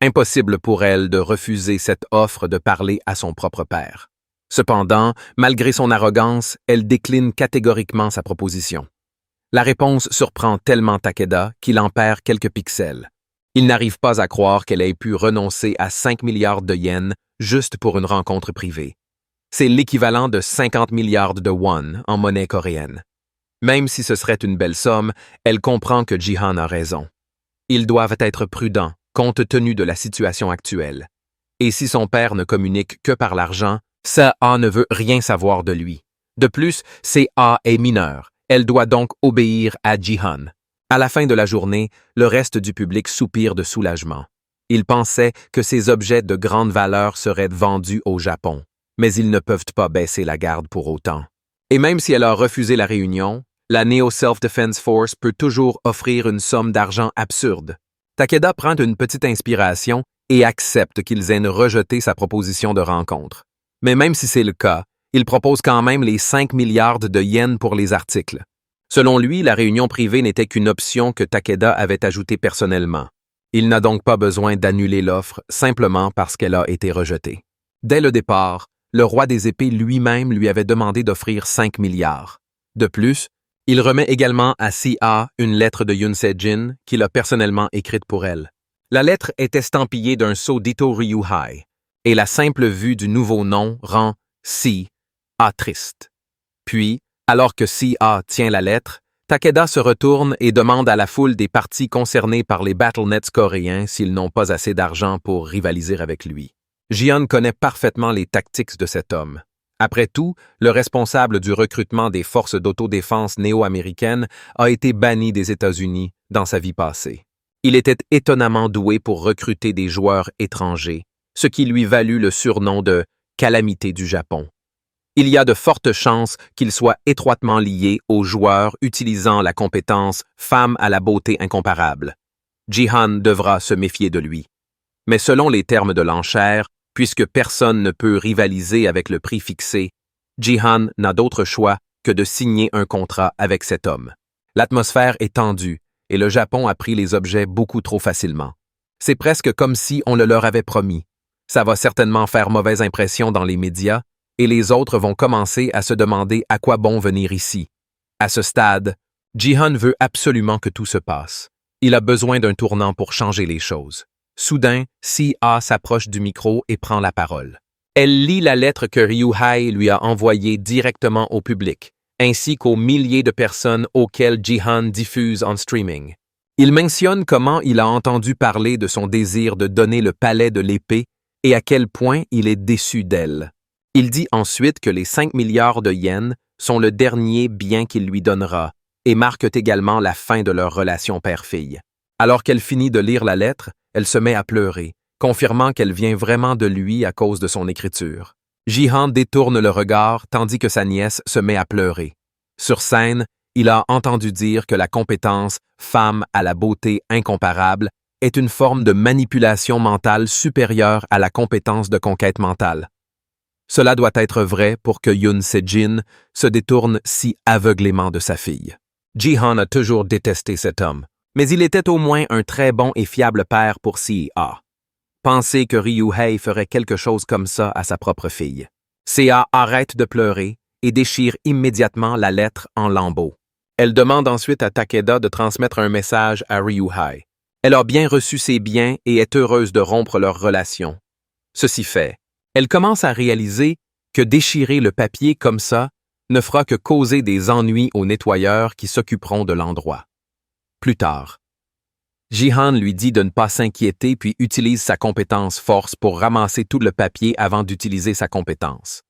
Impossible pour elle de refuser cette offre de parler à son propre père. Cependant, malgré son arrogance, elle décline catégoriquement sa proposition. La réponse surprend tellement Takeda qu'il en perd quelques pixels. Il n'arrive pas à croire qu'elle ait pu renoncer à 5 milliards de yens juste pour une rencontre privée. C'est l'équivalent de 50 milliards de won en monnaie coréenne. Même si ce serait une belle somme, elle comprend que Jihan a raison. Ils doivent être prudents compte tenu de la situation actuelle. Et si son père ne communique que par l'argent, CA ne veut rien savoir de lui. De plus, CA est mineure. Elle doit donc obéir à Jihan. À la fin de la journée, le reste du public soupire de soulagement. Ils pensaient que ces objets de grande valeur seraient vendus au Japon, mais ils ne peuvent pas baisser la garde pour autant. Et même si elle a refusé la réunion, la Neo Self-Defense Force peut toujours offrir une somme d'argent absurde. Takeda prend une petite inspiration et accepte qu'ils aient rejeté sa proposition de rencontre. Mais même si c'est le cas, il propose quand même les 5 milliards de yens pour les articles. Selon lui, la réunion privée n'était qu'une option que Takeda avait ajoutée personnellement. Il n'a donc pas besoin d'annuler l'offre simplement parce qu'elle a été rejetée. Dès le départ, le roi des épées lui-même lui avait demandé d'offrir 5 milliards. De plus, il remet également à CA une lettre de Yoon Se-jin qu'il a personnellement écrite pour elle. La lettre est estampillée d'un sceau d'Ito Ryuhei, et la simple vue du nouveau nom rend CA triste. Puis, alors que CA tient la lettre, Takeda se retourne et demande à la foule des parties concernées par les BattleNets coréens s'ils n'ont pas assez d'argent pour rivaliser avec lui. Jihan connaît parfaitement les tactiques de cet homme. Après tout, le responsable du recrutement des forces d'autodéfense néo-américaines a été banni des États-Unis dans sa vie passée. Il était étonnamment doué pour recruter des joueurs étrangers, ce qui lui valut le surnom de « calamité du Japon ». Il y a de fortes chances qu'il soit étroitement lié aux joueurs utilisant la compétence « femme à la beauté incomparable ». Jihan devra se méfier de lui. Mais selon les termes de l'enchère, puisque personne ne peut rivaliser avec le prix fixé, Jihan n'a d'autre choix que de signer un contrat avec cet homme. L'atmosphère est tendue et le Japon a pris les objets beaucoup trop facilement. C'est presque comme si on le leur avait promis, Ça va certainement faire mauvaise impression dans les médias, et les autres vont commencer à se demander à quoi bon venir ici. À ce stade, Jihan veut absolument que tout se passe. Il a besoin d'un tournant pour changer les choses. Soudain, Si-A s'approche du micro et prend la parole. Elle lit la lettre que Ryu-Hai lui a envoyée directement au public, ainsi qu'aux milliers de personnes auxquelles Jihan diffuse en streaming. Il mentionne comment il a entendu parler de son désir de donner le palais de l'épée et à quel point il est déçu d'elle. Il dit ensuite que les 5 milliards de yens sont le dernier bien qu'il lui donnera et marquent également la fin de leur relation père-fille. Alors qu'elle finit de lire la lettre, elle se met à pleurer, confirmant qu'elle vient vraiment de lui à cause de son écriture. Jihan détourne le regard tandis que sa nièce se met à pleurer. Sur scène, il a entendu dire que la compétence « femme à la beauté incomparable » est une forme de manipulation mentale supérieure à la compétence de conquête mentale. Cela doit être vrai pour que Yoon Se-jin se détourne si aveuglément de sa fille. Jihan a toujours détesté cet homme, mais il était au moins un très bon et fiable père pour Si-A. Penser que Ryu-Hai ferait quelque chose comme ça à sa propre fille. Si-A arrête de pleurer et déchire immédiatement la lettre en lambeaux. Elle demande ensuite à Takeda de transmettre un message à Ryu-Hai. Elle a bien reçu ses biens et est heureuse de rompre leur relation. Ceci fait, elle commence à réaliser que déchirer le papier comme ça ne fera que causer des ennuis aux nettoyeurs qui s'occuperont de l'endroit. Plus tard, Jihan lui dit de ne pas s'inquiéter puis utilise sa compétence force pour ramasser tout le papier avant d'utiliser sa compétence.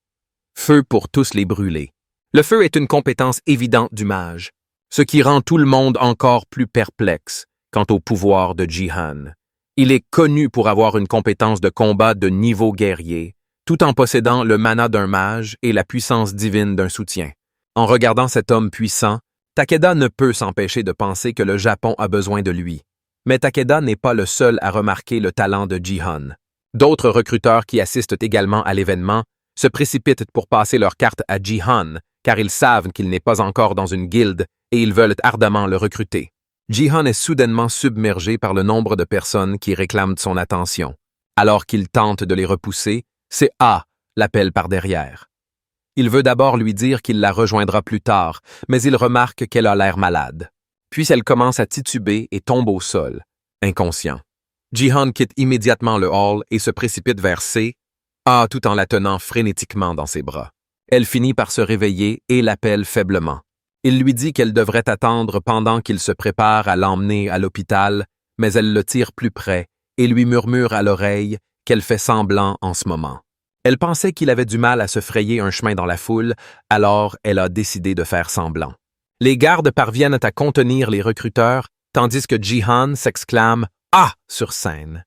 Feu pour tous les brûler. Le feu est une compétence évidente du mage, ce qui rend tout le monde encore plus perplexe quant au pouvoir de Jihan. Il est connu pour avoir une compétence de combat de niveau guerrier, tout en possédant le mana d'un mage et la puissance divine d'un soutien. En regardant cet homme puissant, Takeda ne peut s'empêcher de penser que le Japon a besoin de lui. Mais Takeda n'est pas le seul à remarquer le talent de Jihan. D'autres recruteurs qui assistent également à l'événement se précipitent pour passer leur carte à Jihan, car ils savent qu'il n'est pas encore dans une guilde et ils veulent ardemment le recruter. Jihan est soudainement submergé par le nombre de personnes qui réclament son attention. Alors qu'il tente de les repousser, c'est A l'appelle par derrière. Il veut d'abord lui dire qu'il la rejoindra plus tard, mais il remarque qu'elle a l'air malade. Puis elle commence à tituber et tombe au sol, inconscient. Jihan quitte immédiatement le hall et se précipite vers A tout en la tenant frénétiquement dans ses bras. Elle finit par se réveiller et l'appelle faiblement. Il lui dit qu'elle devrait attendre pendant qu'il se prépare à l'emmener à l'hôpital, mais elle le tire plus près et lui murmure à l'oreille qu'elle fait semblant en ce moment. Elle pensait qu'il avait du mal à se frayer un chemin dans la foule, alors elle a décidé de faire semblant. Les gardes parviennent à contenir les recruteurs, tandis que Jihan s'exclame « Ah !» sur scène.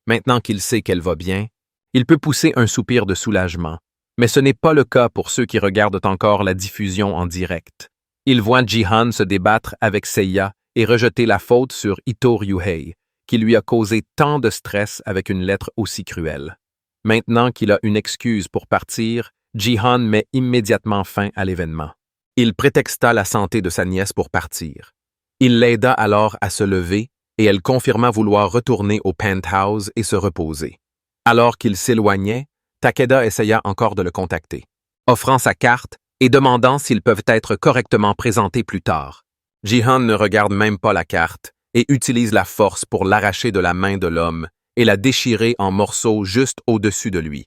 Maintenant qu'il sait qu'elle va bien, il peut pousser un soupir de soulagement, mais ce n'est pas le cas pour ceux qui regardent encore la diffusion en direct. Ils voient Jihan se débattre avec Seiya et rejeter la faute sur Ito Ryuhei, qui lui a causé tant de stress avec une lettre aussi cruelle. Maintenant qu'il a une excuse pour partir, Jihan met immédiatement fin à l'événement. Il prétexta la santé de sa nièce pour partir. Il l'aida alors à se lever et elle confirma vouloir retourner au penthouse et se reposer. Alors qu'il s'éloignait, Takeda essaya encore de le contacter, offrant sa carte et demandant s'ils peuvent être correctement présentés plus tard. Jihan ne regarde même pas la carte et utilise la force pour l'arracher de la main de l'homme et la déchirer en morceaux juste au-dessus de lui.